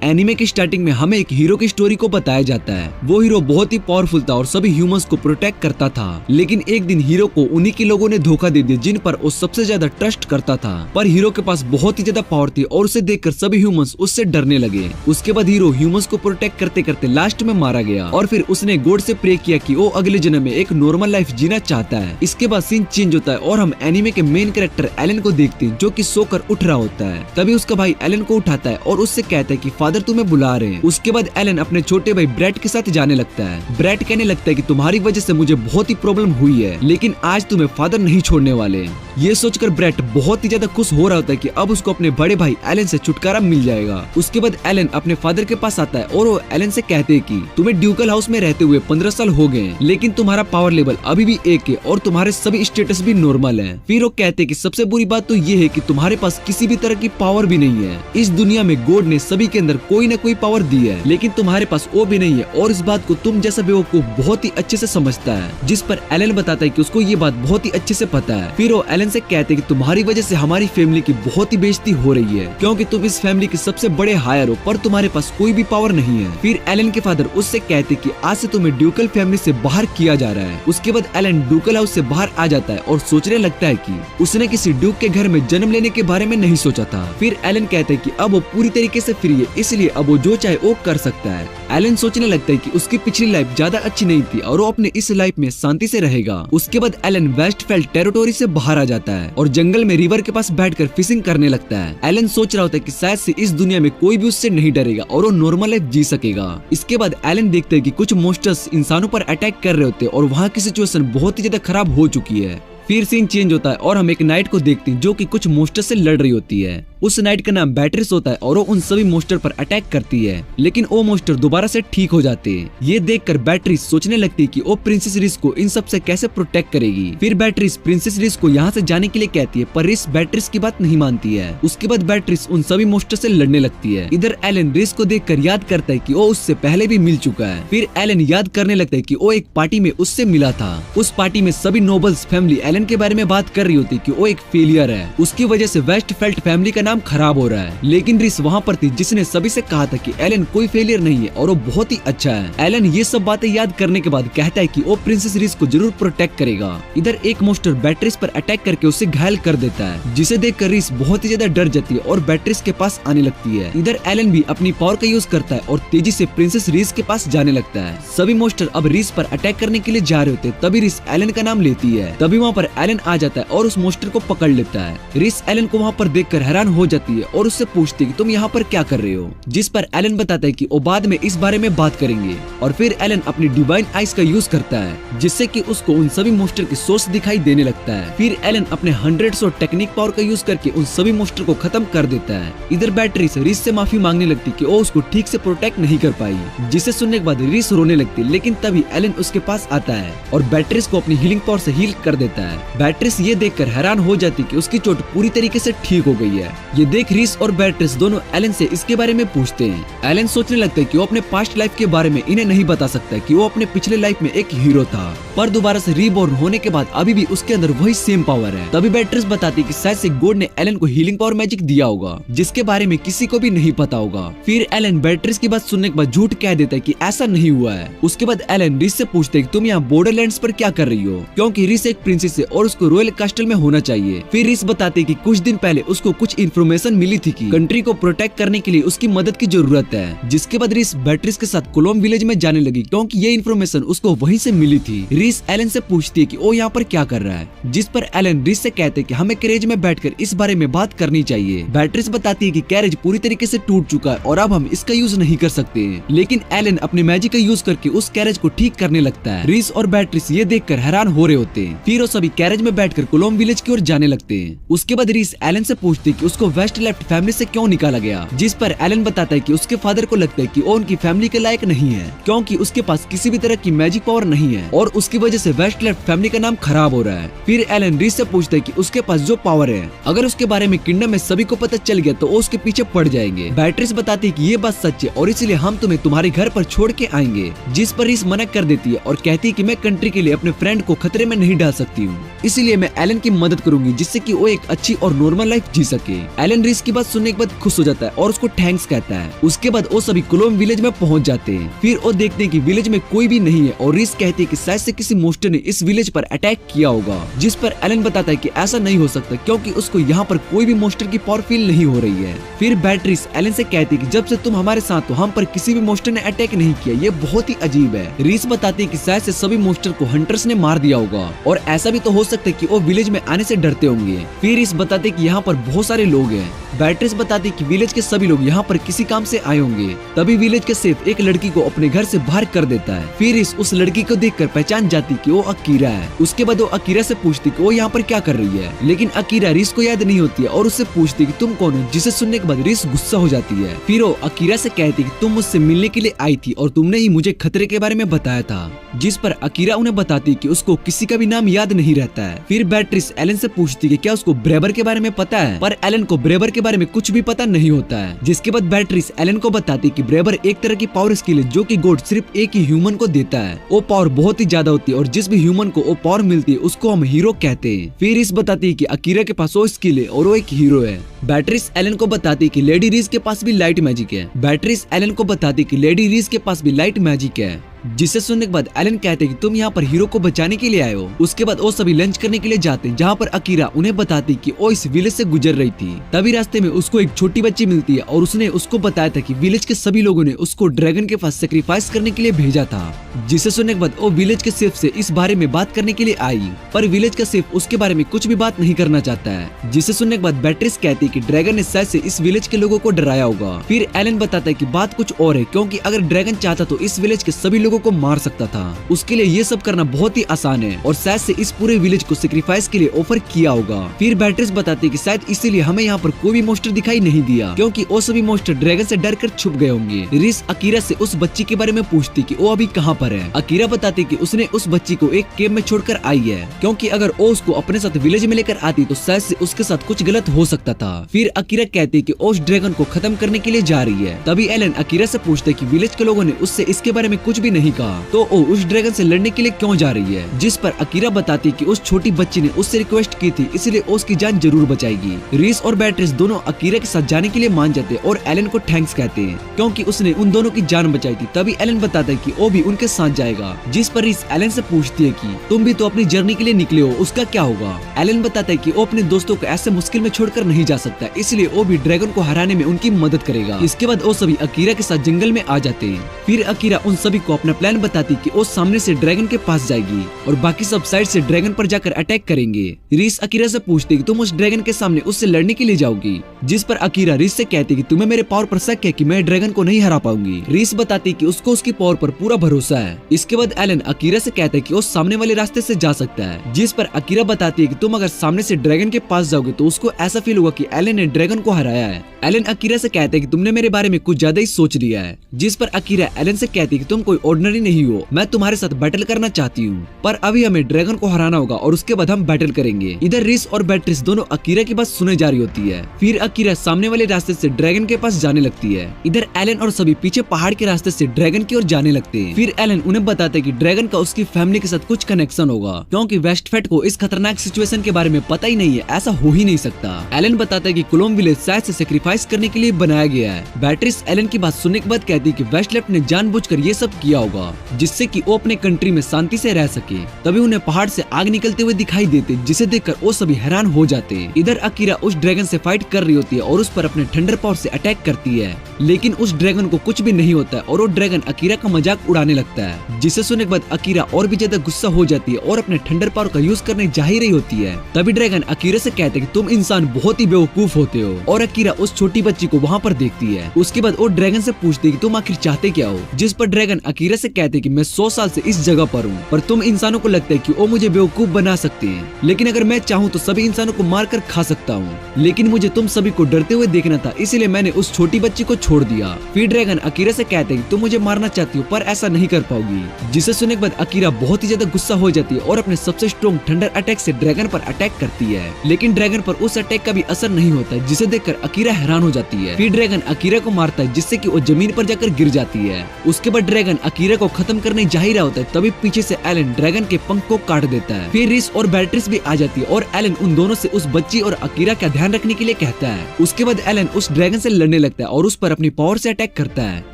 Anime की starting में हमें एक हीरो की स्टोरी को बताया जाता है। वो हीरो बहुत ही पावरफुल था और सभी ह्यूमंस को प्रोटेक्ट करता था, लेकिन एक दिन हीरो को उन्हीं के लोगों ने धोखा दे दिया जिन पर वो सबसे ज्यादा ट्रस्ट करता था। पर हीरो के पास बहुत ही ज्यादा पावर थी और उसे देखकर सभी ह्यूमंस उससे डरने लगे। उसके बाद हीरो ह्यूमंस को प्रोटेक्ट करते करते लास्ट में मारा गया और फिर उसने गॉड से प्रे किया कि वो अगले जन्म में एक नॉर्मल लाइफ जीना चाहता है। इसके बाद सीन चेंज होता है और हम एनिमे के मेन कैरेक्टर एलन को देखते हैं जो कि सोकर उठ रहा होता है। तभी उसका भाई एलन को उठाता है और उससे कहता है कि फादर तुम्हें बुला रहे हैं। उसके बाद एलन अपने छोटे भाई ब्रैड के साथ जाने लगता है। ब्रैड कहने लगता है कि तुम्हारी वजह से मुझे बहुत ही प्रॉब्लम हुई है, लेकिन आज तुम्हें फादर नहीं छोड़ने वाले। ये सोचकर ब्रैड बहुत ही ज्यादा खुश हो रहा होता है कि अब उसको अपने बड़े भाई एलन से छुटकारा मिल जाएगा। उसके बाद एलन अपने फादर के पास आता है और वो एलन से कहते हैं कि तुम्हें ड्यूकल हाउस में रहते हुए 15 साल हो गए, लेकिन तुम्हारा पावर लेवल अभी भी 1 है और तुम्हारे सभी स्टेटस भी नॉर्मल है। फिर वो कहते हैं कि सबसे बुरी बात तो ये है कि तुम्हारे पास किसी भी तरह की पावर भी नहीं है। इस दुनिया में गॉड ने सभी के अंदर कोई न कोई पावर दी है, लेकिन तुम्हारे पास वो भी नहीं है और इस बात को तुम जैसा बेवकूफ बहुत ही अच्छे से समझता है। जिस पर एलन बताता है कि उसको ये बात बहुत ही अच्छे से पता है। फिर वो एलन से कहते हैं कि तुम्हारी वजह से हमारी फैमिली की बहुत ही बेइज्जती हो रही है, क्योंकि तुम इस फैमिली के सबसे बड़े हायर हो पर तुम्हारे पास कोई भी पावर नहीं है। फिर एलन के फादर उससे कहते कि आज से तुम्हें ड्यूकल फैमिली से बाहर किया जा रहा है। उसके बाद एलन ड्यूकल हाउस से बाहर आ जाता है और सोचने लगता है कि उसने किसी ड्यूक के घर में जन्म लेने के बारे में नहीं सोचा था। फिर एलन कहते हैं कि अब वो पूरी तरीके से फ्री है, इसलिए अब वो जो चाहे वो कर सकता है। एलन सोचने लगता है कि उसकी पिछली लाइफ ज्यादा अच्छी नहीं थी और वो अपने इस लाइफ में शांति से रहेगा। उसके बाद एलन वेस्टफील्ड टेरिटोरी से बाहर आ जाता है और जंगल में रिवर के पास बैठकर फिशिंग करने लगता है। एलन सोच रहा होता है कि शायद से इस दुनिया में कोई भी उससे नहीं डरेगा और वो नॉर्मल लाइफ जी सकेगा। इसके बाद एलन देखते है कि कुछ मॉन्स्टर्स इंसानों पर अटैक कर रहे होते हैं और वहाँ की सिचुएशन बहुत ही ज्यादा खराब हो चुकी है। फिर सीन चेंज होता है और हम एक नाइट को देखते हैं जो कि कुछ मॉन्स्टर से लड़ रही होती है। उस नाइट का नाम बैटरिस होता है और वो उन सभी मॉन्स्टर पर अटैक करती है, लेकिन वो मॉन्स्टर दोबारा से ठीक हो जाते हैं। ये देखकर बैटरिस सोचने लगती है कि वो प्रिंसेस रिस को इन सब से कैसे प्रोटेक्ट करेगी। फिर बैटरिस प्रिंसेस रिस को यहाँ से जाने के लिए कहती है, पर रिस बैटरिस की बात नहीं मानती है। उसके बाद बैटरिस उन सभी मॉन्स्टर से लड़ने लगती है। इधर एलन रिस को देखकर याद करता है कि वो उससे पहले भी मिल चुका है। फिर एलन याद करने लगता है कि वो एक पार्टी में उससे मिला था। उस पार्टी में सभी नोबल्स फैमिली एलन के बारे में बात कर रही होती कि वो एक फेलियर है, उसकी वजह से वेस्टफील्ड फैमिली का नाम खराब हो रहा है। लेकिन रिस वहाँ पर थी जिसने सभी से कहा था कि एलन कोई फेलियर नहीं है और वो बहुत ही अच्छा है। एलन ये सब बातें याद करने के बाद कहता है कि वो प्रिंसेस रिस को जरूर प्रोटेक्ट करेगा। इधर एक मॉन्स्टर बैटरिस पर अटैक करके उसे घायल कर देता है, जिसे देखकर रिस बहुत ही ज्यादा डर जाती है और बैटरिस के पास आने लगती है। इधर एलन भी अपनी पावर का यूज करता है और तेजी से प्रिंसेस रिस के पास जाने लगता है। सभी मॉन्स्टर अब रिस पर अटैक करने के लिए जा रहे होते, तभी रिस एलन का नाम लेती है। तभी वहाँ पर एलन आ जाता है और उस मॉन्स्टर को पकड़ लेता है। रिस एलन को वहाँ पर देखकर हैरान हो जाती है और उससे पूछती है कि तुम यहाँ पर क्या कर रहे हो, जिस पर एलन बताता है कि वो बाद में इस बारे में बात करेंगे। और फिर एलन अपनी डिवाइन आइज का यूज करता है, जिससे कि उसको उन सभी मॉन्स्टर की सोर्स दिखाई देने लगता है। फिर एलन अपने 100 टेक्निक पावर का यूज करके उन सभी मॉन्स्टर को खत्म कर देता है। इधर बैटरिस रिस से माफी मांगने लगती कि वो उसको ठीक से प्रोटेक्ट नहीं कर पाई, जिसे सुनने के बाद रिस रोने लगती, लेकिन तभी एलन उसके पास आता है और बैटरिस को अपनी हीलिंग पावर से हील कर देता है। बैटरिस ये देखकर हैरान हो जाती कि उसकी चोट पूरी तरीके से ठीक हो गई है। ये देख रिस और बैटरिस दोनों एलन से इसके बारे में पूछते हैं। एलन सोचने लगता है कि वो अपने पास्ट लाइफ के बारे में इन्हें नहीं बता सकता कि वो अपने पिछले लाइफ में एक हीरो था, पर दोबारा से रीबॉर्न होने के बाद अभी भी उसके अंदर वही सेम पावर है। तभी बैटरिस बताती कि शायद से गॉड ने एलन को हीलिंग पावर मैजिक दिया होगा, जिसके बारे में किसी को भी नहीं पता होगा। फिर एलन बैटरिस की बात सुनने के बाद झूठ कह देता है कि ऐसा नहीं हुआ है। उसके बाद एलन रिस से पूछते हैं कि तुम यहाँ बॉर्डरलैंड्स पर क्या कर रही हो, क्योंकि रिस एक प्रिंसेस है और उसको रॉयल कैस्टल में होना चाहिए। फिर रिस बताते कि कुछ दिन पहले उसको कुछ इन्फॉर्मेशन मिली थी कि कंट्री को प्रोटेक्ट करने के लिए उसकी मदद की जरूरत है, जिसके बाद रिस बैटरिस के साथ कोलम विलेज में जाने लगी, क्योंकि ये इन्फॉर्मेशन उसको वहीं से मिली थी। रिस एलन से पूछती है कि वो यहाँ पर क्या कर रहा है, जिस पर एलन रिस से कहते हैं कि हमें कैरेज में बैठकर इस बारे में बात करनी चाहिए। बैटरिस बताती है कि कैरेज पूरी तरीके से टूट चुका है और अब हम इसका यूज नहीं कर सकते, लेकिन एलन अपने मैजिक का यूज करके उस कैरेज को ठीक करने लगता है। रिस और बैटरिस ये देखकर हैरान हो रहे होते हैं। फिर वो सभी कैरेज में बैठकर कोलम विलेज की ओर जाने लगते हैं। उसके बाद रिस एलन से पूछती है कि उसको वेस्ट लेफ्ट फैमिली से क्यों निकाला गया, जिस पर एलन बताता है कि उसके फादर को लगता है कि वो उनकी फैमिली के लायक नहीं है, क्योंकि उसके पास किसी भी तरह की मैजिक पावर नहीं है और उसकी वजह से वेस्ट लेफ्ट फैमिली का नाम खराब हो रहा है। फिर एलन रिस से पूछता है कि उसके पास जो पावर है, अगर उसके बारे में किंगडम में सभी को पता चल गया तो वो उसके पीछे पड़ जाएंगे। बैटरिस बताती है कि ये बात सच है और इसलिए हम तुम्हें तुम्हारे घर पर छोड़ के आएंगे, जिस पर रिस मना कर देती है और कहती है कि मैं कंट्री के लिए अपने फ्रेंड को खतरे में नहीं डाल सकती हूँ। इसलिए मैं एलन की मदद करूंगी जिससे कि वो एक अच्छी और नॉर्मल लाइफ जी सके। एलन रीस की बात सुनने के बाद खुश हो जाता है और उसको थैंक्स कहता है। उसके बाद वो सभी क्लोम विलेज में पहुंच जाते हैं। फिर वो देखते हैं कि विलेज में कोई भी नहीं है और रीस कहती है कि शायद से किसी मोस्टर ने इस विलेज पर अटैक किया होगा, जिस पर एलन बताता है कि ऐसा नहीं हो सकता क्योंकि उसको यहाँ पर कोई भी मोस्टर की पावर फील नहीं हो रही है। फिर बैटरीस एलन से कहती है कि जब से तुम हमारे साथ हो हम पर किसी भी मोस्टर ने अटैक नहीं किया, ये बहुत ही अजीब है। रीस बताती है कि शायद से सभी मोस्टर को हंटर्स ने मार दिया होगा और ऐसा भी तो हो सकता है कि वो विलेज में आने से डरते होंगे। फिर रीस बताते कि यहाँ पर बहुत सारे लोग हैं। बैटरीस बताती कि विलेज के सभी लोग यहाँ पर किसी काम से आए होंगे। तभी विलेज के सेफ एक लड़की को अपने घर से बाहर कर देता है। फिर रीस उस लड़की को देखकर पहचान जाती कि वो अकीरा है। उसके बाद वो अकीरा से पूछती कि वो यहाँ पर क्या कर रही है, लेकिन अकीरा रीस को याद नहीं होती है और उससे पूछती कि तुम कौन हो, जिसे सुनने के बाद रीस गुस्सा हो जाती है। फिर वो अकीरा से कहती कि तुम मुझसे मिलने के लिए आई थी और तुमने ही मुझे खतरे के बारे में बताया था, जिस पर अकीरा उन्हें बताती कि उसको किसी का भी नाम याद नहीं रहता है। फिर बैटरीस एलन से पूछती कि क्या उसको ब्रेबर के बारे में पता है, पर एलन को ब्रेबर के बारे में कुछ भी पता नहीं होता है। जिसके बाद बैटरीस एलन को बताती कि ब्रेबर एक तरह की पावर स्किल है जो कि गॉड सिर्फ एक ही ह्यूमन को देता है। वो पावर बहुत ही ज्यादा होती है और जिस भी ह्यूमन को वो पावर मिलती है उसको हम हीरो कहते हैं। फिर इस बताती है कि अकीरा के पास वो स्किल है और वो एक हीरो है। बैटरीस एलन को बताती कि लेडी रीस के पास भी लाइट मैजिक है। बैटरीस एलन को बताती कि लेडी रीस के पास भी लाइट मैजिक है, जिसे सुनने के बाद एलन कहते हैं कि तुम यहाँ पर हीरो को बचाने के लिए आए हो। उसके बाद वो सभी लंच करने के लिए जाते हैं, जहाँ पर अकीरा उन्हें बताती कि वो इस विलेज से गुजर रही थी। तभी रास्ते में उसको एक छोटी बच्ची मिलती है और उसने उसको बताया था कि विलेज के सभी लोगों ने उसको ड्रैगन के पास सेक्रीफाइस करने के लिए भेजा था। जिसे सुनने के बाद वो विलेज के सेफ से इस बारे में बात करने के लिए आई, पर विलेज का सेफ उसके बारे में कुछ भी बात नहीं करना चाहता है। जिसे सुनने के बाद बैटरीस कहती है कि ड्रैगन ने शायद से इस विलेज के लोगों को डराया होगा। फिर एलन बताता है कि बात कुछ और है, क्योंकि अगर ड्रैगन चाहता तो इस विलेज के सभी लोगों को मार सकता था। उसके लिए ये सब करना बहुत ही आसान है और शायद से इस पूरे विलेज को सेक्रीफाइस के लिए ऑफर किया होगा। फिर बैटरीस बताती है कि शायद इसीलिए हमें यहाँ पर कोई भी मोस्टर दिखाई नहीं दिया, क्योंकि वो सभी मोस्टर ड्रैगन से डरकर छुप गए होंगे। रीस अकीरा से उस बच्ची के बारे में पूछती कि वो अभी कहाँ पर है। अकीरा बताती कि उसने उस बच्ची को एक केव में छोड़कर आई है, क्योंकि अगर वो उसको अपने साथ विलेज में लेकर आती तो शायद से उसके साथ कुछ गलत हो सकता था। फिर अकीरा कहती कि उस ड्रैगन को खत्म करने के लिए जा रही है। तभी एलन अकीरा से पूछते कि विलेज के लोगों ने उससे इसके बारे में कुछ भी नहीं कहा, तो वो उस ड्रैगन से लड़ने के लिए क्यों जा रही है। जिस पर अकीरा बताती कि उस छोटी बच्ची ने उससे रिक्वेस्ट की थी, इसलिए उसकी जान जरूर बचाएगी। रीस और बैटरीस दोनों अकीरा के साथ जाने के लिए मान जाते और एलन को थैंक्स कहते हैं, क्योंकि उसने उन दोनों की जान बचाई थी। तभी एलन बताता है कि वो भी उनके साथ जाएगा। जिस पर रीस एलन से पूछती है कि तुम भी तो अपनी जर्नी के लिए निकले हो, उसका क्या होगा। एलन बताता है कि वो अपने दोस्तों को ऐसे मुश्किल में छोड़कर नहीं जा सकता, इसलिए वो भी ड्रैगन को हराने में उनकी मदद करेगा। इसके बाद वो सभी अकीरा के साथ जंगल में आ जाते हैं। फिर अकीरा उन सभी को अपना प्लान बताती कि वो सामने से ड्रैगन के पास जाएगी और बाकी सब साइड से ड्रैगन पर जाकर अटैक करेंगे। रीस अकीरा से पूछती कि तुम उस ड्रैगन के सामने उससे लड़ने के लिए जाओगी। जिस पर अकीरा रीस से कहती कि तुम्हें मेरे पावर पर शक है कि मैं ड्रैगन को नहीं हरा पाऊंगी। रीस बताती कि उसको उसकी पावर पर पूरा भरोसा है। इसके बाद एलन अकीरा से कहता है कि वो सामने वाले रास्ते से जा सकता है। जिस पर अकीरा बताती है कि तुम अगर सामने से ड्रैगन के पास जाओगे तो उसको ऐसा फील होगा कि एलन ने ड्रैगन को हराया है। एलन अकीरा से कहता है कि तुमने मेरे बारे में कुछ ज्यादा ही सोच लिया है। जिस पर अकीरा एलन से कहती है कि तुम कोई ऑर्डिनरी नहीं हो, मैं तुम्हारे साथ बैटल करना चाहती हूँ, पर अभी हमें ड्रैगन को हराना होगा और उसके बाद हम बैटल करेंगे। इधर रीस और बैटरीस दोनों अकीरा की बात सुने जा रही होती है। फिर अकीरा सामने वाले रास्ते से ड्रैगन के पास जाने लगती है। इधर एलन और सभी पीछे पहाड़ के रास्ते से ड्रैगन की ओर जाने लगते हैं। फिर एलन उन्हें बताते हैं कि ड्रैगन का उसकी फैमिली के साथ कुछ कनेक्शन होगा, क्योंकि वेस्टफेट को इस खतरनाक सिचुएशन के बारे में पता ही नहीं है, ऐसा हो ही नहीं सकता। एलन बताता है कि क्लोम विलेज शायद से सेक्रीफाइस करने के लिए बनाया गया है। बैटरीस एलन की बात सुनने के बाद कहती है कि वेस्टलेफ्ट ने जानबूझकर ये सब किया होगा, जिससे कि वो अपने कंट्री में शांति से रह सके। तभी उन्हें पहाड़ से आग निकलते हुए दिखाई देते, जिसे देखकर वो सभी हैरान हो जाते। इधर अकीरा उस ड्रैगन से फाइट कर रही होती है और उस पर अपने थंडर पावर से अटैक करती है, लेकिन उस ड्रैगन को कुछ भी नहीं होता है और वो ड्रैगन अकीरा का मजाक उड़ाने लगता है। जिसे सुनने के बाद अकीरा और भी ज्यादा गुस्सा हो जाती है और अपने थंडर पावर का यूज करने जा ही रही होती है। तभी ड्रैगन अकीरा से कहते हैं कि तुम इंसान बहुत ही बेवकूफ होते हो, और अकीरा उस छोटी बच्ची को वहाँ पर देखती है। उसके बाद वो ड्रैगन से पूछती है कि तुम आखिर चाहते क्या हो। जिस पर ड्रैगन अकीरा से कहते हैं कि मैं 100 साल से इस जगह पर हूँ, पर तुम इंसानों को लगता है कि वो मुझे बेवकूफ बना सकते हैं, लेकिन अगर मैं चाहूँ तो सभी इंसानों को मार कर खा सकता हूँ, लेकिन मुझे तुम सभी को डरते हुए देखना था, इसलिए मैंने उस छोटी बच्ची को छोड़ दिया। फिर ड्रैगन अकीरा से कहते हैं कि तुम मुझे मारना चाहती हो पर ऐसा नहीं कर पाओगी। जिसे सुनने के बाद अकीरा बहुत ही ज्यादा गुस्सा हो जाती है और अपने सबसे स्ट्रॉन्ग थंडर अटैक से ड्रैगन पर अटैक करती है, लेकिन ड्रैगन पर उस अटैक का भी असर नहीं होता, जिसे देखकर अकीरा हैरान हो जाती है। फिर ड्रैगन अकीरा को मारता है जिससे कि वो जमीन पर जाकर गिर जाती है। उसके बाद ड्रैगन अकीरा को खत्म करने जा ही रहा होता है, तभी पीछे से एलन ड्रैगन के पंख को काट देता है। फिर रिस और बैट्रिस भी आ जाती है और एलन उन दोनों से उस बच्ची और अकीरा का ध्यान रखने के लिए कहता है। उसके बाद एलन उस ड्रैगन से लड़ने लगता है और उस पर अपनी पावर से अटैक करता है।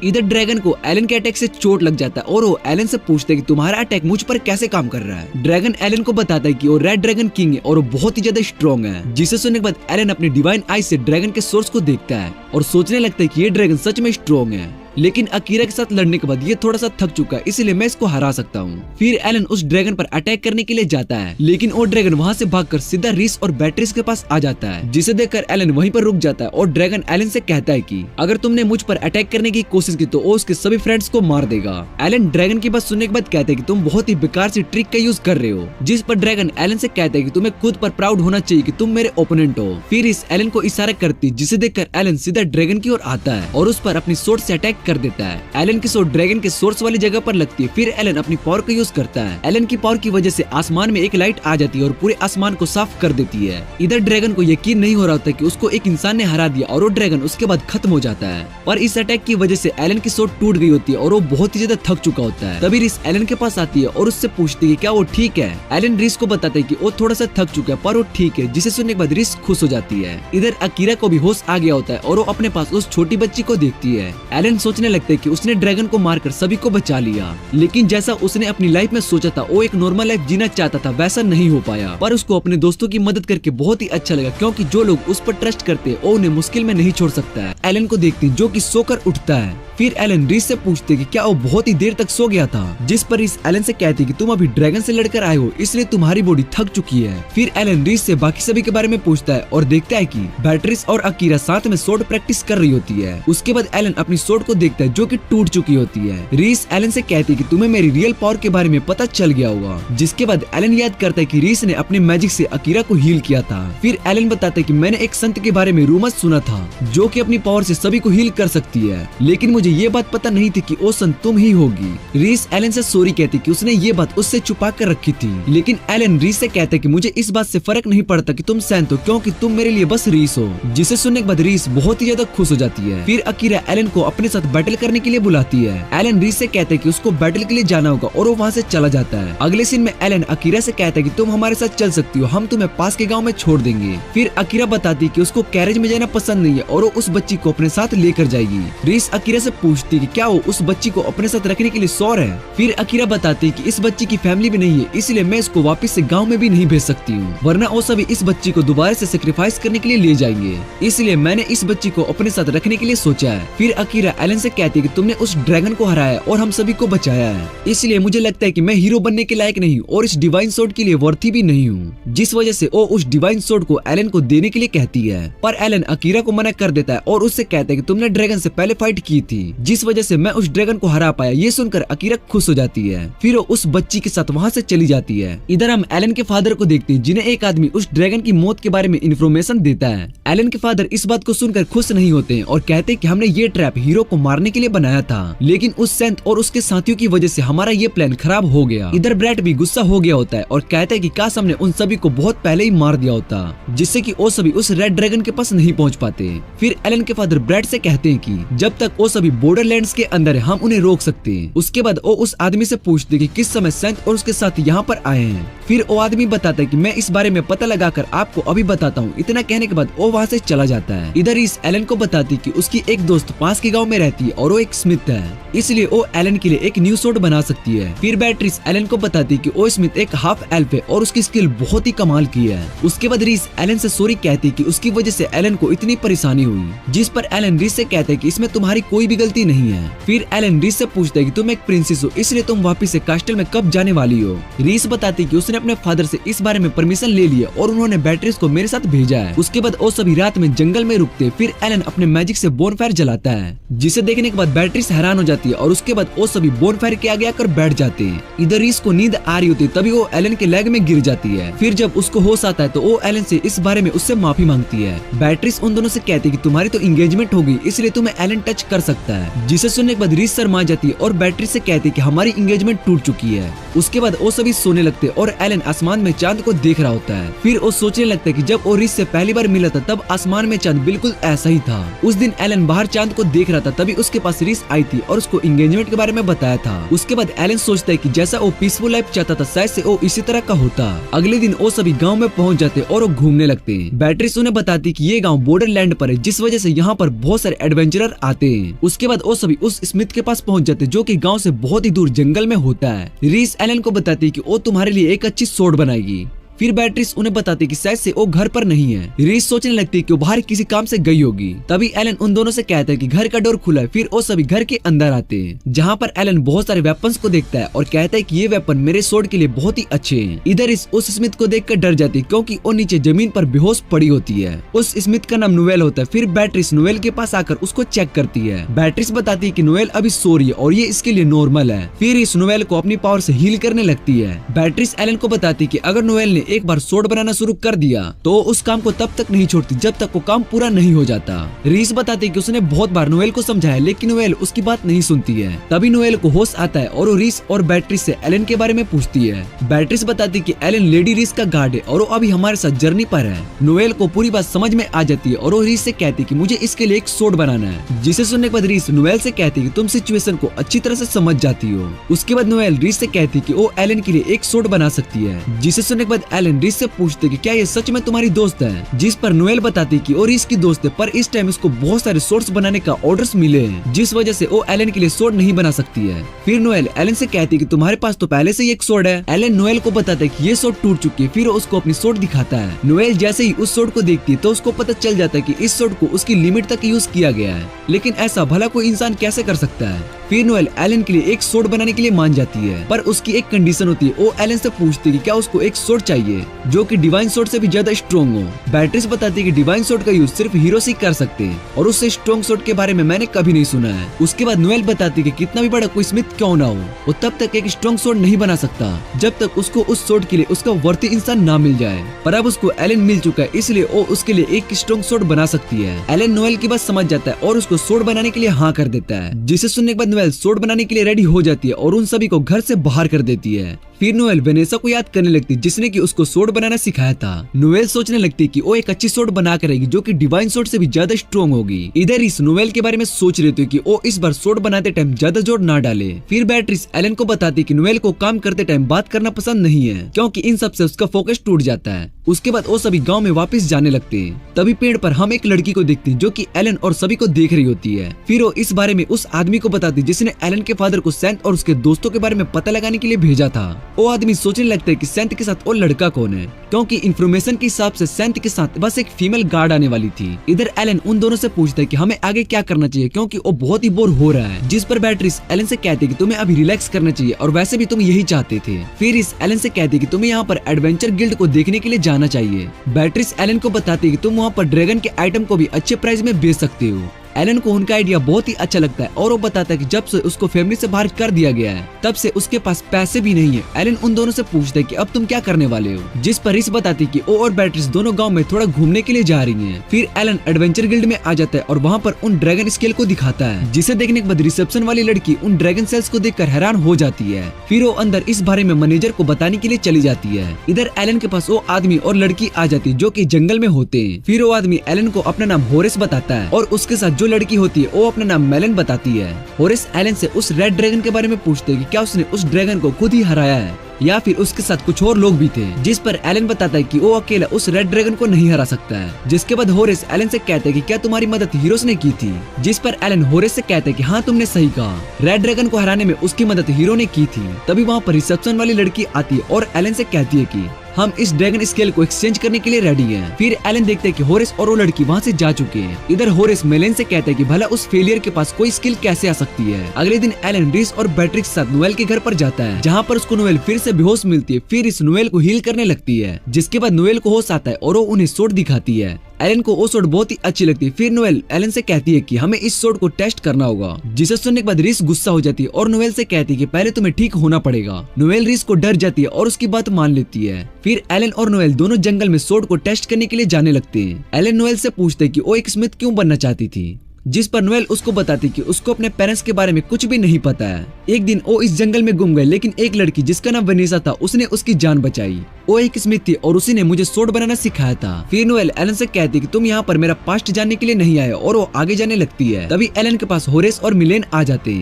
इधर ड्रैगन को एलन के अटैक से चोट लग जाता है और वो एलन से पूछता है कि तुम्हारा अटैक मुझ पर कैसे काम कर रहा है। ड्रैगन एलन को बताता है कि वो रेड ड्रैगन किंग है और वो बहुत ही ज्यादा स्ट्रॉन्ग है। जिसे सुनने के बाद एलन अपनी डिवाइन आई से ड्रैगन के सोर्स को देखता है और सोचने लगता है कि ये ड्रैगन सच में स्ट्रॉन्ग है, लेकिन अकीरा के साथ लड़ने के बाद ये थोड़ा सा थक चुका है, इसलिए मैं इसको हरा सकता हूँ। फिर एलन उस ड्रैगन पर अटैक करने के लिए जाता है, लेकिन वो ड्रैगन वहाँ से भागकर सीधा रिस और बैट्रिस के पास आ जाता है, जिसे देखकर एलन वहीं पर रुक जाता है और ड्रैगन एलन से कहता है कि अगर तुमने मुझ पर अटैक करने की कोशिश की तो वो उसके सभी फ्रेंड्स को मार देगा। एलन ड्रैगन की बात सुनने के बाद कहता है कि तुम बहुत ही बेकार सी ट्रिक का यूज कर रहे हो, जिस पर ड्रैगन एलन से कहता है कि तुम्हें खुद पर प्राउड होना चाहिए कि तुम मेरे ओपोनेंट हो। फिर इस एलन को इशारा करती, जिसे देखकर एलन सीधा ड्रैगन की ओर आता है और उस पर अपनी सोर्ड से अटैक कर देता है। एलन की सोर्ड ड्रैगन के सोर्स वाली जगह पर लगती है। फिर एलन अपनी पावर का यूज करता है। एलन की पावर की वजह से आसमान में एक लाइट आ जाती है और पूरे आसमान को साफ कर देती है। इधर ड्रैगन को यकीन नहीं हो रहा होता कि उसको एक इंसान ने हरा दिया और वो ड्रैगन उसके बाद खत्म हो जाता है। पर इस अटैक की वजह से एलन की सोर्ड टूट गई होती है और वो बहुत ही ज्यादा थक चुका होता है। तभी रिस एलन के पास आती है और उससे पूछती है कि क्या वो ठीक है। एलन रिस को बताता है कि वो थोड़ा सा थक चुका है पर वो ठीक है, जिसे सुनने के बाद रिस खुश हो जाती है। इधर अकीरा को भी होश आ गया होता है और वो अपने पास उस छोटी बच्ची को देखती है। एलन सोचने लगता है कि उसने ड्रैगन को मारकर सभी को बचा लिया, लेकिन जैसा उसने अपनी लाइफ में सोचा था वो एक नॉर्मल लाइफ जीना चाहता था वैसा नहीं हो पाया। पर उसको अपने दोस्तों की मदद करके बहुत ही अच्छा लगा, क्योंकि जो लोग उस पर ट्रस्ट करते हैं वो उन्हें मुश्किल में नहीं छोड़ सकता है। एलन को देखते हैं जो कि सोकर उठता है। फिर एलन रिस से पूछते कि क्या वो बहुत ही देर तक सो गया था, जिस पर रिस एलन से कहती कि तुम अभी ड्रैगन से लड़कर आए हो इसलिए तुम्हारी बॉडी थक चुकी है। फिर एलन रिस से बाकी सभी के बारे में पूछता है और देखता है कि बैट्रिस और अकीरा साथ में सोर्ड प्रैक्टिस कर रही होती है। उसके बाद एलन अपनी सोर्ड को देखता है जो कि टूट चुकी होती है। रिस एलन से कहती कि तुम्हें मेरी रियल पावर के बारे में पता चल गया होगा, जिसके बाद एलन याद करता है कि रिस ने अपने मैजिक से अकीरा को हील किया था। फिर एलन बताता है कि मैंने एक संत के बारे में रूमर सुना था जो कि अपनी पावर से सभी को हील कर सकती है, लेकिन मुझे ये बात पता नहीं थी कि वो संत तुम ही होगी। रिस एलन से सॉरी कहती कि उसने ये बात उससे छुपा कर रखी थी, लेकिन एलन रिस से कहता है कि मुझे इस बात से फर्क नहीं पड़ता कि तुम सैंत हो, क्योंकि तुम मेरे लिए बस रिस हो। जिसे सुनने के बाद रिस बहुत ही ज्यादा खुश हो जाती है। फिर अकीरा एलन को अपने साथ बैटल करने के लिए बुलाती है। एलन रिस से कहता है कि उसको बैटल के लिए जाना होगा और वो वहाँ से चला जाता है। अगले सीन में एलन अकीरा से कहता है कि तुम हमारे साथ चल सकती हो, हम तुम्हें पास के गाँव में छोड़ देंगे। फिर अकीरा बताती है कि उसको कैरेज में जाना पसंद नहीं है और वो उस बच्ची को अपने साथ लेकर जाएगी। रिस अकीरा से पूछती है कि क्या वो उस बच्ची को अपने साथ रखने के लिए श्योर है। फिर अकीरा बताती है कि इस बच्ची की फैमिली भी नहीं है, इसलिए मैं इसको वापस से गांव में भी नहीं भेज सकती हूँ, वरना वो सभी इस बच्ची को दोबारा से सेक्रीफाइस करने के लिए ले जाएंगे, इसलिए मैंने इस बच्ची को अपने साथ रखने के लिए सोचा है। फिर अकीरा एलन से कहती है कि तुमने उस ड्रैगन को हराया और हम सभी को बचाया है, इसलिए मुझे लगता है कि मैं हीरो बनने के लायक नहीं और इस डिवाइन सोर्ड के लिए वर्थी भी नहीं हूँ, जिस वजह से वो उस डिवाइन सोर्ड को एलन को देने के लिए कहती है। पर एलन अकीरा को मना कर देता है और उससे कहता है कि तुमने ड्रैगन से पहले फाइट की थी, जिस वजह से मैं उस ड्रैगन को हरा पाया। ये सुनकर अकीरा खुश हो जाती है। फिर वो उस बच्ची के साथ वहाँ से चली जाती है। इधर हम एलन के फादर को देखते हैं, जिन्हें एक आदमी उस ड्रैगन की मौत के बारे में इंफॉर्मेशन देता है। एलन के फादर इस बात को सुनकर खुश नहीं होते और कहते हैं कि हमने ये ट्रैप हीरो को मारने के लिए बनाया था, लेकिन उस सेंट और उसके साथियों की वजह से हमारा ये प्लान खराब हो गया। इधर ब्रैट भी गुस्सा हो गया होता है और कहता है कि काश हमने उन सभी को बहुत पहले ही मार दिया होता, जिससे कि वो सभी उस रेड ड्रैगन के पास नहीं पहुंच पाते। फिर एलन के फादर ब्रैट से कहते हैं कि जब तक वो सभी बॉर्डरलैंड्स के अंदर है हम उन्हें रोक सकते हैं। उसके बाद वो उस आदमी से पूछते कि किस समय सेंट और उसके साथ यहाँ पर आए हैं। फिर वो आदमी बताता है कि मैं इस बारे में पता लगाकर आपको अभी बताता हूँ। इतना कहने के बाद वो वहाँ से चला जाता है। इधर इस एलन को बताती कि उसकी एक दोस्त पास के गांव में रहती है और वो एक स्मिथ है, इसलिए वो एलन के लिए एक न्यू सोर्ड बना सकती है। फिर बैट्रिस एलन को बताती कि वो स्मिथ एक हाफ एल्फ है और उसकी स्किल बहुत ही कमाल की है। उसके बाद रिस एलन से सॉरी कहती कि उसकी वजह से एलन को इतनी परेशानी हुई, जिस पर एलन रिस से कहता है कि इसमें तुम्हारी कोई भी गलती नहीं है। फिर एलन रिस से पूछता है कि तुम एक प्रिंसेस हो, इसलिए तुम वापिस से कास्टल में कब जाने वाली हो। रिस बताती कि उसने अपने फादर से इस बारे में परमिशन ले लिया और उन्होंने बैट्रिस को मेरे साथ भेजा है। उसके बाद वो सभी रात में जंगल में रुकते। फिर एलन अपने मैजिक से बोनफायर जलाता है, जिसे देखने के बाद बैट्रिस हैरान हो जाती जाती है और उसके बाद वो सभी बोनफायर के आगे आकर बैठ जाते हैं। इधर रीस को नींद आ रही होती है, तभी वो एलन के लेग में गिर जाती है। फिर जब उसको होश आता है तो वो एलन से इस बारे में उससे माफी मांगती है। बैट्रिस उन दोनों से कहती है कि तुम्हारी तो एंगेजमेंट हो गई, इसलिए तुम्हें एलन टच कर सकता है। जिसे सुनने के बाद रीस शर्मा जाती है और बैट्रिस से कहती है कि हमारी एंगेजमेंट टूट चुकी है। उसके बाद वो सभी सोने लगते हैं और एलन आसमान में चांद को देख रहा होता है। फिर वो सोचने लगता है कि जब वो रीस से पहली बार मिला था तब आसमान में चांद बिल्कुल ऐसा ही था। उस दिन एलन बाहर चांद को देख रहा था, तभी उसके पास रीस आई थी और उसको एंगेजमेंट के बारे में बताया था। उसके बाद एलन सोचता है कि जैसा वो पीसफुल लाइफ चाहता था शायद से वो इसी तरह का होता। अगले दिन वो सभी गांव में पहुंच जाते और वो घूमने लगते हैं। बैट्रिस उन्हें बताती कि ये गांव बॉर्डरलैंड पर है, जिस वजह से यहाँ पर बहुत सारे एडवेंचरर आते हैं। उसके बाद वो सभी उस स्मिथ के पास पहुंच जाते जो कि गांव से बहुत ही दूर जंगल में होता है। रीस एलन को बताती कि वो तुम्हारे लिए एक अच्छी सोड बनाएगी। फिर बैट्रिस उन्हें बताती कि शायद से वो घर पर नहीं है। रीस सोचने लगती है कि वो बाहर किसी काम से गई होगी। तभी एलन उन दोनों से कहता है कि घर का डोर खुला है। फिर वो सभी घर के अंदर आते हैं, जहाँ पर एलन बहुत सारे वेपन्स को देखता है और कहता है कि ये वेपन मेरे सोड के लिए बहुत ही अच्छे हैं। इधर इस उस स्मिथ को देखकर डर जाती है क्योंकि वो नीचे जमीन पर बेहोश पड़ी होती है। उस स्मिथ का नाम नोएल होता है। फिर बैट्रिस नोएल के पास आकर उसको चेक करती है। बैट्रिस बताती है कि नोएल अभी सो रही है और ये इसके लिए नॉर्मल है। फिर इस नोएल को अपनी पावर से हील करने लगती है। बैट्रिस एलन को बताती कि अगर नोएल ने एक बार सोड बनाना शुरू कर दिया तो उस काम को तब तक नहीं छोड़ती जब तक वो काम पूरा नहीं हो जाता। रीस बताती कि उसने बहुत बार नोएल को समझाया लेकिन नोएल उसकी बात नहीं सुनती है। तभी नोएल को होश आता है और वो रीस और बैट्रिस से एलन के बारे में पूछती है। बैट्रिस बताती कि एलन लेडी रीस का गार्ड है और वो अभी हमारे साथ जर्नी पर है। नोएल को पूरी बात समझ में आ जाती है और वो रीस से कहती कि मुझे इसके लिए एक सोड बनाना है। जिसे सुनने के बाद रीस नोएल से कहती कि तुम सिचुएशन को अच्छी तरह से समझ जाती हो। उसके बाद नोएल रीस से कहती कि वो एलन के लिए एक सोड बना सकती है। जिसे सुनने के बाद एलन रीस से पूछते कि क्या ये सच में तुम्हारी दोस्त है। जिस पर नोएल बताती कि वो रीस की दोस्त है, पर इस टाइम उसको बहुत सारे सोड्स बनाने का ऑर्डर्स मिले हैं, जिस वजह से वो एलन के लिए सोड नहीं बना सकती है। फिर नोएल एलन से कहती कि तुम्हारे पास तो पहले से ही एक सोड है। एलन नोएल को बताता है कि ये सोड टूट चुकी है। फिर वो उसको अपनी सोड दिखाता है। नोएल जैसे ही उस सोड को देखती है तो उसको पता चल जाता है कि इस सोड को उसकी लिमिट तक यूज किया गया है, लेकिन ऐसा भला कोई इंसान कैसे कर सकता है। फिर नोएल एलन के लिए एक सोड बनाने के लिए मान जाती है, पर उसकी एक कंडीशन होती है। वो एलन से पूछती है कि क्या उसको एक सोड चाहिए जो कि डिवाइन सोड से भी ज्यादा स्ट्रॉन्ग हो। बैट्रिस बताती है कि डिवाइन सोड का यूज सिर्फ हीरोज ही कर सकते हैं और उससे स्ट्रॉन्ग सोड के बारे में मैंने कभी नहीं सुना है। उसके बाद नोएल बताती है कि कितना भी बड़ा कोई स्मिथ क्यों ना हो, वो तब तक एक स्ट्रॉन्ग सोड नहीं बना सकता जब तक उसको उस सोड के लिए उसका वर्ती इंसान ना मिल जाए। पर अब उसको एलन मिल चुका है, इसलिए वो उसके लिए एक स्ट्रॉन्ग सोड बना सकती है। एलन नोएल की बात समझ जाता है और उसको सोड बनाने के लिए हाँ कर देता है। जिसे सुनने के बाद नोएल सोड बनाने के लिए रेडी हो जाती है और उन सभी को घर से बाहर कर देती है। फिर नोएल वेनेसा को याद करने लगती जिसने कि उसको सोड बनाना सिखाया था। नोएल सोचने लगती कि वो एक अच्छी सोड बना करेगी जो कि डिवाइन सोड से भी ज्यादा स्ट्रॉन्ग होगी। इधर इस नोएल के बारे में सोच रही थी कि वो इस बार सोड बनाते टाइम ज्यादा जोर ना डाले। फिर बैट्रिस एलन को बताती कि नोएल को काम करते टाइम बात करना पसंद नहीं है क्योंकि इन सब से उसका फोकस टूट जाता है। उसके बाद वो सभी गांव में वापस जाने लगते हैं। तभी पेड़ पर हम एक लड़की को देखते हैं जो कि एलन और सभी को देख रही होती है। फिर वो इस बारे में उस आदमी को बताती जिसने एलन के फादर को सेंथ और उसके दोस्तों के बारे में पता लगाने के लिए भेजा था। वो आदमी सोचने लगता है कि सेंथ के साथ वो लड़का कौन है, क्योंकि इन्फॉर्मेशन के हिसाब से सेंथ के साथ बस एक फीमेल गार्ड आने वाली थी। इधर एलन उन दोनों से पूछता है कि हमें आगे क्या करना चाहिए क्योंकि वो बहुत ही बोर हो रहा है। जिस पर बैट्रिस एलन से कहती है कि तुम्हें अभी रिलैक्स करना चाहिए और वैसे भी तुम यही चाहते थे। फिर इस एलन से कहती है कि तुम्हें यहाँ पर एडवेंचर गिल्ड को देखने के लिए जाना चाहिए। बैट्रिस एलन को बताती है कि तुम वहाँ पर ड्रैगन के आइटम को भी अच्छे प्राइस में बेच सकते हो। एलन को उनका आइडिया बहुत ही अच्छा लगता है और वो बताता है कि जब से उसको फैमिली से बाहर कर दिया गया है तब से उसके पास पैसे भी नहीं है। एलन उन दोनों से पूछता है कि अब तुम क्या करने वाले हो, जिस पर रिस बताती कि वो और बैट्रिस दोनों गांव में थोड़ा घूमने के लिए जा रही हैं। फिर एलन एडवेंचर गिल्ड में आ जाता है और वहाँ पर उन ड्रैगन स्केल को दिखाता है, जिसे देखने के बाद रिसेप्शन वाली लड़की उन ड्रैगन सेल्स को देखकर हैरान हो जाती है। फिर वो अंदर इस बारे में मैनेजर को बताने के लिए चली जाती है। इधर एलन के पास वो आदमी और लड़की आ जाती है जो कि जंगल में होते हैं। फिर वो आदमी एलन को अपना नाम होरेस बताता है और उसके साथ जो लड़की होती है वो अपना नाम मेलन बताती है। होरेस एलन से उस रेड ड्रैगन के बारे में पूछते हैं कि क्या उसने उस ड्रैगन को खुद ही हराया है या फिर उसके साथ कुछ और लोग भी थे, जिस पर एलन बताता है कि वो अकेला उस रेड ड्रैगन को नहीं हरा सकता है। जिसके बाद होरेस एलन से कहता है कि क्या तुम्हारी मदद हीरोज ने की थी, जिस पर एलन होरेस से कहता है कि हाँ तुमने सही कहा, रेड ड्रैगन को हराने में उसकी मदद हीरो ने की थी। तभी वहाँ पर रिसेप्शन वाली लड़की आती है और एलन से कहती है कि हम इस ड्रैगन स्केल को एक्सचेंज करने के लिए रेडी हैं। फिर एलन देखते हैं कि होरेस और वो लड़की वहाँ से जा चुके हैं। इधर होरेस मेलन से कहता है कि भला उस फेलियर के पास कोई स्किल कैसे आ सकती है। अगले दिन एलन रिस और बैट्रिक के साथ नोएल के घर पर जाता है, जहाँ पर उसको नोएल फिर से बेहोश मिलती है। फिर इस नोएल को हील करने लगती है, जिसके बाद नोएल को होश आता है और वो उन्हें सोड दिखाती है। एलन को वो सोड बहुत ही अच्छी लगती है। फिर नोएल एलन से कहती है कि हमें इस सोड को टेस्ट करना होगा, जिसे सुनने के बाद रिस गुस्सा हो जाती है और नोएल से कहती है कि पहले तुम्हें ठीक होना पड़ेगा। नोएल रिस को डर जाती है और उसकी बात मान लेती है। फिर एलन और नोएल दोनों जंगल में सोड को टेस्ट करने के लिए जाने लगते हैं। एलन नोएल से पूछते कि वो एक स्मिथ क्यों बनना चाहती थी, जिस पर नोएल उसको बताती कि उसको अपने पेरेंट्स के बारे में कुछ भी नहीं पता है। एक दिन वो इस जंगल में गुम गए, लेकिन एक लड़की जिसका नाम वेनिसा था उसने उसकी जान बचाई। वो एक स्मिथ थी और उसी ने मुझे सोड बनाना सिखाया था। फिर नोएल एलन से कहती कि तुम यहाँ पर मेरा पास्ट जानने के लिए नहीं आए, और वो आगे जाने लगती है। तभी एलन के पास होरेस और मिलेन आ जाते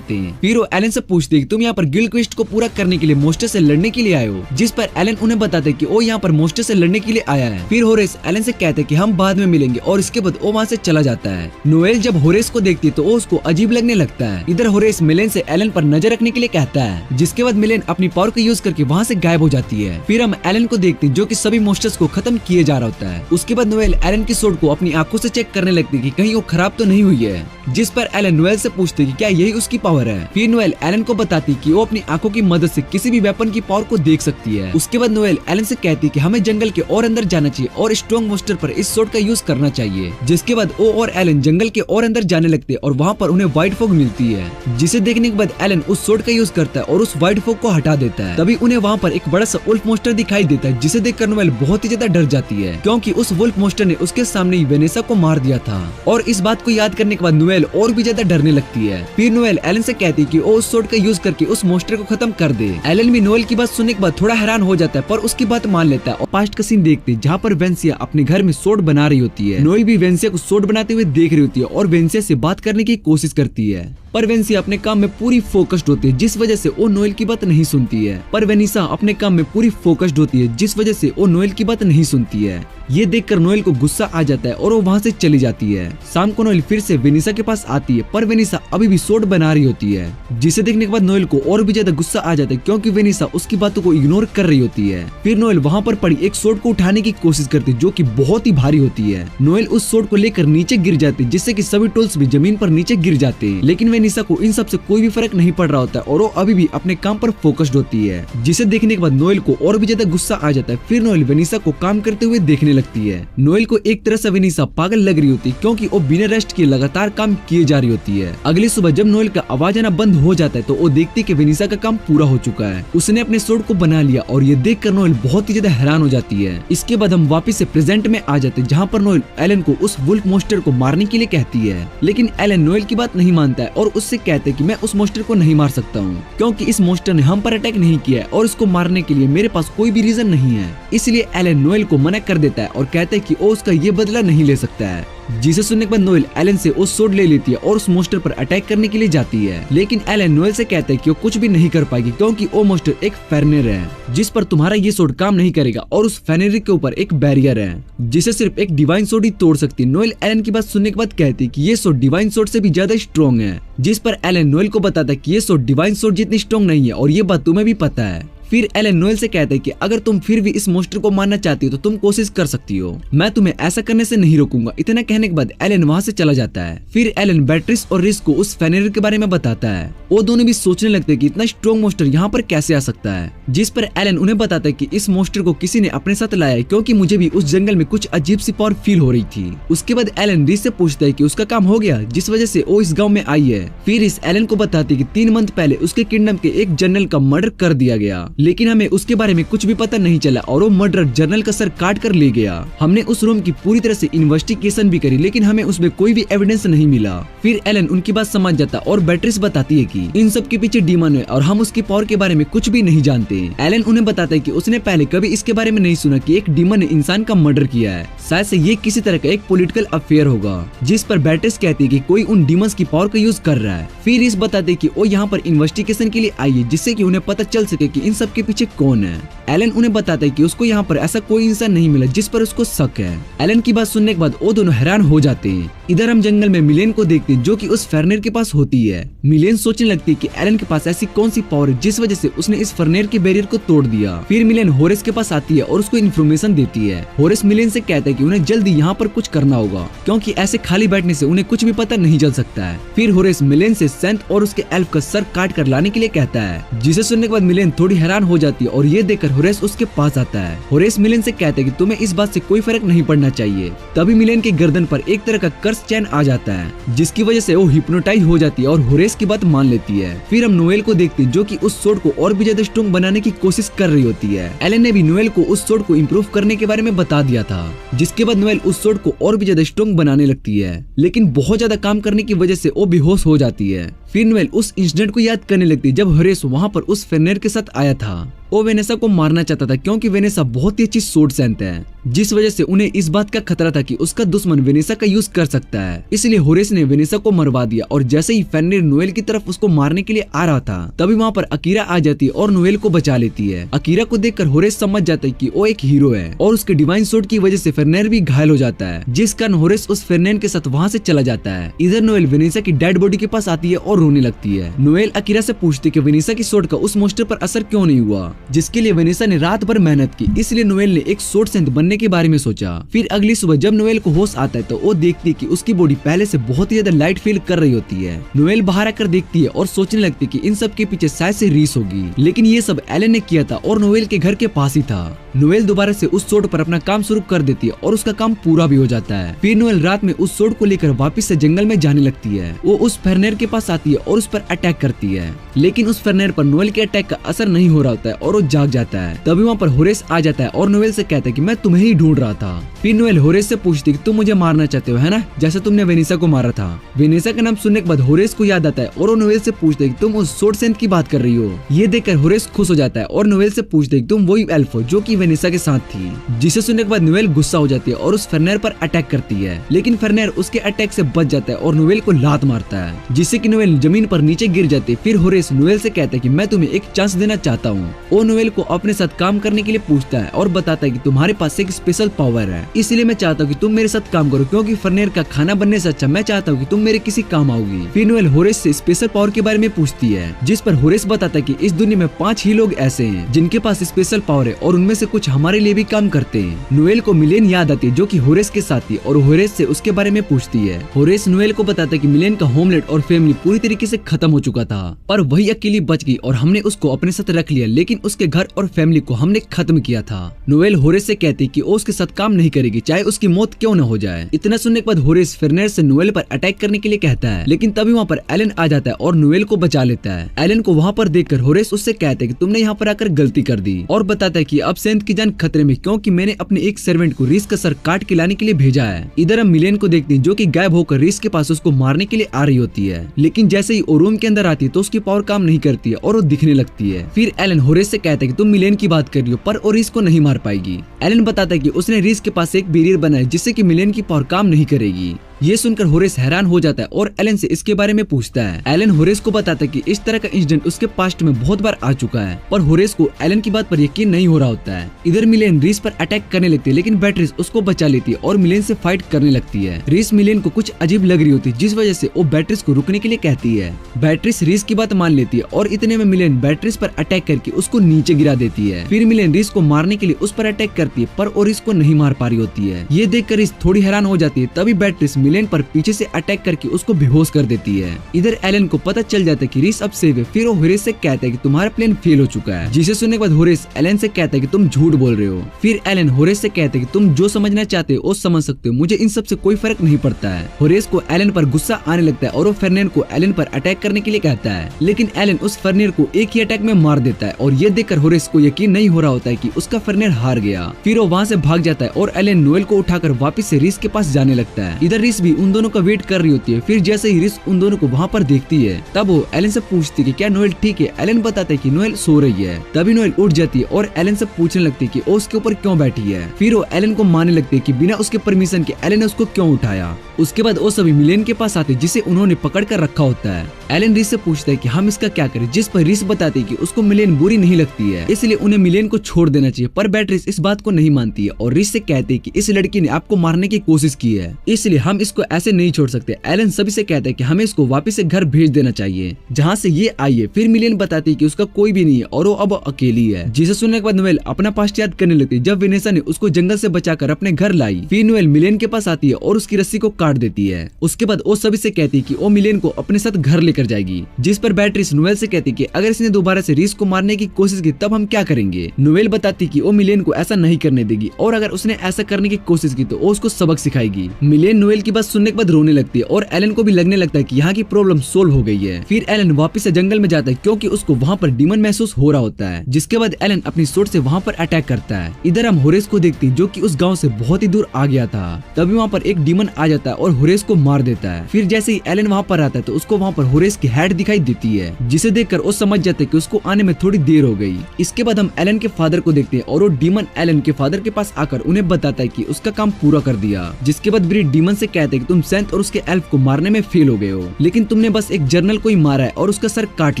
हैं। फिर वो एलन से पूछते कि तुम यहाँ पर गिल्ड क्वेस्ट को पूरा करने के लिए मोस्टर से लड़ने के लिए आए हो, जिस पर एलन उन्हें बताते कि वो यहाँ पर मोस्टर से लड़ने के लिए आया है। फिर होरेस एलन से कहते कि हम बाद में मिलेंगे, और इसके बाद वो वहाँ से चला जाता है। नोएल जब होरेस को देखती है तो वो उसको अजीब लगने लगता है। इधर होरेस मिलेन से एलन पर नजर रखने के लिए कहता है, जिसके बाद मिलेन अपनी पावर को यूज करके वहाँ से गायब हो जाती है। फिर हम एलन को देखते हैं जो कि सभी मोस्टर्स को खत्म किए जा रहा होता है। उसके बाद नोएल एलन की सोड को अपनी आंखों से चेक करने लगती है कि कहीं वो खराब तो नहीं हुई है, जिस पर एलन नोएल से पूछते कि क्या यही उसकी पावर है। फिर नोएल एलन को बताती कि वो अपनी आंखों की मदद से किसी भी वेपन की पावर को देख सकती है। उसके बाद नोएल एलन से कहती कि हमें जंगल के और अंदर जाना चाहिए और स्ट्रॉन्ग मोस्टर पर इस सोड का यूज करना चाहिए। जिसके बाद वो और एलन जंगल के और अंदर जाने लगते हैं और वहाँ पर उन्हें व्हाइट फॉग मिलती है, जिसे देखने के बाद एलन उस सोड का यूज करता है और उस व्हाइट फॉग को हटा देता है। तभी उन्हें वहाँ पर एक बड़ा सा वुल्फ मोस्टर दिखाई देता है, जिसे देखकर नोएल बहुत ही ज्यादा डर जाती है, क्योंकि उस वुल्फ मोस्टर ने उसके सामने ही वेनेसा को मार दिया था। और इस बात को याद करने के बाद नोएल और भी ज्यादा डरने लगती है। फिर नोएल एलन से कहती है कि वो उस सोड का यूज करके उस मोस्टर को खत्म कर दे। एलन भी नोएल की बात सुनने के बाद थोड़ा हैरान हो जाता है, पर उसकी बात मान लेता है। और पास्ट का सीन देखते हैं जहाँ पर वेंसिया अपने घर में सोड बना रही होती है। नोएल भी वेंसिया को सोड बनाते हुए देख रही होती है और वेंसिया से बात करने की कोशिश करती है, पर वेंसिया अपने काम में पूरी फोकस्ड होती है, जिस वजह से वो नोएल की बात नहीं सुनती है। पर वेनिसा अपने काम में पूरी फोकस्ड होती है, जिस वजह से वो नोएल की बात नहीं सुनती है। ये देखकर नोएल को गुस्सा आ जाता है और वो वहाँ से चली जाती है। शाम को नोएल फिर से वेनिसा के पास आती है, पर वेनिसा अभी भी सोड बना रही होती है, जिसे देखने के बाद नोएल को और भी ज्यादा गुस्सा आ जाता है, क्योंकि वेनिसा उसकी बातों को इग्नोर कर रही होती है। फिर नोएल वहाँ पर पड़ी एक सोड को उठाने की कोशिश करती है, जो कि बहुत ही भारी होती है। नोएल उस सोड को लेकर नीचे गिर जाती है, जिससे कि सभी टूल्स भी जमीन पर नीचे गिर जाते हैं। लेकिन वेनिसा को इन सब से कोई भी फर्क नहीं पड़ रहा होता है और वो अभी भी अपने काम पर फोकस्ड होती है, जिसे देखने के बाद नोएल को और भी ज्यादा गुस्सा आ जाता है। फिर नोएल वेनिसा को काम करते हुए देखने लगती है। नोएल को एक तरह से वेनिसा पागल लग रही होती है, क्योंकि वो बिना रेस्ट किए लगातार काम किए जा रही होती है। अगली सुबह जब नोएल का आवाज आना बंद हो जाता है तो वो देखती है कि वेनिसा का काम पूरा हो चुका है, उसने अपने सोड को बना लिया। और ये देखकर नोएल बहुत ही ज्यादा हैरान हो जाती है। इसके बाद हम वापस से प्रेजेंट में आ जाते हैं, जहाँ पर नोएल एलन को उस वुल्फ मोस्टर को मारने के लिए कहती है। लेकिन एलन नोएल की बात नहीं मानता है और उससे कहते हैं कि मैं उस मोस्टर को नहीं मार सकता हूँ, क्योंकि इस मोस्टर ने हम पर अटैक नहीं किया है और इसको मारने के लिए मेरे पास कोई भी रीजन नहीं है। इसलिए एलन नोएल को मना कर देता है और कहता है कि वो उसका ये बदला नहीं ले सकता है। जिसे सुनने के बाद नोएल एलन से उस सोड ले लेती है और उस मोस्टर पर अटैक करने के लिए जाती है। लेकिन एलन नोएल से कहता है कि वो कुछ भी नहीं कर पाएगी, क्योंकि वो मोस्टर एक फेनरिर है, जिस पर तुम्हारा ये सोड काम नहीं करेगा, और उस फेनरिर के ऊपर एक बैरियर है, जिसे सिर्फ एक डिवाइन सोड ही तोड़ सकती है। नोएल एलन की बात सुनने के बाद कहती है कि ये सोड डिवाइन सोड से भी ज्यादा स्ट्रॉन्ग है, जिस पर एलन नोएल को बताता है कि ये सोड डिवाइन सोड जितनी स्ट्रॉन्ग नहीं है, और ये बात तुम्हें भी पता है। फिर एलन नोएल से कहता है कि अगर तुम फिर भी इस मोस्टर को मारना चाहती हो तो तुम कोशिश कर सकती हो, मैं तुम्हें ऐसा करने से नहीं रोकूंगा। इतना कहने के बाद एलन वहाँ से चला जाता है। फिर एलन बैट्रिस और रिस को उस फेनरिर के बारे में बताता है। वो दोनों भी सोचने लगते हैं कि इतना स्ट्रॉन्ग मोस्टर यहाँ पर कैसे आ सकता है, जिस पर एलन उन्हें बताता है कि इस मोस्टर को किसी ने अपने साथ लाया है, क्योंकि मुझे भी उस जंगल में कुछ अजीब सी पावर फील हो रही थी। उसके बाद एलन रिस से पूछता है कि उसका काम हो गया, जिस वजह से वो इस गाँव में आई है। फिर इस एलन को बताती है कि 3 मंथ पहले उसके किंगडम के एक जनरल का मर्डर कर दिया गया, लेकिन हमें उसके बारे में कुछ भी पता नहीं चला और वो मर्डर जनरल का सर काट कर ले गया। हमने उस रूम की पूरी तरह से इन्वेस्टिगेशन भी करी, लेकिन हमें उसमें कोई भी एविडेंस नहीं मिला। फिर एलन उनकी बात समझ जाता और बैट्रिस बताती है कि इन सब के पीछे डीमन है और हम उसकी पावर के बारे में कुछ भी नहीं जानते। एलन उन्हें बताता है कि उसने पहले कभी इसके बारे में नहीं सुना कि एक डीमन ने इंसान का मर्डर किया है, शायद से ये किसी तरह का एक पॉलिटिकल अफेयर होगा। जिस पर बैट्रिस कहती है कि कोई उन डीमंस की पावर का यूज कर रहा है। फिर इस बताते कि वो यहाँ पर इन्वेस्टिगेशन के लिए आई है, जिससे कि उन्हें पता चल सके कि इन सब के पीछे कौन है। एलन उन्हें बताता है कि उसको यहाँ पर ऐसा कोई इंसान नहीं मिला जिस पर उसको शक है। एलन की बात सुनने के बाद वो दोनों हैरान हो जाते हैं। इधर हम जंगल में मिलेन को देखते हैं, जो कि उस फेनरिर के पास होती है। मिलेन सोचने लगती है कि एलन के पास ऐसी कौन सी पावर है जिस वजह से उसने इस फेनरिर के बैरियर को तोड़ दिया। फिर मिलेन होरेस के पास आती है और उसको इन्फॉर्मेशन देती है। होरेस मिलेन से कहता है कि उन्हें जल्दी यहाँ पर कुछ करना होगा, क्योंकि ऐसे खाली बैठने से उन्हें कुछ भी पता नहीं चल सकता है। फिर होरेस मिलेन से सेंट और उसके एल्फ का सर काट कर लाने के लिए कहता है, जिसे सुनने के बाद मिलेन थोड़ी हैरान हैरान हो जाती है और ये देखकर होरेस उसके पास आता है। होरेस मिलेन से कहता है कि तुम्हें इस बात से कोई फर्क नहीं पड़ना चाहिए। तभी मिलेन के गर्दन पर एक तरह का कर्स चैन आ जाता है जिसकी वजह से वो हिप्नोटाइज हो जाती है और होरेस की बात मान लेती है। फिर हम नोएल को देखते हैं जो कि उस सोड को और भी ज्यादा स्ट्रॉन्ग बनाने की कोशिश कर रही होती है। एलन ने भी नोएल को उस सोड को इम्प्रूव करने के बारे में बता दिया था, जिसके बाद नोएल उस सोड को और भी ज्यादा स्ट्रॉन्ग बनाने लगती है, लेकिन बहुत ज्यादा काम करने की वजह से वो बेहोश हो जाती है। फिर नोएल उस इंसिडेंट को याद करने लगती है जब होरेस वहाँ पर उस फेरनेर के साथ आया था। वो वेनेसा को मारना चाहता था क्योंकि वेनेसा बहुत ही अच्छी सोड सेंट है, जिस वजह से उन्हें इस बात का खतरा था कि उसका दुश्मन वेनेसा का यूज कर सकता है। इसलिए होरेस ने वेनेसा को मरवा दिया और जैसे ही फेरनेर नोएल की तरफ उसको मारने के लिए आ रहा था तभी वहाँ पर अकीरा आ जाती है और नोएल को बचा लेती है। अकीरा को देखकर होरेस समझ जाता है कि वो एक हीरो है और उसके डिवाइन सोड की वजह से फेरनेर भी घायल हो जाता है, जिस कारण होरेस उस फेरनेर के साथ वहाँ से चला जाता है। इधर नोएल वेनेसा की डेड बॉडी के पास आती है और रोने लगती है। नोएल अकीरा से पूछती है कि वेनेसा की सोड का उस मोस्टर पर असर क्यों नहीं हुआ, जिसके लिए वेनेसा ने रात भर मेहनत की। इसलिए नोएल ने एक सोड सेंट बनने के बारे में सोचा। फिर अगली सुबह जब नोएल को होश आता है तो वो देखती है कि उसकी बॉडी पहले से बहुत ही ज्यादा लाइट फील कर रही होती है। नोएल बाहर आकर देखती है और सोचने लगती है कि इन सब के पीछे शायद से रीस होगी, लेकिन ये सब एलन ने किया था और नोएल के घर के पास ही था। नोएल दोबारा से उस सोड पर अपना काम शुरू कर देती है और उसका काम पूरा भी हो जाता है। फिर नोएल रात में उस सोड को लेकर वापस से जंगल में जाने लगती है। वो उस फेरनेर के पास आती है और उस पर अटैक करती है, लेकिन उस फेरनेर पर नोएल के अटैक का असर नहीं हो रहा होता है और वो जाग जाता है। तभी वहाँ पर होरेस आ जाता है और नोएल से कहता है कि मैं तुम्हें ही ढूंढ रहा था। फिर नोएल होरेस से पूछती है कि तुम मुझे मारना चाहते हो है ना, जैसे तुमने वेनेसा को मारा था। वेनेसा का नाम सुनने के बाद होरेस को याद आता है और वो नोएल से पूछते है कि तुम उस सोड सेंट की बात कर रही हो। ये देखकर होरेस खुश हो जाता है और नोएल से पूछते है कि तुम वही एल्फ हो जो कि वेनेसा के साथ थी, जिसे सुनने के बाद नोएल गुस्सा हो जाती है और उस फेरनेर पर अटैक करती है, लेकिन फेरनेर उसके अटैक से बच जाता है और नोएल को लात मारता है, जिससे कि नोएल जमीन पर नीचे गिर जाती है। फिर होरेस नोएल से कहता है कि मैं तुम्हें एक चांस देना चाहता हूँ। वो नोएल को अपने साथ काम करने के लिए पूछता है और बताता है कि तुम्हारे पास एक स्पेशल पावर है, इसलिए मैं चाहता हूँ कि तुम मेरे साथ काम करो, क्योंकि फेरनेर का खाना बनने से अच्छा मैं चाहता हूँ कि तुम मेरे किसी काम आओगी। फिर नोएल होरेस से स्पेशल पावर के बारे में पूछती है, जिस पर होरेस बताता है कि इस दुनिया में 5 ही लोग ऐसे हैं जिनके पास स्पेशल पावर है और उनमें से कुछ हमारे लिए भी काम करते हैं। नोएल को मिलेन याद आती है जो कि होरेस के साथ थी और होरेस से उसके बारे में पूछती है। होरेस नोएल को बताता है कि मिलेन का होमलैंड और फैमिली पूरी तरीके से खत्म हो चुका था, पर वही अकेली बच गई और हमने उसको अपने साथ रख लिया, लेकिन उसके घर और फैमिली को हमने खत्म किया था। नोएल होरेस से कहती कि वो उसके साथ काम नहीं करेगी चाहे उसकी मौत क्यों न हो जाए। इतना सुनने के बाद होरेस फेरनेर से नोएल पर अटैक करने के लिए कहता है, लेकिन तभी वहाँ पर एलन आ जाता है और नोएल को बचा लेता है। एलन को वहाँ पर देखकर होरेस उससे कहता है कि तुमने यहाँ पर आकर गलती कर दी और बताता है कि अब सेंट की जान खतरे में, क्योंकि मैंने अपने एक सर्वेंट को रीस का सर काट के लाने के लिए भेजा है। इधर हम मिलेन को देखते हैं जो कि गायब होकर रीस के पास उसको मारने के लिए आ रही होती है, लेकिन जैसे ही वो रूम के अंदर आती है तो उसकी पावर काम नहीं करती है और वो दिखने लगती है। फिर एलन होरेस से कहता है कि तुम मिलेन की बात कर रही हो पर वो रीस को नहीं मार पाएगी। एलन बताता है कि उसने रीस के पास एक बैरियर बनाया जिससे कि मिलेन की पावर काम नहीं करेगी। ये सुनकर होरेस हैरान हो जाता है और एलन से इसके बारे में पूछता है। एलन होरेस को बताता है कि इस तरह का इंसिडेंट उसके पास्ट में बहुत बार आ चुका है, पर होरेस को एलन की बात पर यकीन नहीं हो रहा होता है। इधर मिलेन रीस पर अटैक करने लगती है, लेकिन बैट्रिस उसको बचा लेती है और मिलेन से फाइट करने लगती है। रीस मिलेन को कुछ अजीब लग रही होती है, जिस वजह से वो बैट्रिस को रुकने के लिए कहती है। बैट्रिस रीस की बात मान लेती है और इतने में मिलेन बैट्रिस पर अटैक करके उसको नीचे गिरा देती है। फिर मिलेन रीस को मारने के लिए उस पर अटैक करती है, पर वो रीस को नहीं मार पा रही होती है। ये देखकर रीस थोड़ी हैरान हो जाती है। तभी बैट्रिस मिलेन पर पीछे से अटैक करके उसको बेहोश कर देती है। इधर एलन को पता चल जाता है कि रीस अब सेव है। फिर वो होरेस से कहता है कि तुम्हारा प्लान फेल हो चुका है, जिसे सुनने के बाद होरेस एलन से कहता है कि तुम झूठ बोल रहे हो। फिर एलन होरेस से कहता है कि तुम जो समझना चाहते हो वो समझ सकते हो, मुझे इन सब से कोई फर्क नहीं पड़ता है। होरेस को एलन पर गुस्सा आने लगता है और वो फेरनेर को एलन पर अटैक करने के लिए कहता है, लेकिन एलन उस फेरनेर को एक ही अटैक में मार देता है और ये देखकर होरेस को यकीन नहीं हो रहा होता है कि उसका फेरनेर हार गया। फिर वो वहाँ से भाग जाता है और एलन नोएल को उठाकर वापस से रीस के पास जाने लगता है। इधर रीस भी उन दोनों का वेट कर रही होती है। फिर जैसे ही रीस उन दोनों को वहाँ पर देखती है तब वो एलन से पूछती है कि क्या नोएल ठीक है। एलन बताता है कि नोएल सो रही है। तभी नोएल उठ जाती है और एलन से पूछने लगती है कि वो उसके ऊपर क्यों बैठी है। फिर वो एलन को मानने लगती है कि बिना उसके परमिशन के एलन ने उसको क्यों उठाया। उसके बाद वो सभी मिलेन के पास आते जिसे उन्होंने पकड़ कर रखा होता है। एलन रीस से पूछता है कि हम इसका क्या करें, जिस पर रीस बताती है कि उसको मिलेन बुरी नहीं लगती है, इसलिए उन्हें मिलेन को छोड़ देना चाहिए। पर बैट्रिस इस बात को नहीं मानती है और रीस से कहती है कि इस लड़की ने आपको मारने की कोशिश की है, इसलिए हम रीस को ऐसे नहीं छोड़ सकते। एलन सभी से कहता है कि हमें इसको वापस से घर भेज देना चाहिए जहाँ से ये आई है। फिर मिलियन बताती है कि उसका कोई भी नहीं है और वो अब अकेली है, जिसे सुनने के बाद नोएल अपना पास्ट याद करने लगती है जब वेनेसा ने उसको जंगल से बचाकर अपने घर लाई। फिर नोएल मिलियन के पास आती है और उसकी रस्सी को काट देती है। उसके बाद वो सभी से कहती है कि वो मिलियन को अपने साथ घर लेकर जाएगी, जिस पर बैट्रिस नोएल से कहती है कि अगर इसने दोबारा से रीस को मारने की कोशिश की तब हम क्या करेंगे। नोएल बताती कि वो मिलियन को ऐसा नहीं करने देगी और अगर उसने ऐसा करने की कोशिश की तो वो उसको सबक सिखाएगी। मिलियन नोएल की बात सुनने के बाद रोने लगती है और एलन को भी लगने लगता है कि यहाँ की प्रॉब्लम सोल्व हो गई है। फिर एलन वापस से जंगल में जाता है क्योंकि उसको वहाँ पर डीमन महसूस हो रहा होता है, जिसके बाद एलन अपनी सोर्ड से वहाँ पर अटैक करता है। इधर हम होरेस को देखते हैं जो कि उस गांव से बहुत ही दूर आ गया था। तभी वहाँ पर एक डीमन आ जाता है और होरेस को मार देता है। फिर जैसे ही एलन वहाँ पर आता है तो उसको वहाँ पर होरेस की हेड दिखाई देती है, जिसे देखकर वो समझ जाते हैं कि उसको आने में थोड़ी देर हो गई। इसके बाद हम एलन के फादर को देखते हैं और वो डीमन एलन के फादर के पास आकर उन्हें बताता है कि उसका काम पूरा कर दिया। जिसके बाद ब्रीड डीमन से कहते हैं कि तुम सेंथ और उसके एल्फ को मारने में फेल हो गए हो, लेकिन तुमने बस एक जर्नल को ही मारा है और उसका सर काट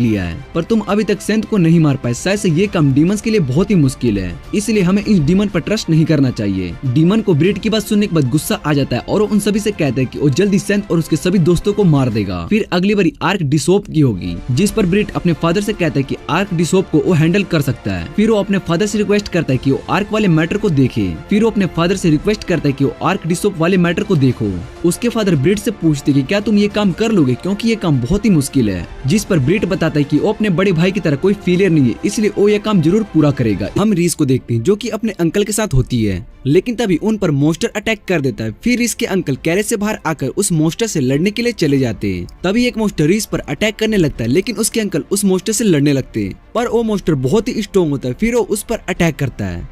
लिया है, पर तुम अभी तक सेंथ को नहीं मार पाए। शायद से ये काम डीमंस के लिए बहुत ही मुश्किल है, इसलिए हमें इस डीमन पर ट्रस्ट नहीं करना चाहिए। डीमन को ब्रीड की बात सुनने के बाद गुस्सा आ जाता है और वो उन सभी से कहता है कि वो जल्दी सेंथ और उसके सभी दोस्तों को मार देगा। फिर अगली बारी आर्क डिसोप की होगी, जिस पर ब्रीड अपने फादर से कहता है कि आर्क डिसोप को वो हैंडल कर सकता है। फिर वो अपने फादर से रिक्वेस्ट करता है कि वो आर्क वाले मैटर को देखे। फिर वो अपने फादर से रिक्वेस्ट करता है कि वो आर्क डिसोप वाले मैटर को देखो। उसके फादर ब्रीड से पूछते कि क्या तुम ये काम कर लोगे, क्योंकि ये काम बहुत ही मुश्किल है। जिस पर ब्रीड बताता है कि वो अपने बड़े भाई की तरह कोई फेलियर नहीं है, इसलिए वो ये काम जरूर पूरा करेगा। हम रीस को देखते हैं जो कि अपने अंकल के साथ होती है, लेकिन तभी उन पर मोस्टर अटैक कर देता है। फिर रीस के अंकल कैरेज से बाहर आकर उस मोस्टर से लड़ने के लिए चले जाते हैं। तभी एक मोस्टर रीस पर अटैक करने लगता है, लेकिन उसके अंकल उस मोस्टर से लड़ने लगते हैं, पर वो मोस्टर बहुत ही स्ट्रॉन्ग होता है। फिर वो उस पर अटैक करता है,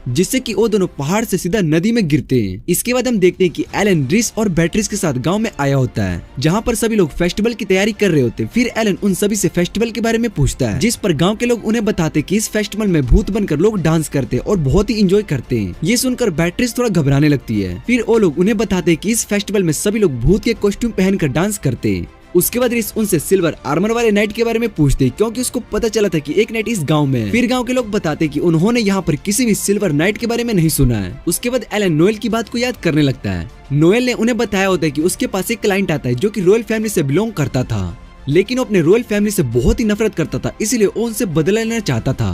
जिससे कि वो दोनों पहाड़ से सीधा नदी में गिरते हैं। इसके बाद हम देखते हैं कि एलन रीस और बैट्रिस के साथ गांव में आया होता है, जहां पर सभी लोग फेस्टिवल की तैयारी कर रहे होते हैं। फिर एलन उन सभी से फेस्टिवल के बारे में पूछता है, जिस पर गांव के लोग उन्हें बताते हैं कि इस फेस्टिवल में भूत बनकर लोग डांस करते हैं और बहुत ही इंजॉय करते हैं। ये सुनकर बैट्रिस थोड़ा घबराने लगती है। फिर वो लोग उन्हें बताते हैं कि इस फेस्टिवल में सभी लोग भूत के कॉस्ट्यूम पहनकर डांस करते हैं। उसके बाद रीस उनसे सिल्वर आर्मर वाले नाइट के बारे में पूछते हैं, क्योंकि उसको पता चला था कि एक नाइट इस गांव में है। फिर गांव के लोग बताते हैं कि उन्होंने यहाँ पर किसी भी सिल्वर नाइट के बारे में नहीं सुना है। उसके बाद एलन नोएल की बात को याद करने लगता है। नोएल ने उन्हें बताया होता है कि उसके पास एक क्लाइंट आता है जो कि रॉयल फैमिली से बिलोंग करता था, लेकिन वो अपने रॉयल फैमिली से बहुत ही नफरत करता था, इसलिए वो उनसे बदला लेना चाहता था,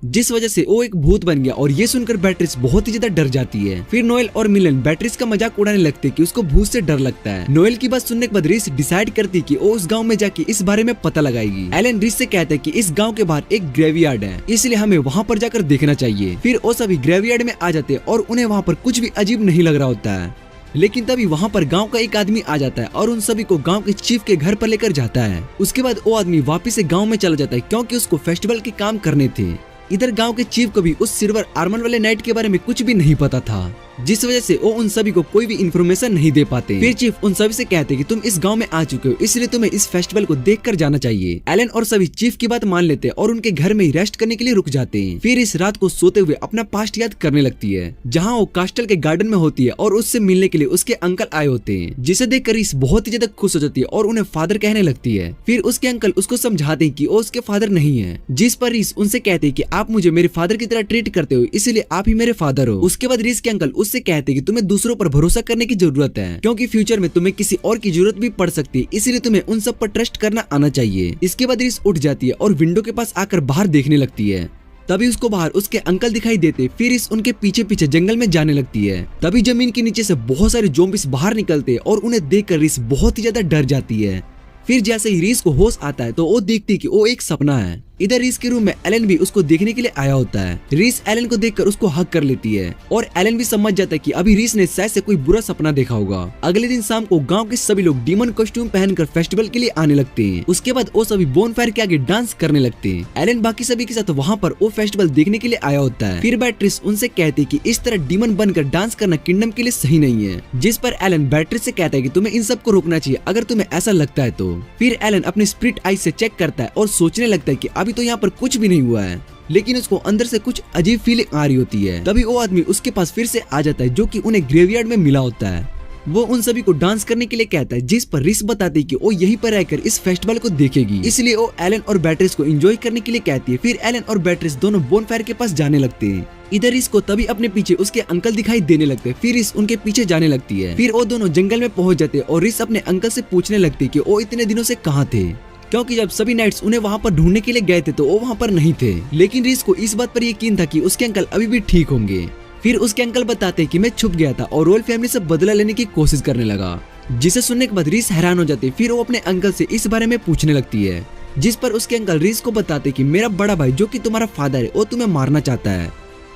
जिस वजह से वो एक भूत बन गया। और ये सुनकर बैट्रिस बहुत ही ज्यादा डर जाती है। फिर नोएल और मिलन बैट्रिस का मजाक उड़ाने लगते हैं कि उसको भूत से डर लगता है। नोएल की बात सुनने के बाद रीस डिसाइड करती है कि वो उस गांव में जाके इस बारे में पता लगाएगी। एलन रीस से कहता है कि इस गांव के बाहर एक ग्रेवयार्ड है, इसलिए हमें वहाँ पर जाकर देखना चाहिए। फिर वो सभी ग्रेवयार्ड में आ जाते हैं और उन्हें वहाँ पर कुछ भी अजीब नहीं लग रहा होता है, लेकिन तभी वहाँ पर गांव का एक आदमी आ जाता है और उन सभी को गांव के चीफ के घर पर लेकर जाता है। उसके बाद वो आदमी वापिस से गाँव में चला जाता है, क्योंकि उसको फेस्टिवल के काम करने थे। इधर गांव के चीफ को भी उस सिल्वर आर्मर वाले नाइट के बारे में कुछ भी नहीं पता था, जिस वजह से वो उन सभी को कोई भी इन्फॉर्मेशन नहीं दे पाते। फिर चीफ उन सभी से कहते कि तुम इस गांव में आ चुके हो, इसलिए तुम्हें इस फेस्टिवल को देखकर जाना चाहिए। एलन और सभी चीफ की बात मान लेते हैं और उनके घर में ही रेस्ट करने के लिए रुक जाते हैं। फिर इस रात को सोते हुए अपना पास्ट याद करने लगती है, जहाँ वो कास्टल के गार्डन में होती है और उससे मिलने के लिए उसके अंकल आए होते हैं, जिसे देखकर रीस बहुत ही ज्यादा खुश हो जाती है और उन्हें फादर कहने लगती है। फिर उसके अंकल उसको समझाते हैं कि वो उसके फादर नहीं है, जिस पर रीस उनसे कहते हैं कि आप मुझे मेरे फादर की तरह ट्रीट करते हो, इसलिए आप ही मेरे फादर हो। उसके बाद रीस के अंकल उससे कहते हैं कि तुम्हें दूसरों पर भरोसा करने की जरूरत है, क्योंकि फ्यूचर में तुम्हें किसी और की जरूरत भी पड़ सकती है, इसलिए तुम्हें उन सब पर ट्रस्ट करना आना चाहिए। इसके बाद रीस उठ जाती है और विंडो के पास आकर बाहर देखने लगती है। तभी उसको बाहर उसके अंकल दिखाई देते। फिर इस उनके पीछे पीछे जंगल में जाने लगती है। तभी जमीन के नीचे से बहुत सारे ज़ॉम्बीज़ बाहर निकलते और उन्हें देखकर रीस बहुत ही ज्यादा डर जाती है। फिर जैसे ही रीस को होश आता है तो वो देखती कि वो एक सपना है। इधर रीस के रूम में एलन भी उसको देखने के लिए आया होता है। रीस एलन को देखकर उसको हग कर लेती है और एलन भी समझ जाता है कि अभी रीस ने शायद से कोई बुरा सपना देखा होगा। अगले दिन शाम को गांव के सभी लोग डीमन कॉस्ट्यूम पहनकर फेस्टिवल के लिए आने लगते हैं। उसके बाद वो सभी बोनफायर के आगे डांस करने लगते हैं। एलन बाकी सभी के साथ वहाँ पर वो फेस्टिवल देखने के लिए आया होता है। फिर बैट्रिस उनसे कहती है कि इस तरह डीमन बनकर डांस करना किंगडम के लिए सही नहीं है, जिस पर एलन बैट्रिस से कहता है कि तुम्हें इन सब को रोकना चाहिए अगर तुम्हें ऐसा लगता है तो। फिर एलन अपनी स्प्रिट आई से चेक करता है और सोचने लगता है कि अभी तो यहाँ पर कुछ भी नहीं हुआ है, लेकिन उसको अंदर से कुछ अजीब फीलिंग आ रही होती है। तभी वो आदमी उसके पास फिर से आ जाता है, जो कि उन्हें ग्रेवयार्ड में मिला होता है। वो उन सभी को डांस करने के लिए कहता है, जिस पर रीस बताती है कि वो यहीं पर रहकर इस फेस्टिवल को देखेगी, इसलिए वो एलन और बैट्रिस को एंजॉय करने के लिए कहती है। फिर एलन और बैट्रिस दोनों बोनफायर के पास जाने लगते हैं। इधर रिस को तभी अपने पीछे उसके अंकल दिखाई देने लगते, फिर रिस उनके पीछे जाने लगती है। फिर वो दोनों जंगल में पहुंच जाते और रिस अपने अंकल से पूछने लगती कि वो इतने दिनों से कहाँ थे, क्योंकि जब सभी नाइट्स उन्हें वहाँ पर ढूंढने के लिए गए थे तो वो वहाँ पर नहीं थे। लेकिन रिस को इस बात पर यकीन था कि उसके अंकल अभी भी ठीक होंगे। फिर उसके अंकल बताते कि मैं छुप गया था और रॉयल फैमिली से बदला लेने की कोशिश करने लगा, जिसे सुनने के बाद रिस हैरान हो जाती। फिर वो अपने अंकल से इस बारे में पूछने लगती है, जिस पर उसके अंकल रिस को बताते कि मेरा बड़ा भाई जो कि तुम्हारा फादर है वो तुम्हें मारना चाहता है,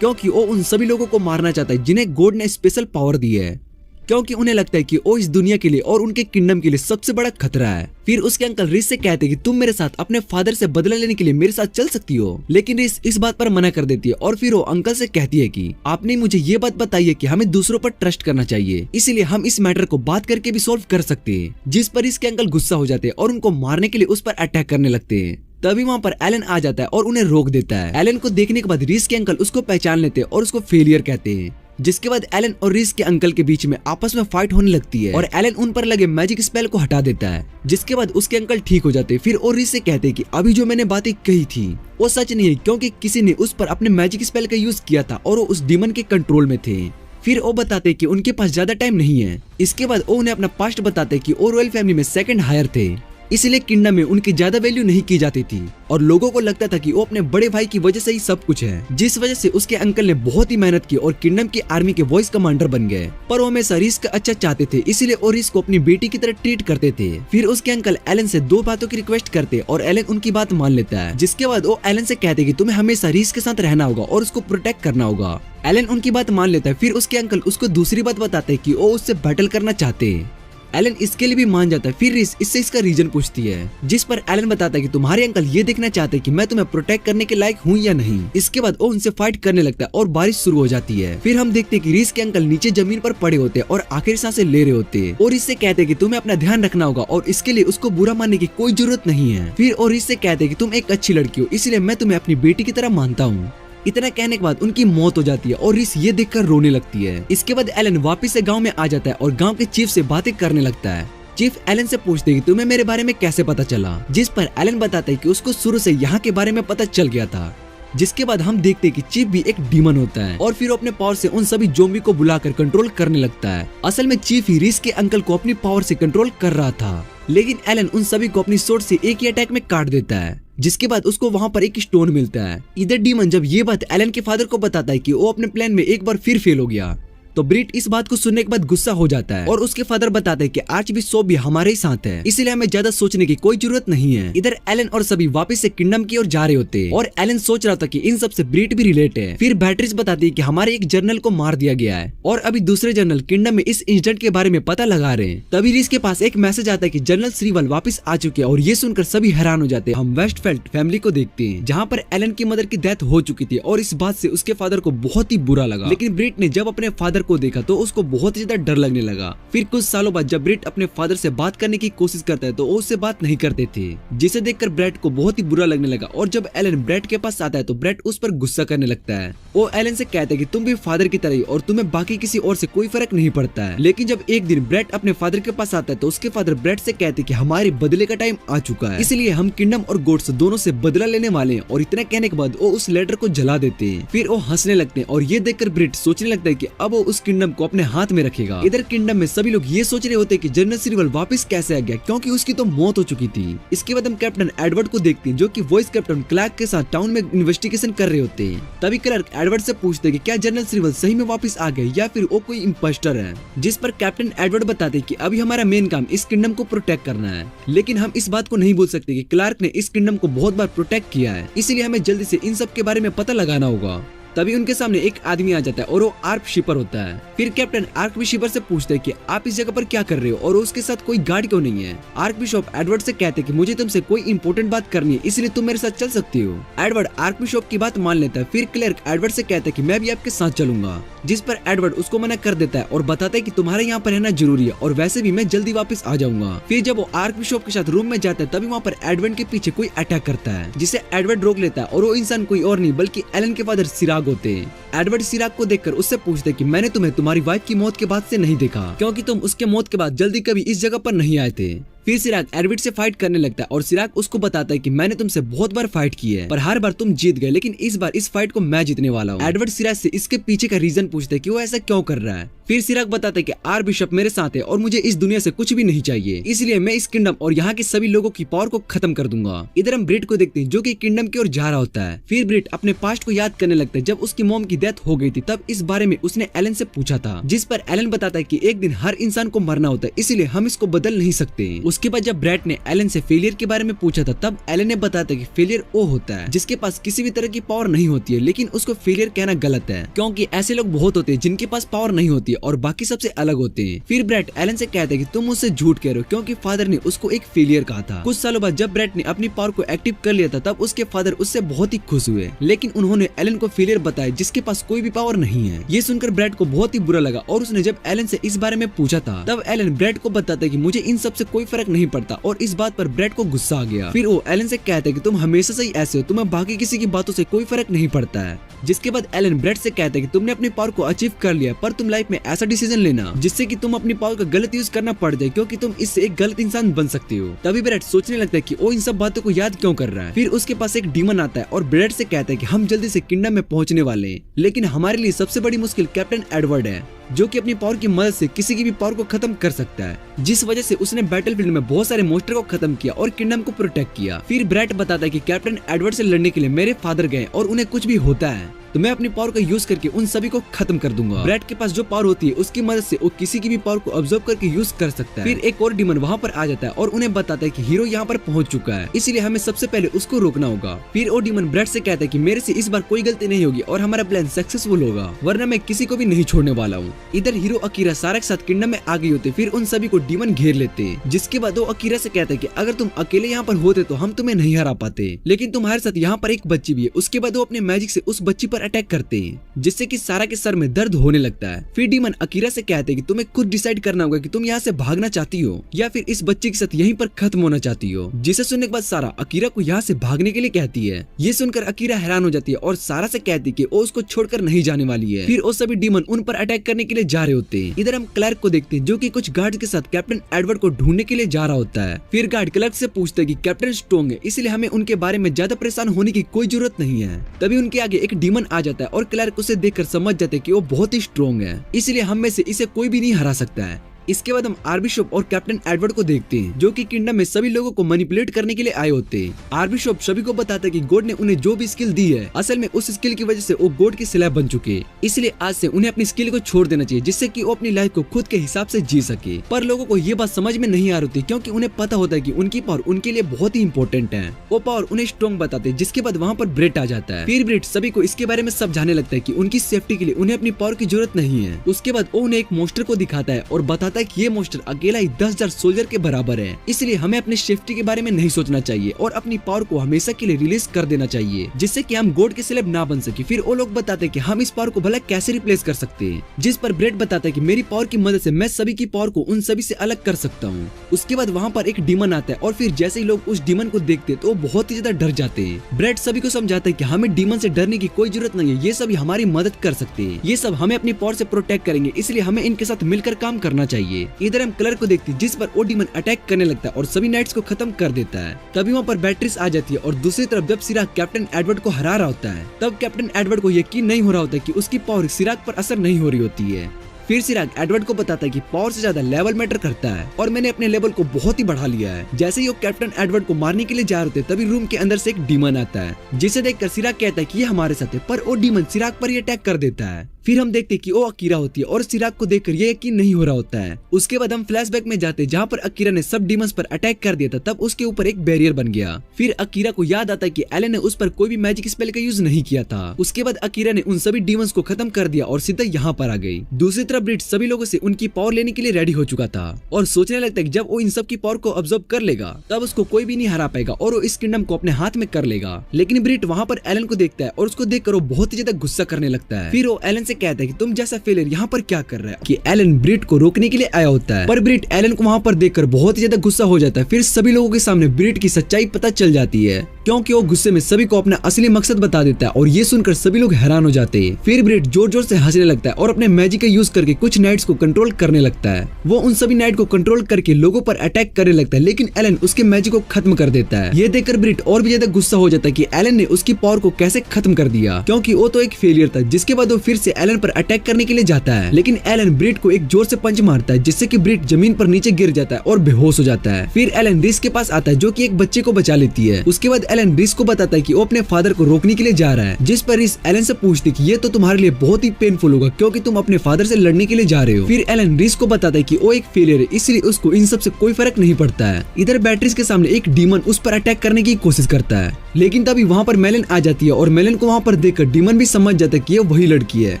क्योंकि वो उन सभी लोगों को मारना चाहता है जिन्हें गॉड ने स्पेशल पावर दी है, क्योंकि उन्हें लगता है कि वो इस दुनिया के लिए और उनके किंगडम के लिए सबसे बड़ा खतरा है। फिर उसके अंकल रिस से कहते हैं कि तुम मेरे साथ अपने फादर से बदला लेने के लिए मेरे साथ चल सकती हो, लेकिन रिस इस बात पर मना कर देती है और फिर वो अंकल से कहती है कि आपने मुझे ये बात बताई है कि हमें दूसरों पर ट्रस्ट करना चाहिए, इसीलिए हम इस मैटर को बात करके भी सॉल्व कर सकते हैं। जिस पर इसके अंकल गुस्सा हो जाते हैं और उनको मारने के लिए उस पर अटैक करने लगते हैं। तभी वहाँ पर एलन आ जाता है और उन्हें रोक देता है। एलन को देखने के बाद रिस के अंकल उसको पहचान लेते हैं और उसको फेलियर कहते हैं, जिसके बाद एलन और रिस के अंकल के बीच में आपस में फाइट होने लगती है और एलन उन पर लगे मैजिक स्पेल को हटा देता है, जिसके बाद उसके अंकल ठीक हो जाते हैं। फिर और रिस से कहते हैं कि अभी जो मैंने बातें कही थी वो सच नहीं है, क्योंकि किसी ने उस पर अपने मैजिक स्पेल का यूज किया था और वो उस डीमन के कंट्रोल में थे। फिर वो बताते कि उनके पास ज्यादा टाइम नहीं है। इसके बाद वो उन्हें अपना पास्ट बताते कि वो रॉयल फैमिली में सेकंड हायर थे, इसलिए किंगडम में उनकी ज्यादा वैल्यू नहीं की जाती थी और लोगों को लगता था कि वो अपने बड़े भाई की वजह से ही सब कुछ है, जिस वजह से उसके अंकल ने बहुत ही मेहनत की और किंगडम की आर्मी के वॉइस कमांडर बन गए। पर वो हमेशा रिस का अच्छा चाहते थे, इसलिए वो रिस को अपनी बेटी की तरह ट्रीट करते थे। फिर उसके अंकल एलन से 2 बातों की रिक्वेस्ट करते और एलन उनकी बात मान लेता है, जिसके बाद वो एलन से कहते कि तुम्हें हमेशा रिस के साथ रहना होगा और उसको प्रोटेक्ट करना होगा। एलन उनकी बात मान लेता है। फिर उसके अंकल उसको दूसरी बात बताते हैं कि वो उससे बैटल करना चाहते हैं। एलन इसके लिए भी मान जाता है। फिर रिस इससे इसका रीजन पूछती है, जिस पर एलन बताता है कि तुम्हारे अंकल ये देखना चाहते हैं कि मैं तुम्हें प्रोटेक्ट करने के लायक हूँ या नहीं। इसके बाद वो उनसे फाइट करने लगता है और बारिश शुरू हो जाती है। फिर हम देखते हैं कि रिस के अंकल नीचे जमीन पर पड़े होते हैं और आखिरी सांसें ले रहे होते हैं और इससे कहते हैं कि तुम्हें अपना ध्यान रखना होगा और इसके लिए उसको बुरा मानने की कोई जरूरत नहीं है। फिर और इससे कहते हैं कि तुम एक अच्छी लड़की हो, इसलिए मैं तुम्हें अपनी बेटी की तरह मानता हूँ। इतना कहने के बाद उनकी मौत हो जाती है और रिस ये देखकर रोने लगती है। इसके बाद एलन वापस से गाँव में आ जाता है और गाँव के चीफ से बातें करने लगता है। चीफ एलन से पूछते हैं कि तुम्हें मेरे बारे में कैसे पता चला, जिस पर एलन बताता है कि उसको शुरू से यहाँ के बारे में पता चल गया था। जिसके बाद हम देखते हैं कि चीफ भी एक डीमन होता है और फिर अपने पावर से उन सभी ज़ॉम्बी को बुलाकर कंट्रोल करने लगता है। असल में चीफ ही रिस के अंकल को अपनी पावर से कंट्रोल कर रहा था, लेकिन एलन उन सभी को अपनी सोर्स से एक ही अटैक में काट देता है। जिसके बाद उसको वहाँ पर एक स्टोन मिलता है। इधर डीमन जब ये बात एलन के फादर को बताता है कि वो अपने प्लान में एक बार फिर फेल हो गया, तो ब्रिट इस बात को सुनने के बाद गुस्सा हो जाता है और उसके फादर बताते हैं कि आर्चबिशप भी हमारे ही साथ है, इसलिए हमें ज्यादा सोचने की कोई जरूरत नहीं है। इधर एलन और सभी वापस से किंगडम की ओर जा रहे होते हैं और एलन सोच रहा था कि इन सब से ब्रिट भी रिलेट है। फिर बैटरीज बताती है कि हमारे एक जर्नल को मार दिया गया है और अभी दूसरे जर्नल किंगडम में इस इंसिडेंट के बारे में पता लगा रहे हैं। तभी रिस के पास एक मैसेज आता है कि जनरल श्रीवल वापस आ चुके हैं और ये सुनकर सभी हैरान हो जाते हैं। हम वेस्टफेल्ड फैमिली को देखते हैं, जहाँ पर एलन की मदर की डेथ हो चुकी थी और इस बात से उसके फादर को बहुत ही बुरा लगा। लेकिन ब्रिट ने जब अपने फादर को देखा तो उसको बहुत ही ज्यादा डर लगने लगा। फिर कुछ सालों बाद जब ब्रिट अपने फादर से बात करने की कोशिश करता है तो वो उससे बात नहीं करते थे, जिसे देखकर ब्रेट को बहुत ही बुरा लगने लगा। और जब एलन ब्रेट के पास आता है तो ब्रेट उस पर गुस्सा करने लगता है। वो एलन से कहता है कि तुम भी फादर की तरह ही और तुम्हें बाकी किसी और से कोई फर्क नहीं पड़ता है। लेकिन जब एक दिन ब्रेट अपने फादर के पास आता है तो उसके फादर ब्रेट से कहते हैं कि हमारे बदले का टाइम आ चुका है, इसलिए हम किंगडम और गोड्स दोनों से बदला लेने वाले हैं। और इतना कहने के बाद वो उस लेटर को जला देते हैं। फिर वो हंसने लगते हैं और ये देखकर ब्रिट सोचने लगता है कि अब वो उस किंगडम को अपने हाथ में रखेगा। इधर किंगडम में सभी लोग ये सोच रहे होते हैं कि जनरल श्रीवल वापस कैसे आ गया, क्योंकि उसकी तो मौत हो चुकी थी। इसके बाद हम कैप्टन एडवर्ड को देखते हैं, जो कि वॉइस कैप्टन क्लार्क के साथ टाउन में इन्वेस्टिगेशन कर रहे होते हैं। तभी क्लार्क एडवर्ड से पूछते हैं कि क्या जनरल श्रीवल सही में वापस आ गए या फिर वो कोई इंपोस्टर है। जिस पर कैप्टन एडवर्ड बताते हैं कि अभी हमारा मेन काम इस किंगडम को प्रोटेक्ट करना है, लेकिन हम इस बात को नहीं बोल सकते कि क्लार्क ने इस किंगडम को बहुत बार प्रोटेक्ट किया है, इसलिए हमें जल्दी से इन सब के बारे में पता लगाना होगा। तभी उनके सामने एक आदमी आ जाता है और वो आर्क शिपर होता है। फिर कैप्टन आर्क बिशप से पूछते हैं कि आप इस जगह पर क्या कर रहे हो और उसके साथ कोई गार्ड क्यों नहीं है। आर्क बिशप एडवर्ड से कहते हैं कि मुझे तुमसे कोई इंपॉर्टेंट बात करनी है, इसलिए तुम मेरे साथ चल सकती हो। एडवर्ड आर्क बिशप की बात मान लेता है। फिर क्लर्क एडवर्ड से कहता है कि मैं भी आपके साथ चलूंगा, जिस पर एडवर्ड उसको मना कर देता है और बताता है कि तुम्हारे यहाँ पर रहना जरूरी है और वैसे भी मैं जल्दी वापस आ जाऊंगा। फिर जब वो आर्क बिशप के साथ रूम में जाता है तभी वहाँ पर एडवर्ड के पीछे कोई अटैक करता है, जिसे एडवर्ड रोक लेता है और वो इंसान कोई और नहीं बल्कि एलन के फादर सिराग होते हैं। एडवर्ड सिराग को देखकर उससे पूछते कि मैंने तुम्हें तुम्हारी वाइफ की मौत के बाद से नहीं देखा, क्योंकि तुम उसके मौत के बाद जल्दी कभी इस जगह पर नहीं आए थे। फिर सिराग एडवर्ड से फाइट करने लगता है और सिराग उसको बताता है कि मैंने तुमसे बहुत बार फाइट की है पर हर बार तुम जीत गए, लेकिन इस बार इस फाइट को मैं जीतने वाला हूँ। एडवर्ड सिराज से इसके पीछे का रीजन पूछता है कि वो ऐसा क्यों कर रहा है। फिर सिराग बताता है कि आर्कबिशप मेरे साथ है और मुझे इस दुनिया से कुछ भी नहीं चाहिए, इसलिए मैं इस किंगडम और यहाँ के सभी लोगों की पावर को खत्म कर दूंगा। इधर हम ब्रिट को देखते हैं जो कि किंगडम की ओर जा रहा होता है। फिर ब्रिट अपने पास्ट को याद करने लगता है जब उसकी मॉम की डेथ हो गई थी, तब इस बारे में उसने एलन से पूछा था, जिस पर एलन बताता है कि एक दिन हर इंसान को मरना होता है, इसलिए हम इसको बदल नहीं सकते। उसके बाद जब ब्रैट ने एलन से फेलियर के बारे में पूछा था, तब एलन ने बताया था कि फेलियर वो होता है जिसके पास किसी भी तरह की पावर नहीं होती है, लेकिन उसको फेलियर कहना गलत है क्योंकि ऐसे लोग बहुत होते हैं जिनके पास पावर नहीं होती है और बाकी सबसे अलग होते हैं। फिर ब्रैट एलन से कहता है कि तुम मुझसे झूठ कह रहे हो क्योंकि फादर ने उसको एक फेलियर कहा था। कुछ सालों बाद जब ब्रैट ने अपनी पावर को एक्टिव कर लिया था, तब उसके फादर उससे बहुत ही खुश हुए, लेकिन उन्होंने एलन को फेलियर बताया जिसके पास कोई भी पावर नहीं है। ये सुनकर ब्रैट को बहुत ही बुरा लगा और उसने जब एलन से इस बारे में पूछा था, तब एलन ब्रैट को बताता है कि मुझे इन सब से कोई फर्क नहीं पड़ता और इस बात पर ब्रैट को गुस्सा आ गया। फिर वो एलन से कहता है कि तुम हमेशा से ही ऐसे हो, तुम्हें बाकी किसी की बातों से कोई फर्क नहीं पड़ता है। जिसके बाद एलन ब्रैट से कहता है कि तुमने अपनी पावर को अचीव कर लिया, पर तुम लाइफ में ऐसा डिसीजन लेना जिससे कि तुम अपनी पावर का गलत यूज करना पड़ जाए, क्योंकि तुम इससे एक गलत इंसान बन सकते हो। तभी ब्रैट सोचने लगता है कि वो इन सब बातों को याद क्यों कर रहा है। फिर उसके पास एक डीमन आता है और ब्रैट से कहता है कि हम जल्दी से किंगडम में पहुंचने वाले हैं, लेकिन हमारे लिए सबसे बड़ी मुश्किल कैप्टन एडवर्ड है, जो कि अपनी पावर की मदद से किसी की भी पावर को खत्म कर सकता है, जिस वजह से उसने बैटलफील्ड में बहुत सारे मॉन्स्टर को खत्म किया और किंगडम को प्रोटेक्ट किया। फिर ब्रैट बताता है कि कैप्टन एडवर्ड से लड़ने के लिए मेरे फादर गए और उन्हें कुछ भी होता है तो मैं अपनी पावर का यूज करके उन सभी को खत्म कर दूंगा। ब्रैट के पास जो पावर होती है उसकी मदद से वो किसी की भी पावर को ऑब्जर्व करके यूज कर सकता है। फिर एक और डीमन वहाँ पर आ जाता है और उन्हें बताता है कि हीरो यहाँ पर पहुंच चुका है, इसलिए हमें सबसे पहले उसको रोकना होगा। फिर वो डीमन ब्रैट से कहता है कि मेरे से इस बार कोई गलती नहीं होगी और हमारा प्लान सक्सेसफुल होगा, वरना मैं किसी को भी नहीं छोड़ने वाला हूँ। इधर हीरो अकीरा सारा के साथ किंगडम में आ गई होते, फिर उन सभी को डीमन घेर लेते हैं। जिसके बाद वो अकीरा से कहता है कि अगर तुम अकेले यहाँ पर होते तो हम तुम्हें नहीं हरा पाते, लेकिन तुम्हारे साथ यहाँ पर एक बच्ची भी है। उसके बाद वो अपने मैजिक से उस बच्ची पर अटैक करते हैं, जिससे कि सारा के सर में दर्द होने लगता है। फिर डीमन अकीरा से कहते हैं कि तुम्हें खुद डिसाइड करना होगा कि तुम यहाँ से भागना चाहती हो या फिर इस बच्चे के साथ यहीं पर खत्म होना चाहती हो। जिसे सुनने के बाद सारा अकीरा को यहाँ से भागने के लिए कहती है। ये सुनकर अकीरा हैरान हो जाती है और सारा से कहती है कि वो उसको छोड़कर नहीं जाने वाली है। फिर वो सभी डीमन उन पर अटैक करने के लिए जा रहे होते हैं। इधर हम क्लर्क को देखते हैं जो कि कुछ गार्ड के साथ कैप्टन एडवर्ड को ढूंढने के लिए जा रहा होता है। फिर गार्ड क्लर्क से पूछते हैं कि कैप्टन स्ट्रॉन्ग है, इसलिए हमें उनके बारे में ज्यादा परेशान होने की कोई जरूरत नहीं है। तभी उनके आगे एक डीमन आ जाता है और क्लर्क उसे देखकर समझ जाते हैं कि वो बहुत ही स्ट्रॉन्ग है, इसलिए हम में से इसे कोई भी नहीं हरा सकता है। इसके बाद हम आर्कबिशप और कैप्टन एडवर्ड को देखते हैं जो कि किंगडम में सभी लोगों को मैनिपुलेट करने के लिए आए होते हैं। आर्कबिशप सभी को बताता है कि गॉड ने उन्हें जो भी स्किल दी है, असल में उस स्किल की वजह से वो गॉड के स्लेव बन चुके हैं, इसलिए आज से उन्हें अपनी स्किल को छोड़ देना चाहिए, जिससे कि वो अपनी लाइफ को खुद के हिसाब से जी सके। पर लोगों को ये बात समझ में नहीं आ रही थी क्योंकि उन्हें पता होता है कि उनकी पावर उनके लिए बहुत ही इंपॉर्टेंट है। वो पावर उन्हें स्ट्रॉन्ग बताते हैं। जिसके बाद वहाँ पर ब्रेट आ जाता है। फिर ब्रेट सभी को इसके बारे में समझाने लगता है कि उनकी सेफ्टी के लिए उन्हें अपनी पावर की जरूरत नहीं है। उसके बाद वो उन्हें एक मॉन्स्टर को दिखाता है और बताता है कि ये मॉन्स्टर अकेला ही 10,000 सोल्जर के बराबर है, इसलिए हमें अपनी सेफ्टी के बारे में नहीं सोचना चाहिए और अपनी पावर को हमेशा के लिए रिलीज कर देना चाहिए, जिससे कि हम गॉड के स्लेव ना बन सके। फिर वो लोग बताते हैं कि हम इस पावर को भला कैसे रिप्लेस कर सकते हैं, जिस पर ब्रेट बताता है कि मेरी पावर की मदद से मैं सभी की पावर को उन सभी से अलग कर सकता हूँ। उसके बाद वहाँ पर एक डीमन आता है और फिर जैसे ही लोग उस डीमन को देखते हैं तो वो बहुत ही ज्यादा डर जाते हैं। ब्रेट सभी को समझाता है कि हमें डीमन से डरने की कोई जरूरत नहीं है, ये सभी हमारी मदद कर सकते हैं, ये सब हमें अपनी पावर से प्रोटेक्ट करेंगे, इसलिए हमें इनके साथ मिलकर काम करना चाहिए। इधर हम क्लर्क को देखते हैं जिस पर वो डीमन अटैक करने लगता है और सभी नाइट्स को खत्म कर देता है। तभी वहाँ पर बैटरीज आ जाती है और दूसरी तरफ जब सिराग कैप्टन एडवर्ड को हरा रहा होता है, तब कैप्टन एडवर्ड को यकीन नहीं हो रहा होता कि उसकी पावर सिराग पर असर नहीं हो रही होती है। फिर सिराग एडवर्ड को बताता है कि पावर से ज्यादा लेवल मैटर करता है और मैंने अपने लेवल को बहुत ही बढ़ा लिया है। जैसे ही वो कैप्टन एडवर्ड को मारने के लिए जा रहे थे, तभी रूम के अंदर से एक डीमन आता है, जिसे देखकर सिराग कहता है कि ये हमारे साथ है, पर वो डीमन सिराग पर ही अटैक कर देता है। फिर हम देखते हैं कि वो अकीरा होती है और सिराग को देखकर ये यकीन नहीं हो रहा होता है। उसके बाद हम फ्लैशबैक में जाते हैं जहाँ पर अकीरा ने सब डीमंस पर अटैक कर दिया था, तब उसके ऊपर एक बैरियर बन गया। फिर अकीरा को याद आता है कि एलन ने उस पर कोई भी मैजिक स्पेल का यूज नहीं किया था। उसके बाद अकीरा ने उन सभी डीमंस को खत्म कर दिया और सीधा यहाँ पर आ गई। दूसरी तरफ ब्रिट सभी लोगों से उनकी पावर लेने के लिए रेडी हो चुका था और सोचने लगता है कि जब वो इन सब की पावर को ऑब्जर्व कर लेगा तब उसको कोई भी नहीं हरा पाएगा और वो इस किंगडम को अपने हाथ में कर लेगा। लेकिन ब्रिट वहाँ पर एलन को देखता है और उसको देखकर वो बहुत ही ज्यादा गुस्सा करने लगता है। फिर वो एलन से कहता है कि तुम जैसा फेलियर यहाँ पर क्या कर रहा है, कि एलन ब्रिट को रोकने के लिए आया होता है। पर ब्रिट एलन को वहाँ पर देखकर बहुत ही ज्यादा गुस्सा हो जाता है। फिर सभी लोगों के सामने ब्रिट की सच्चाई पता चल जाती है क्योंकि वो गुस्से में सभी को अपना असली मकसद बता देता है और ये सुनकर सभी लोग हैरान हो जाते हैं। फिर ब्रिट जोर जोर से हंसने लगता है और अपने मैजिक का यूज करके कुछ नाइट्स को कंट्रोल करने लगता है। वो उन सभी नाइट को कंट्रोल करके लोगों पर अटैक करने लगता है, लेकिन एलन उसके मैजिक को खत्म कर देता है। ये देखकर ब्रिट और भी ज्यादा गुस्सा हो जाता है कि एलन ने उसकी पावर को कैसे खत्म कर दिया, क्योंकि वो तो एक फेलियर था। जिसके बाद वो फिर से एलन पर अटैक करने के लिए जाता है, लेकिन एलन ब्रिट को एक जोर से पंच मारता है, जिससे कि ब्रिट जमीन पर नीचे गिर जाता है और बेहोश हो जाता है। फिर एलन रिस के पास आता है, जो कि एक बच्चे को बचा लेती है। उसके बाद एलन रिस को बताता है कि वो अपने फादर को रोकने के लिए जा रहा है, जिस पर रिस एलन से पूछती कि ये तो तुम्हारे लिए बहुत ही पेनफुल होगा, क्योंकि तुम अपने फादर से लड़ने के लिए जा रहे हो। फिर एलन रिस को बताता है कि वो एक फेलियर है, इसलिए उसको इन सब से कोई फर्क नहीं पड़ता है। इधर बैटरीज के सामने एक डीमन उस पर अटैक करने की कोशिश करता है, लेकिन तभी वहाँ पर मेलन आ जाती है और मेलन को वहाँ पर देखकर डीमन भी समझ जाता है कि ये वही लड़की है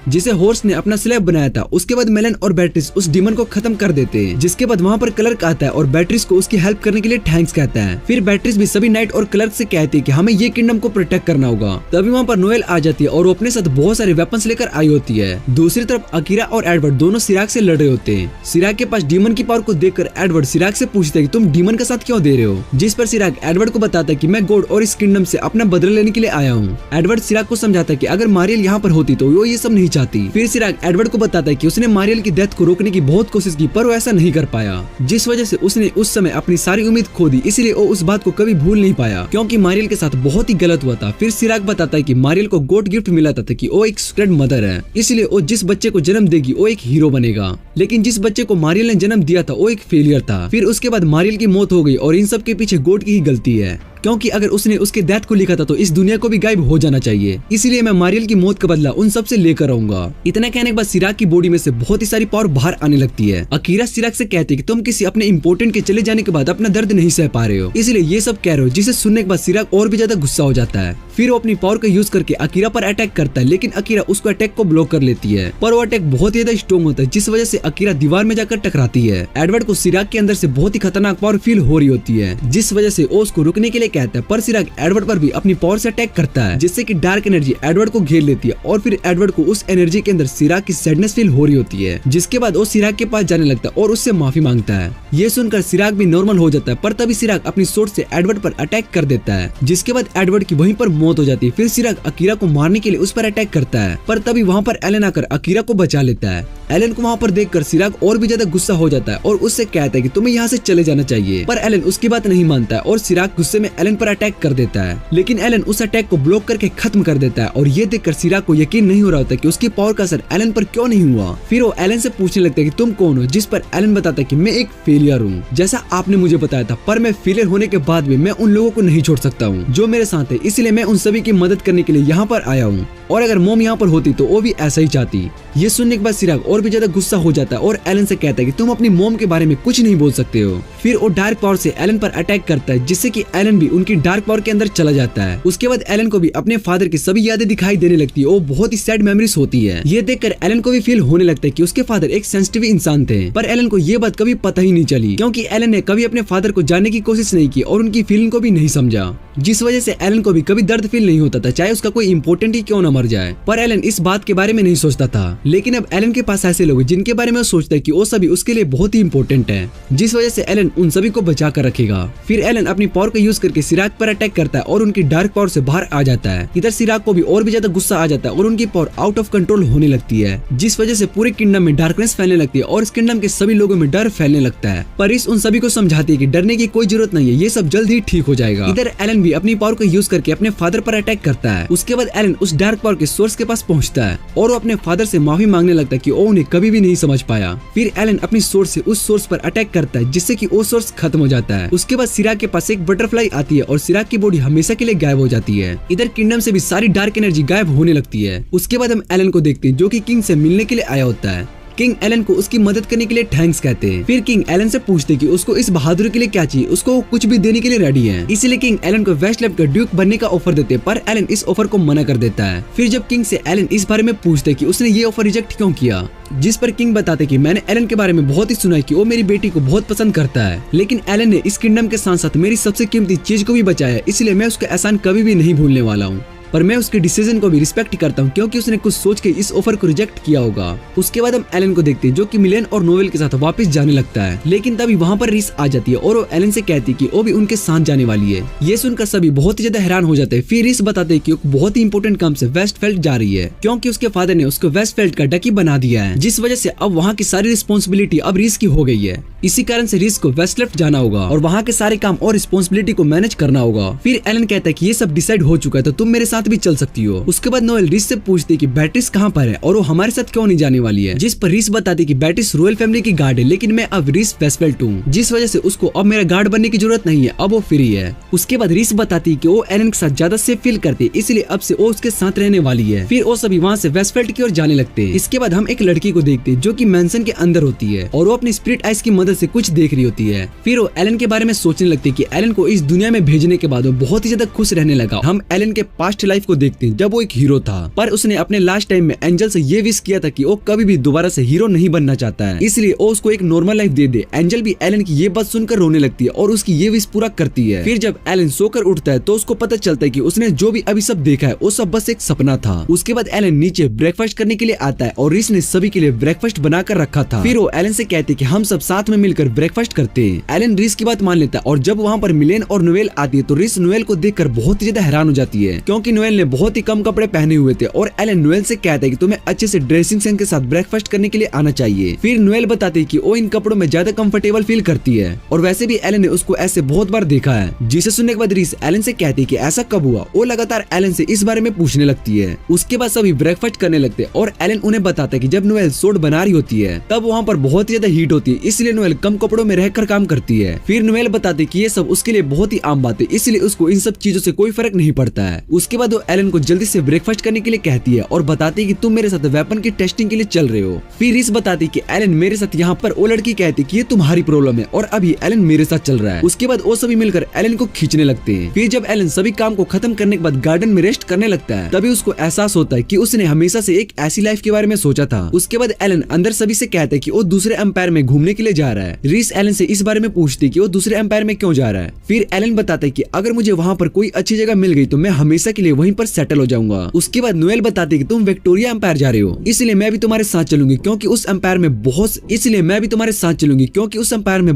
जिसे हॉर्स ने अपना स्लेव बनाया था। उसके बाद मेलन और बैटरीज उस डीमन को खत्म कर देते हैं, जिसके बाद वहाँ पर क्लर्क आता है और बैटरीज को उसकी हेल्प करने के लिए थैंक्स कहता है। फिर बैटरीज भी सभी नाइट और क्लर्क से कहती है कि हमें ये किंगडम को प्रोटेक्ट करना होगा। तभी वहाँ पर नोएल आ जाती है और वो अपने साथ बहुत सारे वेपन्स लेकर आई होती है। दूसरी तरफ अकीरा और एडवर्ड दोनों सिराग से लड़ रहे होते हैं। सिराग के पास डीमन की पावर को देखकर एडवर्ड सिराग से पूछता है कि तुम डीमन का साथ क्यों दे रहे हो, जिस पर सिराग एडवर्ड को बताता है कि मैं गॉड और इस किंगडम से अपना बदला लेने के लिए आया हूँ। एडवर्ड सिराग को समझाता है कि अगर मारियल यहाँ पर होती तो वो ये सब नहीं चाहती। फिर सिराग एडवर्ड को बताता है कि उसने मारियल की डेथ को रोकने की बहुत कोशिश की, पर वो ऐसा नहीं कर पाया, जिस वजह से उसने उस समय अपनी सारी उम्मीद खो दी। इसलिए वो उस बात को कभी भूल नहीं पाया, क्योंकि मारियल के साथ बहुत ही गलत हुआ था। फिर सिराग बताता है कि मारियल को गॉड गिफ्ट मिला था कि वो एक सीक्रेट मदर है, इसलिए वो जिस बच्चे को जन्म देगी वो एक हीरो बनेगा। लेकिन जिस बच्चे को मारियल ने जन्म दिया था वो एक फेलियर था। फिर उसके बाद मारियल की मौत हो गई और इन सब के पीछे गॉड की ही गलती है, क्योंकि अगर उसने उसके डेथ को लिखा था तो इस दुनिया को भी गायब हो जाना चाहिए। इसलिए मैं मारियल की मौत का बदला उन सब से लेकर आऊंगा। इतना कहने के बाद सिराग की बॉडी में से बहुत ही सारी पावर बाहर आने लगती है। अकीरा सिराग से कहती है कि तुम किसी अपने इंपोर्टेंट के चले जाने के बाद अपना दर्द नहीं सह पा रहे हो, इसलिए ये सब कह रहे हो, जिसे सुनने के बाद सिराग और भी ज्यादा गुस्सा हो जाता है। फिर वो अपनी पावर का यूज करके अकीरा पर अटैक करता है, लेकिन अकीरा उसको अटैक को ब्लॉक कर लेती है, पर वो अटैक बहुत ही ज्यादा स्ट्रॉन्ग होता है, जिस वजह से अकीरा दीवार में जाकर टकराती है। एडवर्ड को सिराग के अंदर से बहुत ही खतरनाक पावर फील हो रही होती है, जिस वजह से वो उसको रुकने के लिए कहता है, पर सिराग एडवर्ड पर भी अपनी पावर से अटैक करता है, जिससे कि डार्क एनर्जी एडवर्ड को घेर लेती है और फिर एडवर्ड को उस एनर्जी के अंदर सिराग की सैडनेस फील हो रही होती है, जिसके बाद वो सिराग के पास जाने लगता है और उससे माफी मांगता है। ये सुनकर सिराग भी नॉर्मल हो जाता है, पर तभी सिराग अपनी सोर्ड से एडवर्ड पर अटैक कर देता है, जिसके बाद एडवर्ड की वहीं पर मौत हो जाती है। फिर सिराग अकीरा को मारने के लिए उस पर अटैक करता है, पर तभी वहाँ पर एलन आकर अकीरा को बचा लेता है। एलन को वहाँ पर देखकर सिराग और भी ज्यादा गुस्सा हो जाता है और उससे कहता है कि तुम्हें यहाँ से चले जाना चाहिए, पर एलन उसकी बात नहीं मानता है और सिराग गुस्से में एलन पर अटैक कर देता है, लेकिन एलन उस अटैक को ब्लॉक करके खत्म कर देता है। और ये देखकर सिराग को यकीन नहीं हो रहा होता कि उसकी पावर का असर एलन पर क्यों नहीं हुआ। फिर वो एलन से पूछने लगता है कि तुम कौन हो, जिस पर एलन बताता है कि मैं एक फेलियर हूँ, जैसा आपने मुझे बताया था, पर मैं फेलियर होने के बाद भी मैं उन लोगों को नहीं छोड़ सकता हूँ जो मेरे साथ है, इसलिए मैं उन सभी की मदद करने के लिए यहाँ पर आया हूँ, और अगर मोम यहाँ पर होती तो वो भी ऐसा ही चाहती। ये सुनने के बाद सिराग और भी ज्यादा गुस्सा हो जाता है और एलन से कहता है कि तुम अपनी मोम के बारे में कुछ नहीं बोल सकते हो। फिर वो डार्क पावर से एलन पर अटैक करता है, जिससे कि एलन भी उनकी डार्क पावर के अंदर चला जाता है। उसके बाद एलन को भी अपने फादर की सभी यादें दिखाई देने लगती है, वो बहुत ही सैड मेमोरीज होती है। ये देखकर एलन को भी फील होने लगता है कि उसके फादर एक सेंसिटिव इंसान थे, पर एलन को ये बात कभी पता ही नहीं चली, क्योंकि एलन ने कभी अपने फादर को जानने की कोशिश नहीं की और उनकी फीलिंग को भी नहीं समझा, जिस वजह से एलन को भी कभी दर्द फील नहीं होता था, चाहे उसका कोई इंपॉर्टेंट ही क्यों न मर जाए। पर एलन इस बात के बारे में नहीं सोचता था, लेकिन अब एलन के पास ऐसे लोग जिनके बारे में वो सोचता है कि वो सभी उसके लिए बहुत ही इंपॉर्टेंट है, जिस वजह से एलन उन सभी को बचा कर रखेगा। फिर एलन अपनी पावर का यूज करके सिराग पर अटैक करता है और उनकी डार्क पावर से बाहर आ जाता है। इधर सिराग को भी और भी ज्यादा गुस्सा आ जाता है और उनकी पावर आउट ऑफ कंट्रोल होने लगती है, जिस वजह से पूरे किंगडम में डार्कनेस फैलने लगती है और इस किंगडम के सभी लोगों में डर फैलने लगता है। पर इस उन सभी को समझाती है कि डरने की कोई जरूरत नहीं है, ये सब जल्द ही ठीक हो जाएगा। इधर एलन भी अपनी पावर का यूज करके अपने फादर पर अटैक करता है। उसके बाद एलन उस डार्क पावर के सोर्स के पास पहुंचता है और वो अपने फादर से माफी मांगने लगता है कि वो उन्हें कभी भी नहीं समझ पाया। फिर एलन अपनी सोर्स से उस सोर्स पर अटैक करता है, जिससे कि वो सोर्स खत्म हो जाता है। उसके बाद सिराग के पास एक बटरफ्लाई आती है और सिराग की बॉडी हमेशा के लिए गायब हो जाती है। इधर किंगडम से भी सारी डार्क एनर्जी गायब होने लगती है। उसके बाद हम एलन को देखते हैं, जो कि किंग से मिलने के लिए आया होता है। किंग एलन को उसकी मदद करने के लिए थैंक्स कहते हैं। फिर किंग एलन से पूछते हैं कि उसको इस बहादुरी के लिए क्या चाहिए, उसको कुछ भी देने के लिए रेडी है। इसलिए किंग एलन को वेस्टलैंड का ड्यूक बनने का ऑफर देते हैं, पर एलन इस ऑफर को मना कर देता है। फिर जब किंग से एलन इस बारे में पूछते कि उसने ये ऑफर रिजेक्ट क्यों किया, जिस पर किंग बताते कि मैंने एलन के बारे में बहुत ही सुना है कि वो मेरी बेटी को बहुत पसंद करता है, लेकिन एलन ने इस किंगडम के साथ साथ मेरी सबसे कीमती चीज को भी बचाया, इसलिए मैं उसका एहसान कभी भी नहीं भूलने वाला हूँ। पर मैं उसके डिसीजन को भी रिस्पेक्ट करता हूँ क्योंकि उसने कुछ सोच के इस ऑफर को रिजेक्ट किया होगा। उसके बाद हम एलन को देखते हैं जो कि मिलेन और नोवेल के साथ वापस जाने लगता है, लेकिन तभी वहाँ पर रीस आ जाती है और वो एलन से कहती है कि वो भी उनके साथ जाने वाली है। ये सुनकर सभी बहुत ही ज्यादा हैरान हो जाते हैं। फिर रीस बताते हैं कि वो बहुत ही इंपॉर्टेंट काम से वेस्टफील्ड जा रही है क्योंकि उसके फादर ने उसको वेस्टफील्ड का डकी बना दिया है, जिस वजह से अब वहाँ की सारी रिस्पॉन्सिबिलिटी अब रीस की हो गई है। इसी कारण से रीस को वेस्टलेफ्ट जाना होगा और वहाँ के सारे काम और रिस्पॉन्सिबिलिटी को मैनेज करना होगा। फिर एलन कहता है कि ये सब डिसाइड हो चुका है तो तुम मेरे साथ भी चल सकती हो। उसके बाद नोएल रीस से पूछती है कि बैट्रिस कहाँ पर है और वो हमारे साथ क्यों नहीं जाने वाली है, जिस पर रीस बताती है कि बैट्रिस रॉयल फैमिली की गार्ड है लेकिन मैं अब रीस वेस्टफील्ड हूँ, जिस वजह से उसको अब मेरा गार्ड बनने की जरूरत नहीं है, अब वो फ्री है। उसके बाद रीस बताती है कि वो एलन के साथ ज्यादा सेफ फील करती है इसलिए अब से वो उसके साथ रहने वाली है। फिर वो सभी वहाँ से वेस्टफील्ड की ओर जाने लगते हैं। इसके बाद हम एक लड़की को देखते हैं जो कि मैंसन के अंदर होती है और वो अपनी स्पिरिट आइज की मदद से कुछ देख रही होती है। फिर वो एलन के बारे में सोचने लगती है कि एलन को इस दुनिया में भेजने के बाद वो बहुत ही ज्यादा खुश रहने लगा। हम एलन के पास्ट लाइफ को देखते हैं जब वो एक हीरो था, पर उसने अपने लास्ट टाइम में एंजल से ये विश किया था कि वो कभी भी दोबारा से हीरो नहीं बनना चाहता है, इसलिए वो उसको एक नॉर्मल लाइफ दे दे। एंजल भी एलन की ये बात सुनकर रोने लगती है और उसकी ये विश पूरा करती है। फिर जब एलन सोकर उठता है तो उसको पता चलता है कि उसने जो भी अभी सब देखा है वो सब बस एक सपना था। उसके बाद एलन नीचे ब्रेकफास्ट करने के लिए आता है और रीस ने सभी के लिए ब्रेकफास्ट बनाकर रखा था। फिर वो एलन से कहते हैं कि हम सब साथ में मिलकर ब्रेकफास्ट करते हैं। एलन रीस की बात मान लेता है और जब वहाँ पर मिलेन और नोएल आती है तो रीस नोएल को देखकर बहुत ही ज्यादा हैरान हो जाती है क्योंकि नोएल ने बहुत ही कम कपड़े पहने हुए थे और एलन नोएल से कहता है कि तुम्हें अच्छे से ड्रेसिंग सेंस के साथ ब्रेकफास्ट करने के लिए आना चाहिए। फिर नोएल बताती है कि वो इन कपड़ों में ज्यादा कंफर्टेबल फील करती है और वैसे भी एलन ने उसको ऐसे बहुत बार देखा है। जिसे सुनने के बाद रीस एलन से कहती है कि ऐसा कब हुआ। वो लगातार एलन से इस बारे में पूछने लगती है। उसके बाद सभी ब्रेकफास्ट करने लगते हैं और एलन उन्हें बताता है कि जब नोएल सोड बना रही होती है तब वहाँ पर बहुत ही ज्यादा हीट होती है, इसलिए नोएल कम कपड़ों में रहकर काम करती है। फिर नोएल बताती है कि ये सब उसके लिए बहुत ही आम बात है, इसलिए उसको इन सब चीजों से कोई फर्क नहीं पड़ता है। उसके बाद वो एलन को जल्दी से ब्रेकफास्ट करने के लिए कहती है और बताती है कि तुम मेरे साथ वेपन की टेस्टिंग के लिए चल रहे हो। फिर रीस बताती है कि एलन मेरे साथ यहाँ पर। वो लड़की कहती है कि ये तुम्हारी प्रॉब्लम है और अभी एलन मेरे साथ चल रहा है। उसके बाद वो सभी मिलकर एलन को खींचने लगते हैं। फिर जब एलन सभी काम को खत्म करने के बाद गार्डन में रेस्ट करने लगता है तभी उसको एहसास होता है कि उसने हमेशा से एक ऐसी लाइफ के बारे में सोचा था। उसके बाद एलन अंदर सभी से कहता है कि वो दूसरे एम्पायर में घूमने के लिए जा रहा है। रीस एलन से इस बारे में पूछती है कि वो दूसरे एम्पायर में क्यों जा रहा है। फिर एलन बताता है कि अगर मुझे वहाँ पर कोई अच्छी जगह मिल गई तो मैं हमेशा के लिए वहीं पर सेटल हो जाऊंगा। उसके बाद नोएल बताती है कि तुम विक्टोरिया एम्पायर जा रहे हो, इसलिए मैं भी तुम्हारे साथ चलूंगी क्योंकि उस एम्पायर में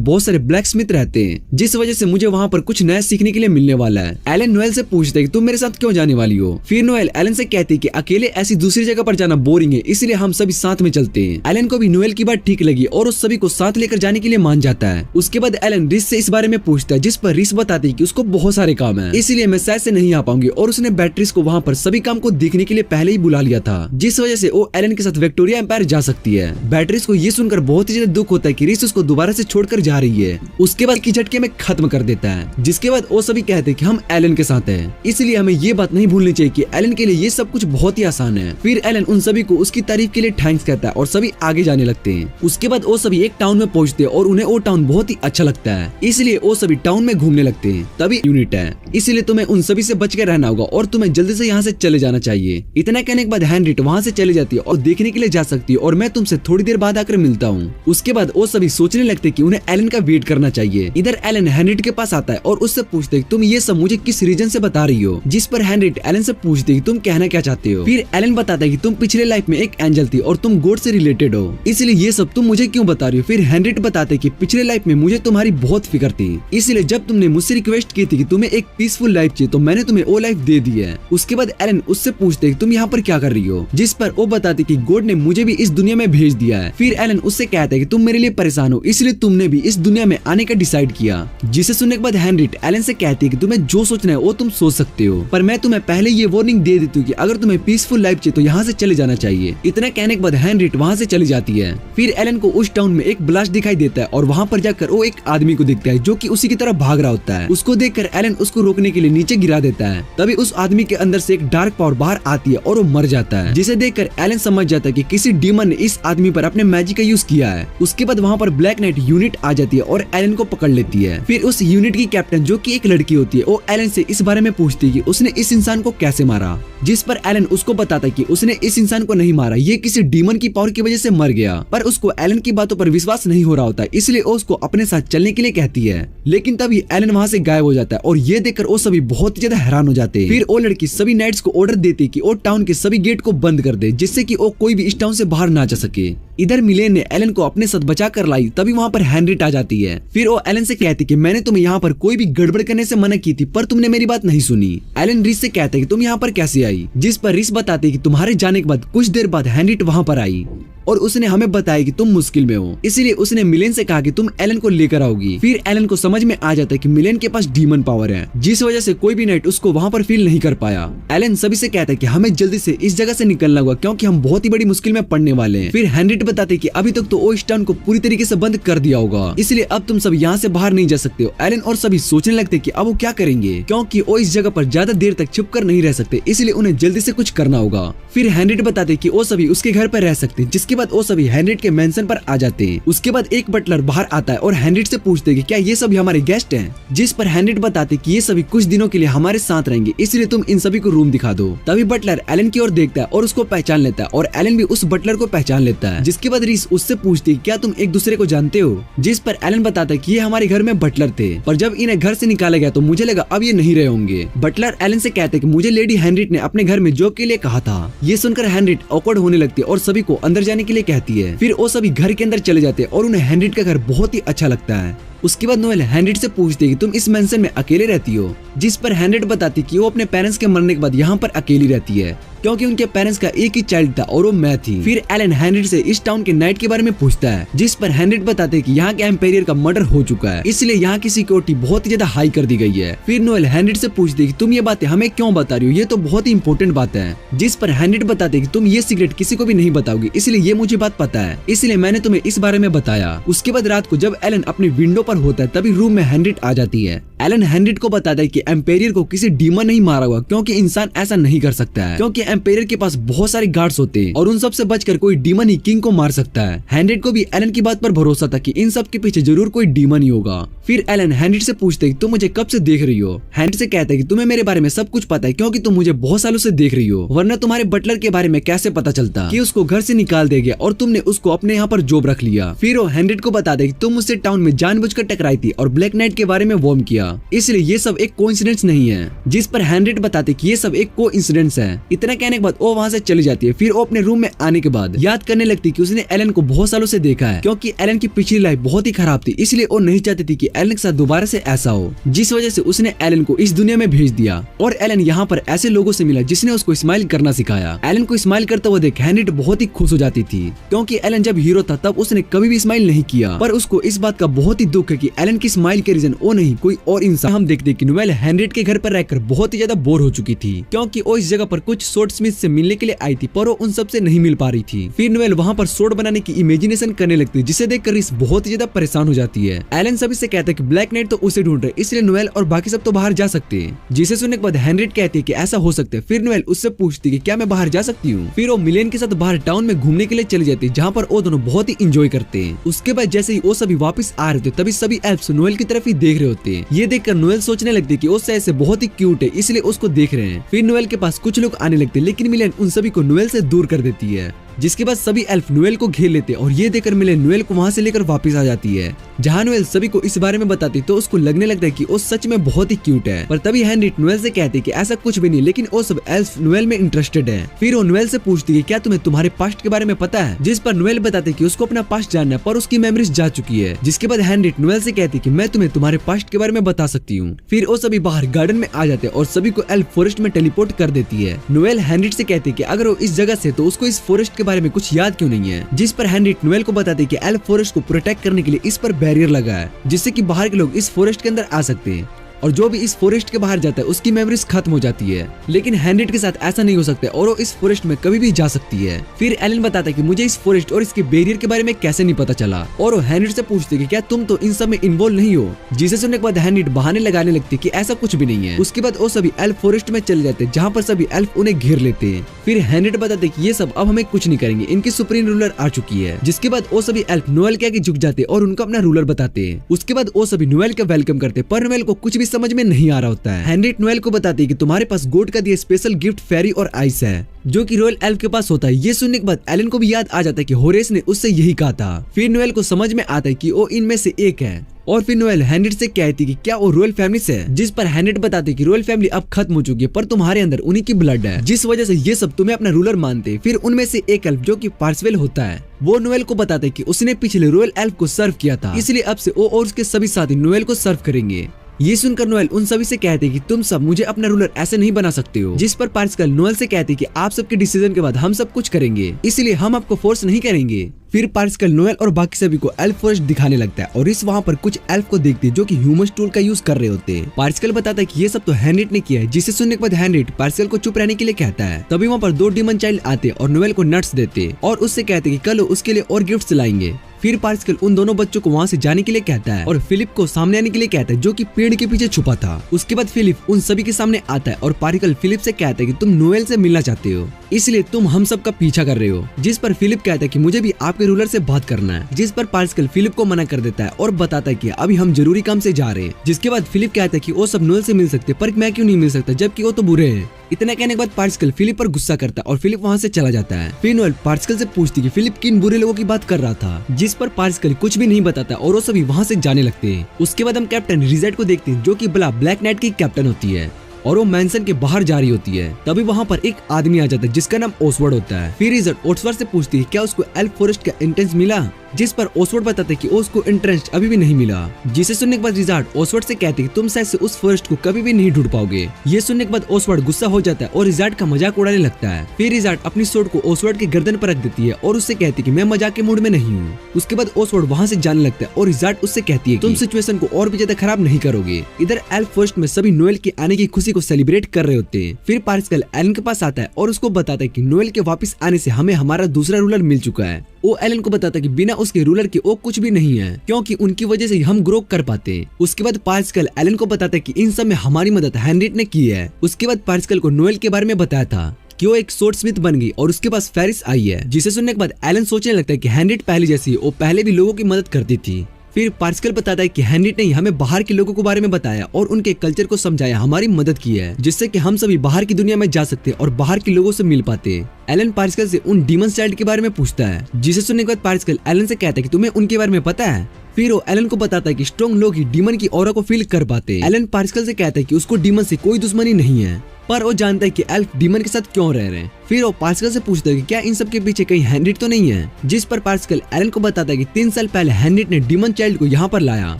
बहुत सारे ब्लैक स्मिथ रहते हैं, जिस वजह से मुझे वहाँ पर कुछ नया सीखने के लिए मिलने वाला है। एलन नोएल से पूछता है कि तुम मेरे साथ क्यों जाने वाली हो। फिर नोएल एलन से कहती है कि अकेले ऐसी दूसरी जगह पर जाना बोरिंग है, इसलिए हम सभी साथ में चलते हैं। एलन को भी नोएल की बात ठीक लगी और उस सभी को साथ लेकर जाने के लिए मान जाता है। उसके बाद एलन रीस से इस बारे में पूछता है, जिस पर रीस बताती है कि उसको बहुत सारे काम है, इसलिए मैं शायद से नहीं आ पाऊंगी और उसने बैट्रिस को वहाँ पर सभी काम को देखने के लिए पहले ही बुला लिया था, जिस वजह से वो एलन के साथ विक्टोरिया एम्पायर जा सकती है। बैट्रिस को ये सुनकर बहुत ही ज्यादा दुख होता है कि रीस उसको दोबारा से छोड़कर जा रही है। उसके बाद की झटके में खत्म कर देता है, जिसके बाद वो सभी कहते हैं कि हम एलन के साथ हैं, इसलिए हमें ये बात नहीं भूलनी चाहिए कि एलन के लिए ये सब कुछ बहुत ही आसान है। फिर एलन उन सभी को उसकी तारीफ के लिए थैंक्स कहता है और सभी आगे जाने लगते हैं। उसके बाद वो सभी एक टाउन में पहुंचते हैं और उन्हें वो टाउन बहुत ही अच्छा लगता है, इसलिए वो सभी टाउन में घूमने लगते हैं। तभी यूनिट है, इसलिए तुम्हें उन सभी से बच के रहना होगा और तुम्हें जल्दी से यहाँ से चले जाना चाहिए। इतना कहने के बाद हेनरिट वहाँ से चली जाती है और देखने के लिए जा सकती है और मैं तुमसे थोड़ी देर बाद आकर मिलता हूँ। उसके बाद वो सभी सोचने लगते कि उन्हें एलन का वेट करना चाहिए। इधर एलन हेनरिट के पास आता है और उससे पूछते कि तुम ये सब मुझे किस रीजन से बता रही हो, जिस पर हेनरिट एलन से पूछते कि तुम कहना क्या चाहते हो। फिर एलन बताता है कि तुम पिछले लाइफ में एक एंजल थी और तुम गॉड से रिलेटेड हो, इसलिए ये सब तुम मुझे क्यों बता रही हो। फिर हेनरिट बताते कि पिछले लाइफ में मुझे तुम्हारी बहुत फिक्र थी, इसलिए जब तुमने मुझसे रिक्वेस्ट की थी कि तुम्हें एक पीसफुल लाइफ चाहिए तो मैंने तुम्हें वो लाइफ दे दी है। उसके बाद एलन उससे पूछते कि तुम यहाँ पर क्या कर रही हो, जिस पर वो बताती कि गॉड ने मुझे भी इस दुनिया में भेज दिया है। फिर एलन उससे कहता है कि तुम मेरे लिए परेशान हो, इसलिए तुमने भी इस दुनिया में आने का डिसाइड किया। जिसे सुनने के बाद हेनरिट एलन से कहती है कि तुम्हें जो सोचना है वो तुम सोच सकते हो, पर मैं तुम्हें पहले ये वार्निंग दे देती हूँ कि अगर तुम्हें पीसफुल लाइफ चाहिए तो यहाँ से चले जाना चाहिए। इतना कहने के बाद हेनरिट वहाँ से चली जाती है। फिर एलन को उस टाउन में एक ब्लास्ट दिखाई देता है और वहाँ पर जाकर वो एक आदमी को देखता है जो कि उसी की तरफ भाग रहा होता है। उसको देखकर एलन उसको रोकने के लिए नीचे गिरा देता है। तभी उस आदमी के अंदर से एक डार्क पावर बाहर आती है और वो मर जाता है, जिसे देखकर एलन समझ जाता है कि किसी डीमन ने इस आदमी पर अपने मैजिक का यूज किया है। उसके बाद वहाँ पर ब्लैक नाइट यूनिट आ जाती है और एलन को पकड़ लेती है। फिर उस यूनिट की कैप्टन जो कि एक लड़की होती है वो एलन से इस बारे में पूछती है कि उसने इस इंसान को कैसे मारा, जिस पर एलन उसको बताता है कि उसने इस इंसान को नहीं मारा, ये किसी डीमन की पावर की वजह से मर गया। पर उसको एलन की बातों पर विश्वास नहीं हो रहा रहा होता है, इसलिए वो उसको अपने साथ चलने के लिए कहती है। लेकिन तभी एलन वहाँ से गायब हो जाता है और ये देखकर वो सभी बहुत ज्यादा हैरान हो जाते हैं। फिर वो लड़की सभी नाइट्स को ऑर्डर देती है कि वो टाउन के सभी गेट को बंद कर दे, जिससे कि वो कोई भी इस टाउन से बाहर ना जा सके। इधर मिलेन ने एलन को अपने साथ बचा कर लाई, तभी वहाँ पर हेनरिट आ जाती है। फिर वो एलन से कहती कि मैंने तुम्हें यहाँ पर कोई भी गड़बड़ करने से मना की थी, पर तुमने मेरी बात नहीं सुनी। एलन रिस से कहते कि तुम यहाँ पर कैसे आई, जिस पर रिस बताती कि तुम्हारे जाने के बाद कुछ देर बाद हेनरिट वहाँ पर आई और उसने हमें बताया कि तुम मुश्किल में हो, इसलिए उसने मिलेन से कहा कि तुम एलन को लेकर आओगी। फिर एलन को समझ में आ जाता है कि मिलेन के पास डीमन पावर है, जिस वजह से कोई भी नाइट उसको वहाँ पर फील नहीं कर पाया। एलन सभी से कहता है कि हमें जल्दी से इस जगह से निकलना होगा, क्योंकि हम बहुत ही बड़ी मुश्किल में पड़ने वाले हैं। फिर हेनरिट बताते कि अभी तक तो वो इस टाउन को पूरी तरीके से बंद कर दिया होगा, इसलिए अब तुम सब यहाँ से बाहर नहीं जा सकते हो। एलन और सभी सोचने लगते कि अब वो क्या करेंगे, क्योंकि वो इस जगह पर ज्यादा देर तक छुप कर नहीं रह सकते, इसलिए उन्हें जल्दी से कुछ करना होगा। फिर हेनरिट बताते कि वो सभी उसके घर पर रह सकते हैं, जिसके बाद वो सभी हेनरिट के मेंशन पर आ जाते हैं। उसके बाद एक बटलर बाहर आता है और हेनरिट से पूछते हैं कि क्या ये सभी हमारे गेस्ट हैं, जिस पर हेनरिट बताते कि ये सभी कुछ दिनों के लिए हमारे साथ रहेंगे, इसलिए तुम इन सभी को रूम दिखा दो। तभी बटलर एलन की ओर देखता है और उसको पहचान लेता है और एलन भी उस बटलर को पहचान लेता है। जिसके बाद रीस उससे पूछती है क्या तुम एक दूसरे को जानते हो, जिस पर एलन बताता है कि ये हमारे घर में बटलर थे, पर जब इन्हें घर से निकाला गया तो मुझे लगा अब ये नहीं रहे होंगे। बटलर एलन से कहते कि मुझे लेडी हेनरिट ने अपने घर में जॉब के लिए कहा था। ये सुनकर हेनरिट ऑकवर्ड होने लगती है और सभी को अंदर जाने के लिए कहती है। फिर वो सभी घर के अंदर चले जाते हैं और उन्हें हेनरिट का घर बहुत ही अच्छा लगता है। उसके बाद नोएल हेनरिट से पूछती है कि तुम इस मेंशन में अकेले रहती हो, जिस पर हेनरिट बताती कि वो अपने पेरेंट्स के मरने के बाद यहाँ पर अकेली रहती है, क्योंकि उनके पेरेंट्स का एक ही चाइल्ड था और वो मैं थी। फिर एलन हेनरिट से इस टाउन के नाइट के बारे में पूछता है, जिस पर हेनरिट बताते कि यहाँ के एम्पायर का मर्डर हो चुका है, इसलिए यहाँ की सिक्योरिटी बहुत ही ज्यादा हाई कर दी गई है। फिर नोएल हेनरिट से पूछती कि तुम ये बातें हमें क्यों बता रही हो, ये तो बहुत ही इंपॉर्टेंट बात है। जिस पर हेनरिट बताते कि तुम ये सीक्रेट किसी को भी नहीं बताओगी, इसलिए ये मुझे बात पता है, इसलिए मैंने तुम्हें इस बारे में बताया। उसके बाद रात को जब एलन अपनी विंडो पर होता है, तभी रूम में हेनरिट आ जाती है। एलन हेनरिट को बताता है कि एम्पायर को किसी डीमन नहीं मारा हुआ, क्योंकि इंसान ऐसा नहीं कर सकता है, क्योंकि एम्पायर के पास बहुत सारे गार्ड्स होते हैं और उन सब से बचकर कोई डीमन ही किंग को मार सकता है। हेनरिट को भी एलन की बात पर भरोसा था कि इन सब के पीछे जरूर कोई डीमन ही होगा। फिर एलन हेनरिट से पूछते कि तुम मुझे कब से देख रही हो। हेनरिट से कहता है कि तुम्हें मेरे बारे में सब कुछ पता है, क्योंकि तुम मुझे बहुत सालों से देख रही हो, वरना तुम्हारे बटलर के बारे में कैसे पता चलता कि उसको घर से निकाल दे गया और तुमने उसको अपने यहाँ पर जॉब रख लिया। फिर वो हेनरिट को बताते कि तुम मुझसे टाउन में जानबूझकर टकराई थी और ब्लैक नाइट के बारे में वार्न किया, इसलिए ये सब एक कोइंसिडेंस नहीं है। जिस पर हेनरिट बताते कि ये सब एक कोइंसिडेंस है। इतना कहने के बाद वो वहाँ से चली जाती है। फिर वो अपने रूम में आने के बाद याद करने लगती कि उसने एलन को बहुत सालों से देखा है, क्योंकि एलन की पिछली लाइफ बहुत ही खराब थी, इसलिए वो नहीं चाहती थी कि एलन के साथ दोबारा से ऐसा हो, जिस वजह से उसने एलन को इस दुनिया में भेज दिया। और एलन यहाँ पर ऐसे लोगों से मिला जिसने उसको स्माइल करना सिखाया। एलन को स्माइल करते हुए देख हेनरिट बहुत ही खुश हो जाती थी, क्योंकि एलन जब हीरो था तब उसने कभी भी स्माइल नहीं किया, पर उसको इस बात का बहुत ही दुख है कि एलन की स्माइल के रीजन वो नहीं कोई और इंसान। हम देखते कि नोएल हेनरिट के घर पर रहकर बहुत ही ज्यादा बोर हो चुकी थी, क्योंकि वो इस जगह पर कुछ सोर्ड स्मिथ से मिलने के लिए आई थी, पर वो उन सब से नहीं मिल पा रही थी। फिर नोएल वहाँ पर सोर्ड बनाने की इमेजिनेशन करने लगती है, जिसे देखकर रिस बहुत ही ज्यादा परेशान हो जाती है। एलन सभी से कहता है कि ब्लैक नाइट तो उसे ढूंढ रहे, इसलिए नोएल और बाकी सब तो बाहर जा सकते हैं। जिसे सुनने के बाद हेनरिट कहती है कि ऐसा हो सकता है। फिर नोएल उससे पूछती है कि क्या मैं बाहर जा सकती हूँ। फिर वो मिलेन के साथ बाहर टाउन में घूमने के लिए चली जाती है, जहाँ पर वो दोनों बहुत ही इंजॉय करते हैं। उसके बाद जैसे ही वो सभी वापस आ रहे थे, तभी सभी एल्फ्स नोएल की तरफ ही देख रहे होते हैं। ये देखकर नोएल सोचने लगती है कि वो शायद से बहुत ही क्यूट है, इसलिए उसको देख रहे हैं। फिर नोएल के पास कुछ लोग आने लगते हैं, लेकिन मिलेन उन सभी को नोएल से दूर कर देती है। जिसके बाद सभी एल्फ नोएल को घेर लेते और ये देखकर मिलेन नोएल को वहाँ से लेकर वापस आ जाती है। जहाँ नोएल सभी को इस बारे में बताती तो उसको लगने लगता है कि वो सच में बहुत ही क्यूट है, पर तभी हेनरिट नोएल से कहती कि ऐसा कुछ भी नहीं, लेकिन वो सब एल्फ नोएल में इंटरेस्टेड है। फिर वो नोएल से पूछती है क्या तुम्हें तुम्हारे पास्ट के बारे में पता है, जिस पर नोएल बताते कि उसको अपना पास्ट जानना है, पर उसकी मेमोरीज जा चुकी है। जिसके बाद हेनरिट नोएल से कहती कि मैं तुम्हें तुम्हारे पास्ट के बारे में बता सकती हूँ। फिर वो सभी बाहर गार्डन में आ जाते और सभी को एल्फ फॉरेस्ट में टेलीपोर्ट कर देती है। नोएल हेनरिट से कहती कि अगर वो इस जगह से तो उसको इस फॉरेस्ट के बारे में कुछ याद नहीं है। जिस पर हेनरिट नोएल को बताते कि एल्फ फॉरेस्ट को प्रोटेक्ट करने के लिए इस पर बैरियर लगा है, जिससे कि बाहर के लोग इस फॉरेस्ट के अंदर आ सकते हैं, और जो भी इस फॉरेस्ट के बाहर जाता है उसकी मेमोरीज खत्म हो जाती है। लेकिन हेनरिट के साथ ऐसा नहीं हो सकता और वो इस फॉरेस्ट में कभी भी जा सकती है। फिर एलन बताता है कि मुझे इस फॉरेस्ट और इसके बैरियर के बारे में कैसे नहीं पता चला, और वो हेनरिट से पूछते कि क्या तुम तो इन सब में इन्वॉल्व नहीं हो। जिसे सुनने के बाद हेनरिट बहाने लगाने लगती कि ऐसा कुछ भी नहीं है। उसके बाद वो सभी एल्फ फॉरेस्ट में चले जाते, जहाँ पर सभी एल्फ उन्हें घेर लेते हैं। फिर हेनरिट बताते कि ये सब अब हमें कुछ नहीं करेंगे, इनकी सुप्रीम रूलर आ चुकी है। जिसके बाद वो सभी एल्फ नोएल के आगे झुक जाते और उनको अपना रूलर बताते हैं। उसके बाद वो सभी नोएल का वेलकम करते, पर नोएल को कुछ भी समझ में नहीं आ रहा होता है। हेनरिट नोएल को बताती है कि तुम्हारे पास गोट का दिया स्पेशल गिफ्ट फेरी और आइस है जो कि रॉयल एल्फ के पास होता है। ये सुनने के बाद एलन को भी याद आ जाता है कि होरेस ने उससे यही कहा था। फिर नोएल को समझ में आता है कि वो इनमें से एक है और फिर नोएल हेनरिट से कहती कि क्या वो रॉयल फैमिली से है, जिस पर हेनरिट बताते कि रॉयल फैमिली अब खत्म हो चुकी है पर तुम्हारे अंदर उन्हीं की ब्लड है, जिस वजह से ये सब तुम्हें अपना रूलर मानते। फिर उनमें से एक एल्फ जो कि पार्सवेल होता है वो नोएल को बताते कि उसने पिछले रॉयल एल्फ को सर्व किया था, इसलिए अब से वो और उसके सभी साथी नोएल को सर्व करेंगे। ये सुनकर नोएल उन सभी से कहते कि तुम सब मुझे अपना रूलर ऐसे नहीं बना सकते हो, जिस पर पार्सिकल नोएल से कहते कि आप सबके डिसीजन के बाद हम सब कुछ करेंगे, इसलिए हम आपको फोर्स नहीं करेंगे। फिर पार्सिकल नोएल और बाकी सभी को एल्फ फॉरेस्ट दिखाने लगता है और इस वहाँ पर कुछ एल्फ को देखते हैं जो कि ह्यूमन टूल का यूज कर रहे होते हैं। पार्सिकल बताता है कि ये सब तो हेनरिट ने किया है, जिसे सुनने के बाद हेनरिट पार्सिकल को चुप रहने के लिए कहता है। तभी वहाँ पर 2 डीमन चाइल्ड आते और नोएल को नट्स देते और उससे कहते कि कल उसके लिए और गिफ्ट्स लाएंगे। फिर पार्सिकल उन दोनों बच्चों को वहाँ से जाने के लिए कहता है और फिलिप को सामने आने के लिए कहता है जो कि पेड़ के पीछे छुपा था। उसके बाद फिलिप उन सभी के सामने आता है और पार्सिकल फिलिप से कहता है कि तुम नोएल से मिलना चाहते हो, इसलिए तुम हम सब का पीछा कर रहे हो। जिस पर फिलिप कहता है कि मुझे भी आपके रूलर से बात करना है, जिस पर पार्सिकल फिलिप को मना कर देता है और बताता है कि अभी हम जरूरी काम से जा रहे हैं। जिसके बाद फिलिप कहता है कि वो सब नोएल से मिल सकते पर मैं क्यों नहीं मिल सकता जबकि वो तो बुरे हैं। इतना कहने के बाद पार्सिकल फिलिप पर गुस्सा करता है और फिलिप वहाँ से चला जाता है। फिर नोएल पार्सिकल से पूछती कि फिलिप किन बुरे लोगों की बात कर रहा था, जिस पर पार्सिकल कुछ भी नहीं बताता और वो सभी वहाँ से जाने लगते हैं। उसके बाद हम कैप्टन रिजेट को देखते हैं जो कि ब्लैक नाइट की कैप्टन होती है और वो मैंसन के बाहर जा रही होती है। तभी वहाँ पर एक आदमी आ जाता है जिसका नाम ओसवर्ड होता है। फिर रिजर्ट ओसवर्ड से पूछती है क्या उसको एल्फ फॉरेस्ट का एंट्रेंस मिला, जिस पर ओसवर्ड बताते कि उसको एंट्रेंस अभी भी नहीं मिला। जिसे सुनने के बाद रिजर्ट ओसवर्ड से कहते कि तुम शायद से उस फॉरेस्ट को कभी भी नहीं ढूंढ पाओगे। ये सुनने के बाद ओसवर्ड गुस्सा हो जाता है और रिजर्ट का मजाक उड़ाने लगता है। फिर रिजर्ट अपनी सोर्ड को ओसवर्ड के गर्दन पर रख देती है और उससे कहती कि मैं मजाक के मूड में नहीं हूँ। उसके बाद ओसवर्ड वहाँ से जाने लगता है और रिजर्ट उससे कहती है तुम सिचुएशन को और भी ज्यादा खराब नहीं करोगे। इधर एल्फ फॉरेस्ट में सभी नोएल के आने की खुशी को सेलिब्रेट कर रहे होते हैं। फिर पार्सिकल एलन के पास आता है और उसको बताता है कि नोएल के वापस आने से हमें हमारा दूसरा रूलर मिल चुका है। वो एलन को बताता है कि बिना उसके रूलर के वो कुछ भी नहीं है, क्योंकि उनकी वजह से हम ग्रो कर पाते हैं। उसके बाद पार्सिकल एलन को बताता है कि इन सब में हमारी मदद हेनरिट ने की है। उसके बाद पार्सिकल को नोएल के बारे में बताया था कि वो एक सोर्ड स्मिथ बन गई और उसके पास फेरिस आई है। जिसे सुनने के बाद एलन सोचने लगता है कि हेनरिट पहले जैसी वो पहले भी लोगों की मदद करती थी। फिर पार्सिकल बताता है कि हेनरिट ने हमें बाहर के लोगों के बारे में बताया और उनके कल्चर को समझाया, हमारी मदद की है, जिससे कि हम सभी बाहर की दुनिया में जा सकते और बाहर के लोगों से मिल पाते। एलन पार्सिकल से उन डीमन चाइल्ड के बारे में पूछता है, जिसे सुनने के बाद पार्सिकल एलन से कहता है कि तुम्हें उनके बारे में पता है। फिर वो एलन को बताता है कि स्ट्रॉन्ग लोग ही डीमन की ऑरा को फील कर पाते। एलन पार्सिकल से कहता है कि उसको डीमन से कोई दुश्मनी नहीं है, पर वो जानता है कि एल्फ डीमन के साथ क्यों रह रहे हैं। फिर वो पार्सिकल से पूछता है कि क्या इन सब के पीछे कहीं हेनरिट तो नहीं है, जिस पर पार्सिकल एलन को बताता है कि 3 साल पहले हेनरिट ने डीमन चाइल्ड को यहाँ पर लाया।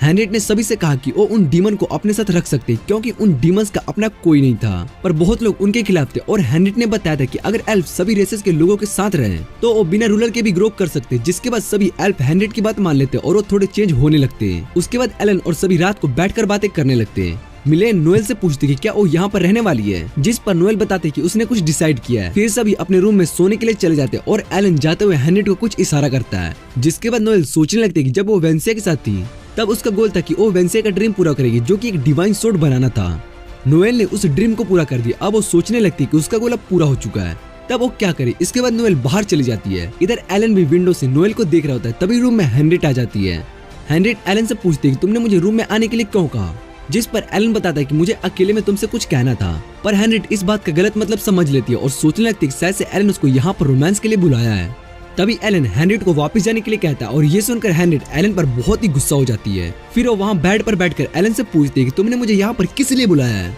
हेनरिट ने सभी से कहा कि वो उन डीमन को अपने साथ रख सकते क्योंकि उन डीमंस का अपना कोई नहीं था, पर बहुत लोग उनके खिलाफ थे और हेनरिट ने बताया था कि अगर एल्फ सभी रेसेस के लोगों के साथ रहे तो वो बिना रूलर के भी ग्रो कर सकते, जिसके बाद सभी एल्फ हेनरिट की बात मान लेते और वो थोड़े चेंज होने लगते। उसके बाद एलन और सभी रात को बैठकर बातें करने लगते। मिलेन नोएल से पूछती कि क्या वो यहाँ पर रहने वाली है, जिस पर नोएल बताते कि उसने कुछ डिसाइड किया है। फिर सभी अपने रूम में सोने के लिए चले जाते और एलन जाते हुए हेनरिट को कुछ इशारा करता है, जिसके बाद नोएल सोचने लगते कि जब वो वेंसिया के साथ थी तब उसका गोल था कि वो वेंसिया का ड्रीम पूरा करेगी, जो कि एक डिवाइन सोर्ड बनाना था। नोएल ने उस ड्रीम को पूरा कर दिया। अब वो सोचने लगती कि उसका गोल अब पूरा हो चुका है, तब वो क्या करे। इसके बाद नोएल बाहर चली जाती है। इधर एलन भी विंडो से नोएल को देख रहा होता है। तभी रूम में हेनरिट आ जाती है। हेनरिट एलन से पूछती है कि तुमने मुझे रूम में आने के लिए क्यों कहा, जिस पर एलन बताता है कि मुझे अकेले में तुमसे कुछ कहना था। पर हेनरिट इस बात का गलत मतलब समझ लेती है और सोचने लगती है कि शायद से एलन उसको यहाँ पर रोमांस के लिए बुलाया है। तभी एलन हेनरिट को वापस जाने के लिए कहता है और ये सुनकर हेनरिट एलन पर बहुत ही गुस्सा हो जाती है। फिर वो वहाँ बेड पर बैठकर एलन से पूछती है कि तुमने मुझे यहाँ पर किस लिए बुलाया है।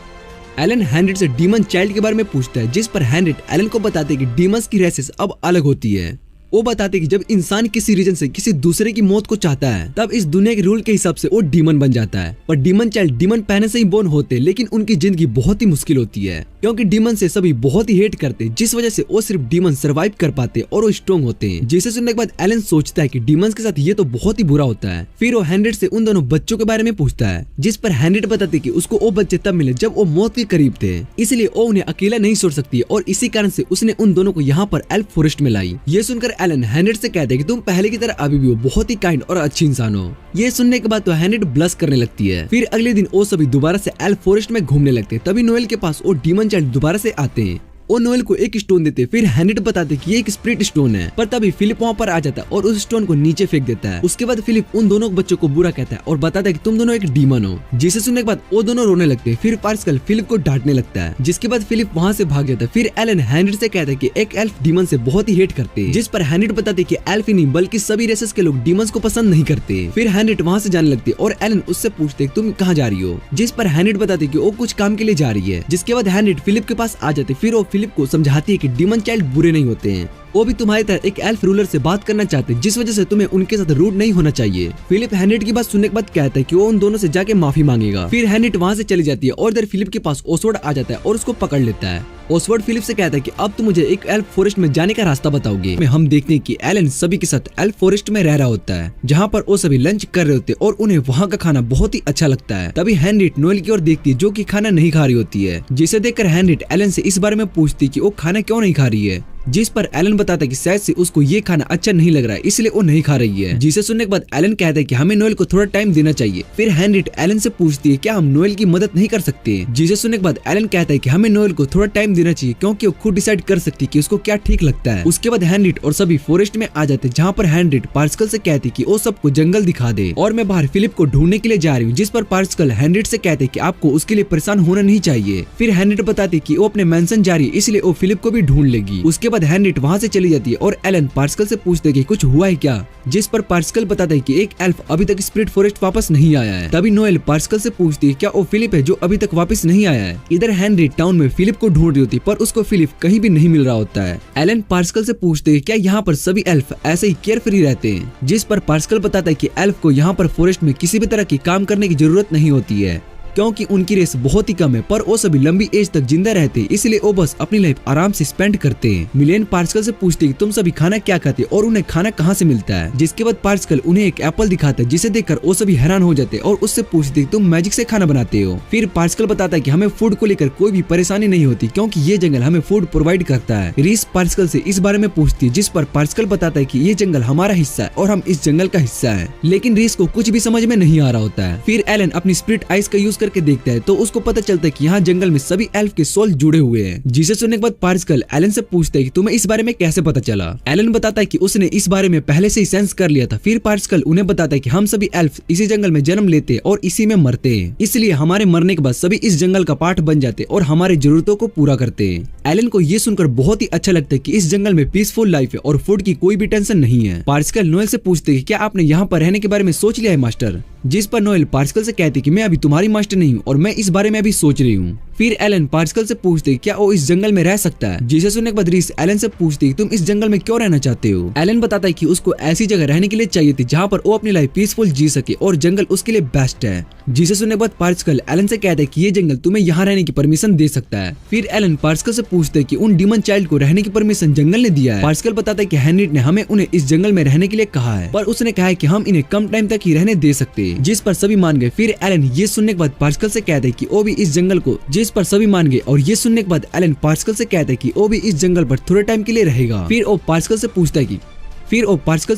एलन हेनरिट से डीमन चाइल्ड के बारे में पूछता है, जिस पर हेनरिट एलन को बताते कि डीमंस की रेसेस अब अलग होती है। वो बताते कि जब इंसान किसी रीजन से किसी दूसरे की मौत को चाहता है तब इस दुनिया के रूल के हिसाब से वो डीमन बन जाता है। पर डीमन चाइल्ड डीमन पहने से ही बोर्न होते, लेकिन उनकी जिंदगी बहुत ही मुश्किल होती है क्योंकि डीमन से सभी बहुत ही हेट करते, जिस वजह से वो सिर्फ डीमन सर्वाइव कर पाते और वो स्ट्रॉन्ग होते हैं। जिसे सुनने के बाद एलन सोचता है कि डीमंस के साथ ये तो बहुत ही बुरा होता है। फिर वो हेनरिट से उन दोनों बच्चों के बारे में पूछता है, जिस पर हेनरिट बताते कि उसको वो बच्चे तब मिले जब वो मौत के करीब थे, इसलिए वो उन्हें अकेला नहीं छोड़ सकती और इसी कारण से उसने उन दोनों को यहाँ पर एल्फ फॉरेस्ट में लाई। ये सुनकर एलन हेनरिट से कहते कि तुम पहले की तरह अभी भी हो बहुत ही काइंड और अच्छी इंसान हो। ये सुनने के बाद तो हेनरिट ब्लश करने लगती है। फिर अगले दिन वो सभी दोबारा से एल्फ फॉरेस्ट में घूमने लगते। तभी नोएल के पास वो डीमन चाइल्ड दोबारा से आते हैं। और नोएल को एक स्टोन देते। फिर हेनरिट बताते कि ये एक स्पिरिट स्टोन है, पर तभी फिलिप वहाँ पर आ जाता है और उस स्टोन को नीचे फेंक देता है। उसके बाद फिलिप उन दोनों बच्चों को बुरा कहता है और बताता है कि तुम दोनों एक डीमन हो। जिसे सुनने के बाद वो दोनों रोने लगते हैं। फिर पार्सिकल फिलिप को डांटने लगता है, जिसके बाद फिलिप वहाँ से भाग जाता है। फिर एलन हेनरिट से कहता है कि एक एल्फ डीमन से बहुत ही हेट करते हैं, जिस पर हेनरिट बताते कि एल्फ ही नहीं बल्कि सभी रेसेस के लोग डीमंस को पसंद नहीं करते। फिर हेनरिट वहाँ से जाने लगती है और एलन उससे पूछते तुम कहाँ जा रही हो, जिस पर हेनरिट बताती कि वो कुछ काम के लिए जा रही है। जिसके बाद हेनरिट फिलिप के पास आ जाते। फिर वो फिलिप को समझाती है कि डीमन चाइल्ड बुरे नहीं होते हैं, वो भी तुम्हारी तरह एक एल्फ रूलर से बात करना चाहते हैं, जिस वजह से तुम्हें उनके साथ रूड नहीं होना चाहिए। फिलिप हेनरिट की बात सुनने के बाद कहता है कि वो उन दोनों से जाके माफी मांगेगा। फिर हेनरिट वहाँ से चली जाती है और इधर फिलिप के पास ओसवर्ड आ जाता है और उसको पकड़ लेता है। ओसवर्ड फिलिप से कहता है कि अब तुम मुझे एक एल्फ फॉरेस्ट में जाने का रास्ता बताओगे। हम देखते हैं कि एलन सभी के साथ एल्फ फॉरेस्ट में रह रहा होता है, जहाँ पर वो सभी लंच कर रहे होते हैं और उन्हें वहाँ का खाना बहुत ही अच्छा लगता है। तभी हेनरिट नोएल की ओर देखती है जो कि खाना नहीं खा रही होती है, जिसे देखकर हेनरिट एलन से इस बारे में पूछती कि वो खाना क्यों नहीं खा रही है, जिस पर एलन बताता है कि शायद से उसको ये खाना अच्छा नहीं लग रहा है इसलिए वो नहीं खा रही है। जिसे सुनने के बाद एलन कहता है कि हमें नोएल को थोड़ा टाइम देना चाहिए। फिर हेनरिट एलन से पूछती है क्या हम नोएल की मदद नहीं कर सकते। जिसे सुनने के बाद एलन कहता है कि हमें नोएल को थोड़ा टाइम देना चाहिए क्योंकि वो खुद डिसाइड कर सकती है कि उसको क्या ठीक लगता है। उसके बाद हेनरिट और सभी फॉरेस्ट में आ जाते, जहाँ पर हेनरिट पार्सिकल से कहती कि वो सबको जंगल दिखा दे और मैं बाहर फिलिप को ढूंढने के लिए जा रही हूँ। जिस पर पार्सिकल हेनरिट से कहते कि आपको उसके लिए परेशान होना नहीं चाहिए। फिर हेनरिट बताती कि वो अपने मेंशन जा रही है इसलिए वो फिलिप को भी ढूंढ लेगी। उसके बाद हेनरिट वहाँ से चली जाती है और एलन पार्सिकल से पूछते कि कुछ हुआ है क्या, जिस पर पार्सिकल बताता है कि एक एल्फ अभी तक स्पिरिट फॉरेस्ट वापस नहीं आया है। तभी नोएल पार्सिकल से पूछती है क्या वो फिलिप है जो अभी तक वापस नहीं आया है। इधर हेनरिट टाउन में फिलिप को ढूंढ रही होती पर उसको फिलिप कहीं भी नहीं मिल रहा होता है। एलन पार्सिकल से पूछते हैं क्या यहाँ पर सभी एल्फ ऐसे ही केयर फ्री रहते हैं, जिस पर पार्सिकल बताता है कि एल्फ को यहाँ पर फॉरेस्ट में किसी भी तरह की काम करने की जरूरत नहीं होती है क्योंकि उनकी रेस बहुत ही कम है, पर वो सभी लंबी एज तक जिंदा रहते हैं इसलिए वो बस अपनी लाइफ आराम से स्पेंड करते हैं। मिलेन पार्सिकल से पूछती है तुम सभी खाना क्या खाते और उन्हें खाना कहाँ से मिलता है। जिसके बाद पार्सिकल उन्हें एक एप्पल दिखाता है, जिसे देखकर वो सभी हैरान हो जाते हैं और उससे पूछते तुम मैजिक से खाना बनाते हो। फिर पार्सिकल बताता है कि हमें फूड को लेकर कोई भी परेशानी नहीं होती क्योंकि ये जंगल हमें फूड प्रोवाइड करता है। रीस पार्सिकल से इस बारे में पूछती है, जिस पर पार्सिकल बताता है कि ये जंगल हमारा हिस्सा है और हम इस जंगल का हिस्सा है, लेकिन रीस को कुछ भी समझ में नहीं आ रहा होता है। फिर एलन अपनी स्पिरिट आइज का यूज करके देखता है तो उसको पता चलता है कि यहाँ जंगल में सभी एल्फ के सोल जुड़े हुए हैं। जिसे सुनने के बाद पार्सिकल एलन से पूछता है कि तुम्हें इस बारे में कैसे पता चला। एलन बताता है कि उसने इस बारे में पहले से ही सेंस कर लिया था। फिर पार्सिकल उन्हें बताता है कि हम सभी एल्फ इसी जंगल में जन्म लेते हैं और इसी में मरते हैं, इसलिए हमारे मरने के बाद सभी इस जंगल का पार्ट बन जाते और हमारी जरूरतों को पूरा करते हैं। एलन को ये सुनकर बहुत ही अच्छा लगता है कि इस जंगल में पीसफुल लाइफ है और फूड की कोई भी टेंशन नहीं है। पार्सिकल नोएल से पूछते हैं क्या आपने यहाँ पर रहने के बारे में सोच लिया है मास्टर। जिस पर नोएल पार्सिकल से कहते कि मैं अभी तुम्हारी मास्टर नहीं हूँ और मैं इस बारे में अभी सोच रही हूँ। फिर एलन पार्सिकल से पूछते क्या वो इस जंगल में रह सकता है। जिसे सुनने के बाद रीस एलन से पूछती तुम इस जंगल में क्यों रहना चाहते हो। एलन बताता है कि उसको ऐसी जगह रहने के लिए चाहिए थी जहाँ पर वो अपनी लाइफ पीसफुल जी सके और जंगल उसके लिए बेस्ट है। जिसे सुनने के बाद पार्सिकल एलन से कहता है कि ये जंगल तुम्हें यहाँ रहने की परमिशन दे सकता है। फिर एलन पार्सिकल से पूछते है कि उन डीमन चाइल्ड को रहने की परमिशन जंगल ने दिया है। पार्सिकल बताता है कि हेनरिट ने हमें उन्हें इस जंगल में रहने के लिए कहा है, पर उसने कहा है कि हम इन्हें कम टाइम तक ही रहने दे सकते हैं, जिस पर सभी मान गए। फिर एलन ये सुनने के बाद पार्सिकल से कहते हैं कि वो भी इस जंगल को, जिस पर सभी मान गए। और ये सुनने के बाद एलन पार्सिकल से कहते हैं कि वो भी इस जंगल पर थोड़े टाइम के लिए रहेगा। फिर वो पार्सिकल से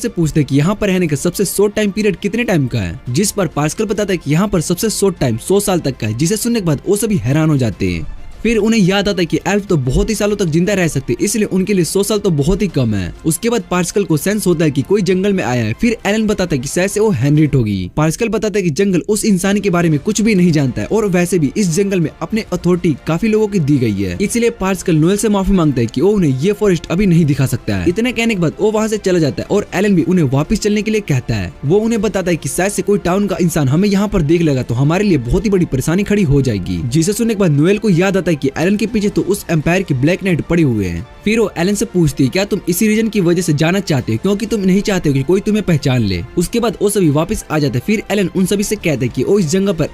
पूछता है कि यहाँ पर रहने का सबसे शॉर्ट टाइम पीरियड कितने टाइम का है। जिस पर पार्सिकल बताता है कि यहाँ पर सबसे शॉर्ट टाइम 100 साल तक का है। जिसे सुनने के बाद वो सभी हैरान हो जाते हैं। फिर उन्हें याद आता है कि एल्फ तो बहुत ही सालों तक जिंदा रह सकते, इसलिए उनके लिए 100 साल तो बहुत ही कम है। उसके बाद पार्सिकल को सेंस होता है कि कोई जंगल में आया है। फिर एलन बताता है कि शायद से वो हेनरिट होगी। पार्सिकल बताता है कि जंगल उस इंसान के बारे में कुछ भी नहीं जानता है और वैसे भी इस जंगल में अपने अथॉरिटी काफी लोगों की दी गई है, इसलिए पार्सिकल नोएल से माफी मांगता है कि वो उन्हें ये फॉरेस्ट अभी नहीं दिखा सकता है। इतने कहने के बाद वो वहाँ से चला जाता है और एलन भी उन्हें वापस चलने के लिए कहता है। वो उन्हें बताता है कि शायद से कोई टाउन का इंसान हमें यहाँ पर देख लेगा तो हमारे लिए बहुत ही बड़ी परेशानी खड़ी हो जाएगी। जिसे सुनने के बाद नोएल को याद आता है कि एलन के पीछे तो उस एम्पायर के ब्लैक नाइट पड़े हुए हैं। फिर वो एलन से पूछती है क्या तुम इसी रीजन की वजह से जाना चाहते हो क्योंकि तुम नहीं चाहते हो कि कोई तुम्हें पहचान ले। उसके बाद वो सभी वापस आ जाते। फिर एलन उन सभी से कहता है कि वो इस जंगल पर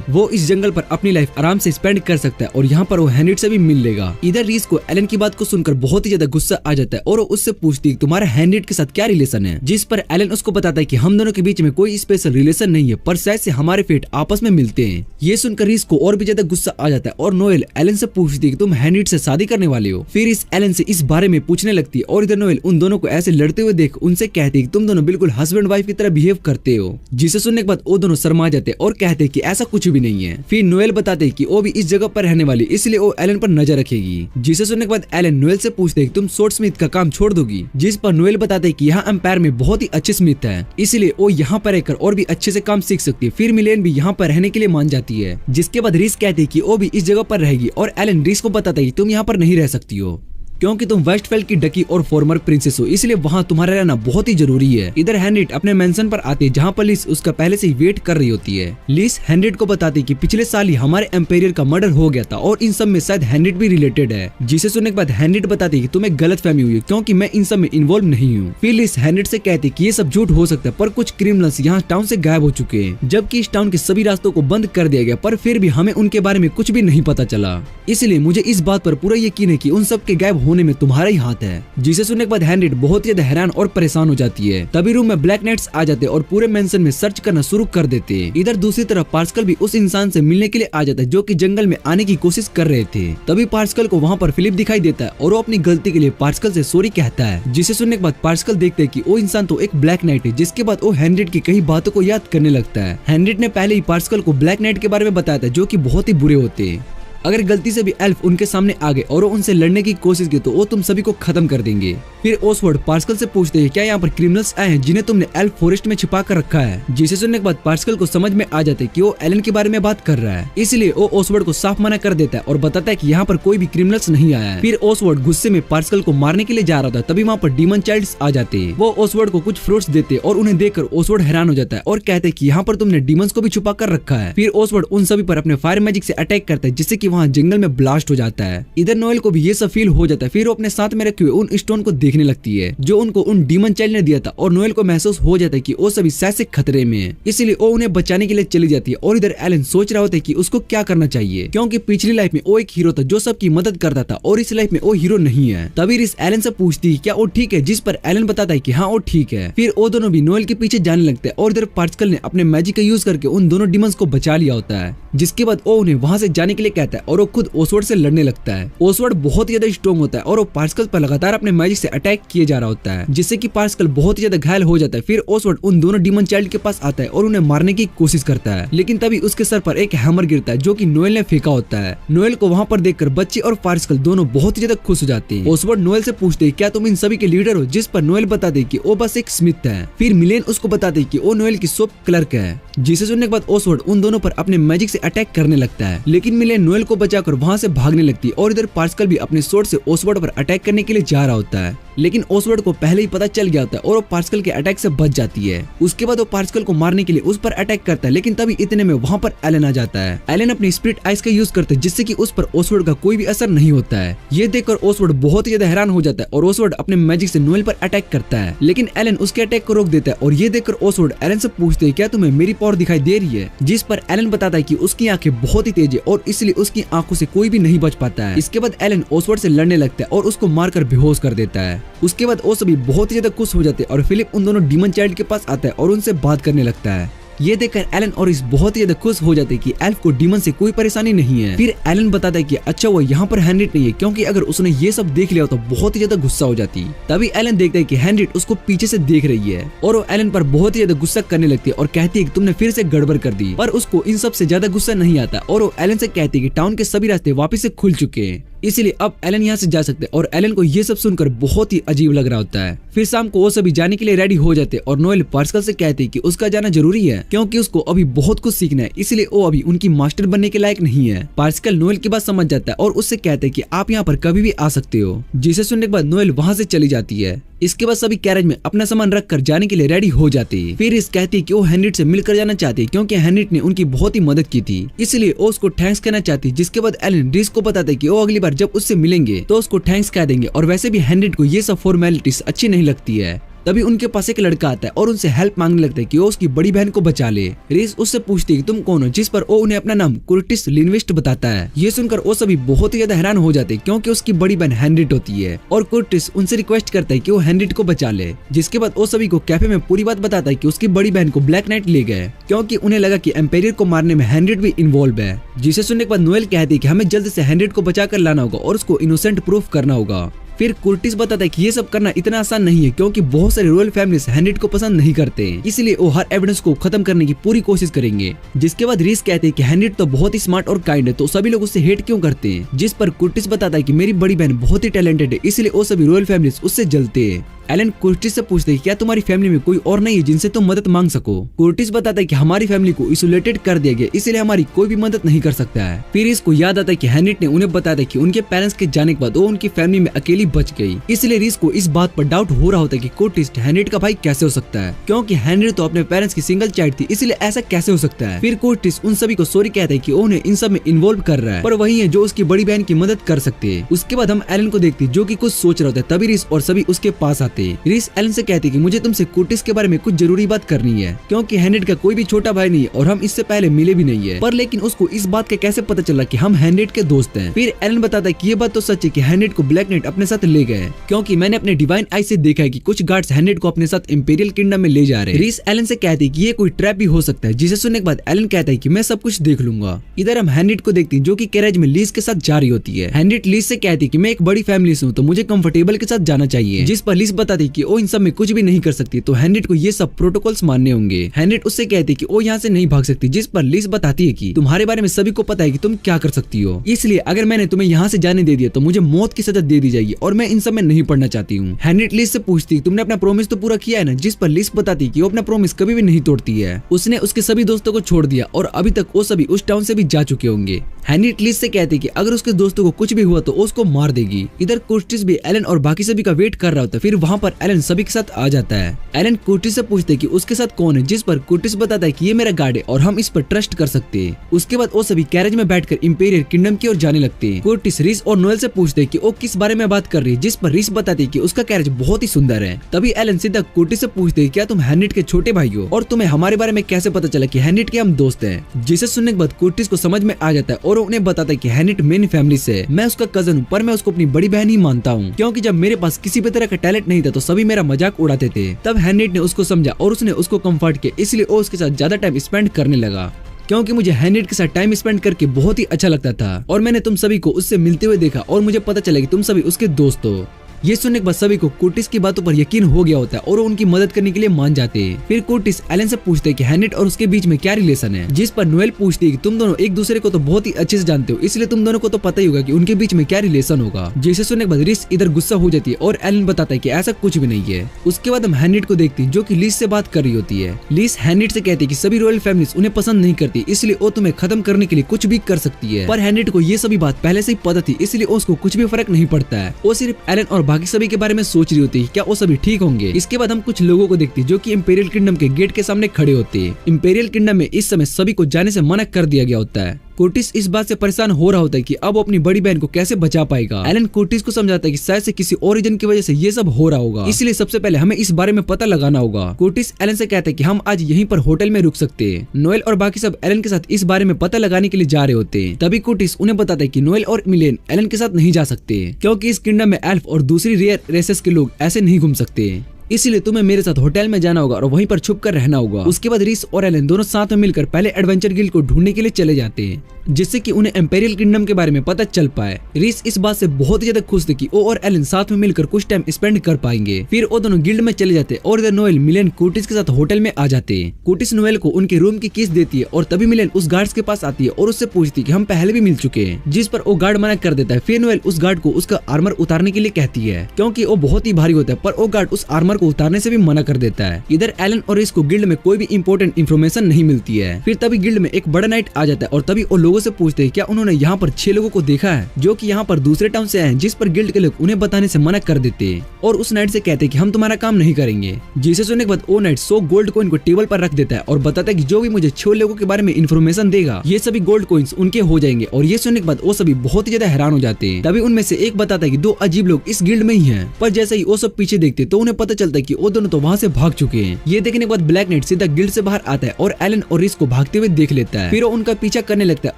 वो इस जंगल पर अपनी लाइफ आराम से स्पेंड कर सकता है और यहाँ पर वो हेनरिट से भी मिल लेगा। इधर रीस को एलन की बात को सुनकर बहुत ही ज्यादा गुस्सा आ जाता है और वो उससे पूछती है तुम्हारा हेनरिट के साथ क्या रिलेशन है। जिस पर एलन उसको बताता है कि हम दोनों के बीच में कोई स्पेशल रिलेशन नहीं है, पर शायद से हमारे फेट आपस में मिलते हैं। ये सुनकर रीस को और भी ज्यादा गुस्सा आ जाता है और नोएल एलन एलन से पूछती है कि तुम हेनरिट से शादी करने वाले हो। फिर इस एलन से इस बारे में पूछने लगती है और इधर नोएल उन दोनों को ऐसे लड़ते हुए देख उनसे कहती है कि तुम दोनों बिल्कुल हस्बैंड वाइफ की तरह बिहेव करते हो, जिसे सुनने के बाद वो दोनों शर्मा जाते और कहते कि ऐसा कुछ भी नहीं है। फिर नोएल बताते कि वो भी इस जगह पर रहने वाली, इसलिए वो एलन पर नजर रखेगी, जिसे सुनने के बाद एलन नोएल से पूछते है कि तुम स्वॉर्ड स्मिथ का काम छोड़ दोगी, जिस पर नोएल बताते कि यहाँ एम्पायर में बहुत ही अच्छे स्मिथ है, इसलिए वो यहाँ पर रहकर और भी अच्छे से काम सीख सकती है। फिर मिलेन भी यहाँ पर रहने के लिए मान जाती है, जिसके बाद रीस कहती है कि वो भी इस जगह पर रहेगी और एलन रीस को बताता है कि तुम यहाँ पर नहीं रह सकती हो क्योंकि तुम वेस्टफेल्ड की डकी और फॉर्मर प्रिंसेस हो, इसलिए वहाँ तुम्हारा रहना बहुत ही जरूरी है। इधर हेनरिट अपने मेंशन पर आती है जहाँ पर लिस उसका पहले से ही वेट कर रही होती है। लिस हेनरिट को बताती है कि पिछले साल ही हमारे एम्पेरियर का मर्डर हो गया था और इन सब में शायद हेनरिट भी रिलेटेड है, जिसे सुनने के बाद हेनरिट बताती है कि तुम्हें गलतफहमी हुई है क्योंकि मैं इन सब में इन्वॉल्व नहीं हूँ। फिर लिस हेनरिट से कहती है कि ये सब झूठ हो सकता है पर कुछ क्रिमिनल्स यहाँ टाउन से गायब हो चुके हैं, जबकि इस टाउन के सभी रास्तों को बंद कर दिया गया, पर फिर भी हमें उनके बारे में कुछ भी नहीं पता चला, इसलिए मुझे इस बात पर पूरा यकीन है कि उन सब के गायब होने में तुम्हारा ही हाथ है। जिसे सुनने के बाद हेनरिट बहुत ज्यादा हैरान और परेशान हो जाती है। तभी रूम में ब्लैक नाइट्स आ जाते और पूरे मेंशन में सर्च करना शुरू कर देते। इधर दूसरी तरफ पार्सकल भी उस इंसान से मिलने के लिए आ जाता है जो कि जंगल में आने की कोशिश कर रहे थे। तभी पार्सकल को वहाँ पर फिलिप दिखाई देता है और वो अपनी गलती के लिए पार्सकल से सॉरी कहता है, जिसे सुनने के बाद पार्सकल देखते है कि वो इंसान तो एक ब्लैक नाइट है। जिसके बाद वो हेनरिट की कई बातों को याद करने लगता है। हेनरिट ने पहले ही पार्सकल को ब्लैक नाइट के बारे में बताया था जो कि बहुत ही बुरे होते, अगर गलती से भी एल्फ उनके सामने आ गए और वो उनसे लड़ने की कोशिश की तो वो तुम सभी को खत्म कर देंगे। फिर ओसवर्ड पार्सकल से पूछते हैं क्या यहाँ पर क्रिमिनल्स आए हैं जिन्हें तुमने एल्फ फॉरेस्ट में छिपा कर रखा है, जिसे सुनने के बाद पार्सकल को समझ में आ जाते कि वो एलन के बारे में बात कर रहा है, इसलिए वो ओसवर्ड को साफ मना कर देता है और बताता है कि यहाँ पर कोई भी क्रिमिनल्स नहीं आया है। फिर ओसवर्ड गुस्से में पार्सकल को मारने के लिए जा रहा था, तभी वहाँ पर डीमन चाइल्ड्स आ जाते। वो ओसवर्ड को कुछ फ्रूट्स देते और उन्हें देखकर ओसवर्ड हैरान हो जाता है और कहते हैं कि यहाँ पर तुमने डीमंस को भी छुपा कर रखा है। फिर ओसवर्ड उन सभी पर अपने फायर मैजिक से अटैक करता है, जिससे कि वहाँ जंगल में ब्लास्ट हो जाता है। इधर नोएल को भी ये सब फील हो जाता है। फिर वो अपने साथ में रखे हुए उन स्टोन को देखने लगती है जो उनको उन डीमन चाइल्ड ने दिया था और नोएल को महसूस हो जाता है कि वो सभी शायद से खतरे में है, इसलिए वो उन्हें बचाने के लिए चली जाती है। और इधर एलन सोच रहा होता है कि उसको क्या करना चाहिए क्योंकि पिछली लाइफ में वो एक हीरो था जो सबकी मदद करता था और इस लाइफ में वो हीरो नहीं है। तभी रिस एलन से पूछती है क्या वो ठीक है, जिस पर एलन बताता है कि हाँ वो ठीक है। फिर वो दोनों भी नोएल के पीछे जाने लगते हैं और इधर पार्सकल ने अपने मैजिक का यूज करके उन दोनों डीमंस को बचा लिया होता है, जिसके बाद वो उन्हें वहां से जाने के लिए कहता है और वो खुद ओसवर्ड से लड़ने लगता है। ओसवर्ड बहुत ज्यादा स्ट्रॉन्ग होता है और वो पार्सकल पर लगातार अपने मैजिक से अटैक किए जा रहा होता है, जिससे कि पार्सकल बहुत ज्यादा घायल हो जाता है। फिर ओसवर्ड उन दोनों डीमन चाइल्ड के पास आता है और उन्हें मारने की कोशिश करता है, लेकिन तभी उसके सर पर एक हैमर गिरता है जो कि नोएल ने फेंका होता है। नोएल को वहां पर देखकर बच्चे और पार्सकल दोनों बहुत ज्यादा खुश हो जाते हैं। ओसवर्ड नोएल से पूछते हैं क्या तुम इन सभी के लीडर हो, जिस पर नोएल बताते हैं कि वो बस एक स्मिथ है। फिर मिलेन उसको बताते हैं कि वो नोएल की शॉप क्लर्क है, जिसे सुनने के बाद ओसवर्ड उन दोनों पर अपने मैजिक से अटैक करने लगता है, लेकिन मिलेन नोएल को बचाकर वहां से भागने लगती है और इधर पार्सकल भी अपने स्वॉर्ड से ओसवर्ड पर अटैक करने के लिए जा रहा होता है, लेकिन ओसवर्ड को पहले ही पता चल गया होता है और वो पार्सकल के अटैक से बच जाती है। उसके बाद वो पार्सकल को मारने के लिए उस पर अटैक करता है, लेकिन तभी इतने में वहाँ पर एलन आ जाता है। एलन अपनी स्पिरिट आइस का यूज करता है, जिससे कि उस पर ओसवर्ड का कोई भी असर नहीं होता है। ये देखकर ओसवर्ड बहुत ज्यादा हैरान हो जाता है और ओसवर्ड अपने मैजिक से नोएल पर अटैक करता है, लेकिन एलन उसके अटैक को रोक देता है। और ये देखकर ओसवर्ड एलन से पूछते हैं क्या तुम्हें मेरी पावर दिखाई दे रही है, जिस पर एलन बताता है कि उसकी आंखें बहुत ही तेज है और इसलिए उसकी आंखों से कोई भी नहीं बच पाता है। इसके बाद एलन ओसवर्ड से लड़ने लगता है और उसको मारकर बेहोश कर देता है। उसके बाद वो सभी बहुत ही ज्यादा खुश हो जाते हैं और फिलिप उन दोनों डीमन चाइल्ड के पास आता है और उनसे बात करने लगता है। ये देखकर एलन और इस बहुत ही ज्यादा खुश हो जाते हैं कि एल्फ को डीमन से कोई परेशानी नहीं है। फिर एलन बताता है कि अच्छा वो यहाँ पर हेनरिट नहीं है, क्योंकि अगर उसने ये सब देख लिया तो बहुत ही ज्यादा गुस्सा हो जाती। तभी एलन देखता है कि हेनरिट उसको पीछे से देख रही है और वो एलन पर बहुत ही ज्यादा गुस्सा करने लगती है और कहती है कि तुमने फिर से गड़बड़ कर दी। पर उसको इन सब से ज्यादा गुस्सा नहीं आता और वो एलन से कहती है कि टाउन के सभी रास्ते वापस से खुल चुके हैं, इसलिए अब एलन यहाँ से जा सकते हैं। और एलन को ये सब सुनकर बहुत ही अजीब लग रहा होता है। फिर शाम को वो सभी जाने के लिए रेडी हो जाते और नोएल पार्सकल से कहते कि उसका जाना जरूरी है क्योंकि उसको अभी बहुत कुछ सीखना है, इसलिए वो अभी उनकी मास्टर बनने के लायक नहीं है। पार्सकल नोएल की बात समझ जाता है और उससे कहते हैं कि आप यहाँ पर कभी भी आ सकते हो, जिसे सुनने के बाद नोएल वहाँ से चली जाती है। इसके बाद सभी कैरेज में अपना सामान रख कर जाने के लिए रेडी हो जाते हैं। फिर इस कहती है कि वो हेनरिट से मिलकर जाना चाहती है क्योंकि हेनरिट ने उनकी बहुत ही मदद की थी, इसलिए वो उसको थैंक्स कहना चाहती है। जिसके बाद एलन रीस को बताता है कि वो अगली बार जब उससे मिलेंगे तो उसको थैंक्स कह देंगे और वैसे भी हेनरिट को ये सब फॉर्मेलिटीज अच्छी नहीं लगती है। तभी उनके पास एक लड़का आता है और उनसे हेल्प मांगने लगता है कि वो उसकी बड़ी बहन को बचा ले। रीस उससे पूछती है कि तुम कौन हो, जिस पर वो उन्हें अपना नाम कुर्टिस लिनविस्ट बताता है। ये सुनकर वो सभी बहुत ही ज्यादा हैरान हो जाते हैं क्योंकि उसकी बड़ी बहन हेनरिट होती है और कुर्टिस उनसे रिक्वेस्ट करता है कि वो हेनरिट को बचा ले। जिसके बाद वो सभी को कैफे में पूरी बात बताता है कि उसकी बड़ी बहन को ब्लैक नाइट ले गए क्योंकि उन्हें लगा कि एम्पायर को मारने में हेनरिट भी इन्वॉल्व है। जिसे सुनने के बाद नोएल कहती है कि हमें जल्द से हेनरिट को बचा कर लाना होगा और उसको इनोसेंट प्रूफ करना होगा। फिर कुर्टिस बताता है कि ये सब करना इतना आसान नहीं है क्योंकि बहुत सारे रॉयल फैमिलीज हेनरिट को पसंद नहीं करते, इसलिए वो हर एविडेंस को खत्म करने की पूरी कोशिश करेंगे। जिसके बाद रीस कहते हैं कि हेनरिट तो बहुत ही स्मार्ट और काइंड है, तो सभी लोग उससे हेट क्यों करते हैं। जिस पर कुर्टिस बताता है कि मेरी बड़ी बहन बहुत ही टैलेंटेड है, इसलिए वो सभी रॉयल फैमिलीज उससे जलते हैं। एलन कुर्टिस से पूछते हैं क्या तुम्हारी फैमिली में कोई और नहीं है जिनसे तुम मदद मांग सको। कुर्टिस बताता है कि हमारी फैमिली को आइसोलेटेड कर दिया गया, इसलिए हमारी कोई भी मदद नहीं कर सकता है। फिर इसको याद आता है कि हेनरिट ने उन्हें बताया था कि उनके पेरेंट्स के जाने के बाद वो उनकी फैमिली में अकेली बच गई, इसलिए रीस को इस बात पर डाउट हो रहा होता है कि कुर्टिस हेनरिट का भाई कैसे हो सकता है क्योंकि हेनरिट तो अपने पेरेंट्स की सिंगल चाइल्ड थी, इसलिए ऐसा कैसे हो सकता है। फिर कुर्टिस उन सभी को सॉरी कहता है कि उन्हें इन सब में इन्वॉल्व कर रहा है, पर वही है जो उसकी बड़ी बहन की मदद कर सकते हैं। उसके बाद हम एलन को देखते जो कि कुछ सोच रहा होता है, तभी रीस और सभी उसके पास आते। रीस एलन से कहती कि मुझे तुमसे कुर्टिस के बारे में कुछ जरूरी बात करनी है क्योंकि हेनरिट का कोई भी छोटा भाई नहीं है और हम इससे पहले मिले भी नहीं है, पर लेकिन उसको इस बात का कैसे पता चला कि हम हेनरिट के दोस्त हैं। फिर एलन बताता है कि ये बात तो सच है कि हेनरिट को ब्लैक नाइट अपने साथ ले गए क्योंकि मैंने अपने डिवाइन आई से देखा है कि कुछ गार्ड्स हेनरिट को अपने साथ इंपीरियल किंगडम में ले जा रहे हैं। रीस एलन से कहती है कि ये कोई ट्रैप भी हो सकता है, जिसे सुनने के बाद एलन कहता है कि मैं सब कुछ देख लूंगा। इधर हम हेनरिट को देखते हैं जो कि कैरेज में लीज के साथ जा रही होती है। हेनरिट लीज से कहती है कि मैं एक बड़ी फैमिली से हूँ तो मुझे कंफर्टेबल के साथ जाना चाहिए, जिस पर लीज बताती है कि वो इन सब में कुछ भी नहीं कर सकती, तो हेनरिट को ये सब प्रोटोकॉल्स मानने होंगे। हेनरिट उससे कहती है कि वो यहाँ से नहीं भाग सकती, जिस पर लीज बताती है कि तुम्हारे बारे में सभी को पता है कि तुम क्या कर सकती हो, इसलिए अगर मैंने तुम्हें यहाँ से जाने दे दिया तो मुझे मौत की सजा दे दी जाएगी और मैं इन सब में नहीं पढ़ना चाहती हूँ। हेनरिट लीज से पूछती तुमने अपना प्रॉमिस तो पूरा किया है ना, जिस पर लीज बताती कि वो अपना प्रॉमिस कभी भी नहीं तोड़ती है। उसने उसके सभी दोस्तों को छोड़ दिया और अभी तक वो सभी उस टाउन से भी जा चुके होंगे। हेनरिट लीज से कहती कि अगर उसके दोस्तों को कुछ भी हुआ तो उसको मार देगी। इधर कुर्टिस भी एलन और बाकी सभी का वेट कर रहा होता है। फिर वहाँ पर एलन सभी के साथ आ जाता है। एलन कुर्टिस से पूछते कि उसके साथ कौन है, जिस पर कुर्टिस बताता है कि ये मेरा गार्ड है और हम इस पर ट्रस्ट कर सकते हैं। उसके बाद वो सभी कैरेज में बैठकर इंपीरियल किंगडम की ओर जाने लगते हैं। कुर्टिस रीस और नोएल से पूछते हैं कि वो किस बारे में बात कर रही है, जिस पर रीस बताती है कि उसका कैरेज बहुत ही सुंदर है। तभी एलन सीधा कुर्टिस से पूछते हैं क्या तुम हेनरिट के छोटे भाई हो और तुम्हें हमारे बारे में कैसे पता चला कि हेनरिट के हम दोस्त हैं। जिसे सुनने के बाद कुर्टिस को समझ में आ जाता है और उन्हें बताता है कि हेनरिट मेरी फैमिली से है, मैं उसका कजन हूँ, पर मैं उसको अपनी बड़ी बहन ही मानता हूँ क्योंकि जब मेरे पास किसी भी तरह का टैलेंट नहीं था तो सभी मेरा मजाक उड़ाते थे। तब हेनरिट ने उसको समझा और उसने उसको कंफर्ट किया, इसलिए वो उसके साथ ज्यादा टाइम स्पेंड करने लगा क्योंकि मुझे हेनरिट के साथ टाइम स्पेंड करके बहुत ही अच्छा लगता था और मैंने तुम सभी को उससे मिलते हुए देखा और मुझे पता चला कि तुम सभी उसके दोस्त हो। ये सुनने के बाद सभी को कुर्टिस की बातों पर यकीन हो गया होता है और वो उनकी मदद करने के लिए मान जाते हैं। फिर कुर्टिस एलन से पूछते हैं कि हेनरिट और उसके बीच में क्या रिलेशन है, जिस पर नोएल पूछती है कि तुम दोनों एक दूसरे को तो बहुत ही अच्छे से जानते हो, इसलिए तुम दोनों को तो पता ही होगा कि उनके बीच में क्या रिलेशन होगा। जिसे सुनने के बाद रीस इधर गुस्सा हो जाती है और एलन बताता है कि ऐसा कुछ भी नहीं है। उसके बाद हम हेनरिट को देखते हैं जो कि लीज से बात कर रही होती है। लीज हेनरिट से कहती है कि सभी रॉयल फैमिलीज उन्हें पसंद नहीं करती, इसलिए वो तुम्हें खत्म करने के लिए कुछ भी कर सकती है। पर हेनरिट को ये सभी बात पहले से ही पता थी, इसलिए उसको कुछ भी फर्क नहीं पड़ता है। वो सिर्फ एलन और बाकी सभी के बारे में सोच रही होती है क्या वो सभी ठीक होंगे। इसके बाद हम कुछ लोगों को देखते हैं जो कि इंपीरियल किंगडम के गेट के सामने खड़े होते हैं। इंपीरियल किंगडम में इस समय सभी को जाने से मना कर दिया गया होता है। कुर्टिस इस बात से परेशान हो रहा होता है कि अब वो अपनी बड़ी बहन को कैसे बचा पाएगा। एलन कुर्टिस को समझाता है कि शायद से किसी और रीजन की वजह से ये सब हो रहा होगा, इसलिए सबसे पहले हमें इस बारे में पता लगाना होगा। कुर्टिस एलन से कहता है कि हम आज यहीं पर होटल में रुक सकते हैं। नोएल और बाकी सब एलन के साथ इस बारे में पता लगाने के लिए जा रहे होते हैं। तभी कुर्टिस उन्हें बताता है कि नोएल और मिलेन एलन के साथ नहीं जा सकते क्योंकि इस किंगडम में एल्फ और दूसरी रेयर रेसेस के लोग ऐसे नहीं घूम सकते, इसलिए तुम्हें मेरे साथ होटल में जाना होगा और वहीं पर छुप कर रहना होगा। उसके बाद रीस और एलन दोनों साथ में मिलकर पहले एडवेंचर गिल्ड को ढूंढने के लिए चले जाते हैं, जिससे कि उन्हें इंपीरियल किंगडम के बारे में पता चल पाए। रीस इस बात से बहुत ही ज्यादा खुश थे कि वो और एलन साथ में मिलकर कुछ टाइम स्पेंड कर पाएंगे। फिर वो दोनों गिल्ड में चले जाते और इधर नोएल मिलेन कुर्टिस के साथ होटल में आ जाते हैं। कुर्टिस नोएल को उनके रूम की कीज देती है और तभी मिलेन उस गार्ड्स के पास आती है और उससे पूछती है कि हम पहले भी मिल चुके हैं, जिस पर वो गार्ड मना कर देता है। फिर नोएल उस गार्ड को उसका आर्मर उतारने के लिए कहती है क्योंकि वो बहुत ही भारी होता है, पर वो गार्ड उस आर्मर को उतारने से भी मना कर देता है। इधर एलन और रीस को गिल्ड में कोई भी इंपॉर्टेंट इन्फॉर्मेशन नहीं मिलती है। फिर तभी गिल्ड में एक बड़ा नाइट आ जाता है और तभी वो लोगों लोगों से पूछते हैं क्या उन्होंने यहाँ पर 6 लोगों को देखा है जो कि यहाँ पर दूसरे टाउन से आए हैं, जिस पर गिल्ड के लोग उन्हें बताने से मना कर देते हैं और उस नाइट से कहते हैं कि हम तुम्हारा काम नहीं करेंगे। जिसे सुनने के बाद वो नाइट 100 गोल्ड कॉइन को टेबल पर रख देता है और बताता है कि जो भी मुझे 6 लोगों के बारे में इन्फॉर्मेशन देगा ये सभी गोल्ड कॉइन्स उनके हो जाएंगे। और ये सुनने के बाद वो सभी बहुत ही ज्यादा हैरान हो जाते हैं। तभी उनमें से एक बताता है कि 2 अजीब लोग इस गिल्ड में ही हैं। पर जैसे ही वो सब पीछे देखते तो उन्हें पता चलता है कि वो दोनों तो वहाँ से भाग चुके हैं। ये देखने के बाद ब्लैक नाइट सीधा गिल्ड से बाहर आता है और एलन और रिस को भागते हुए देख लेता है। फिर वो उनका पीछा करने लगता है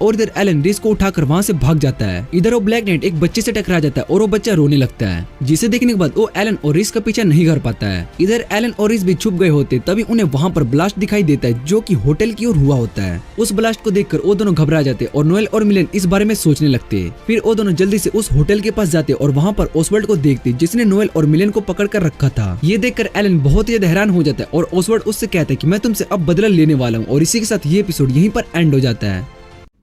और इधर एलन रिस को उठाकर वहाँ से भाग जाता है। इधर वो ब्लैक नाइट एक बच्चे से टकरा जाता है और वो बच्चा रोने लगता है, जिसे देखने के बाद वो एलन और रिस का पीछा नहीं कर पाता है। इधर एलन और रिस भी छुप गए होते तभी उन्हें वहाँ पर ब्लास्ट दिखाई देता है जो कि होटल की ओर हुआ होता है। उस ब्लास्ट को देखकर वो दोनों घबरा जाते और नोएल और मिलेन इस बारे में सोचने लगते। फिर वो दोनों जल्दी से उस होटल के पास जाते और वहाँ पर ओसवर्ड को देखते जिसने नोएल और मिलेन को पकड़ कर रखा था। ये देखकर एलन बहुत ही ज्यादा हैरान हो जाता है और ओसवर्ड उससे कहता है कि मैं तुमसे अब बदला लेने वाला हूँ। और इसी के साथ ये एपिसोड यहीं पर एंड हो जाता है।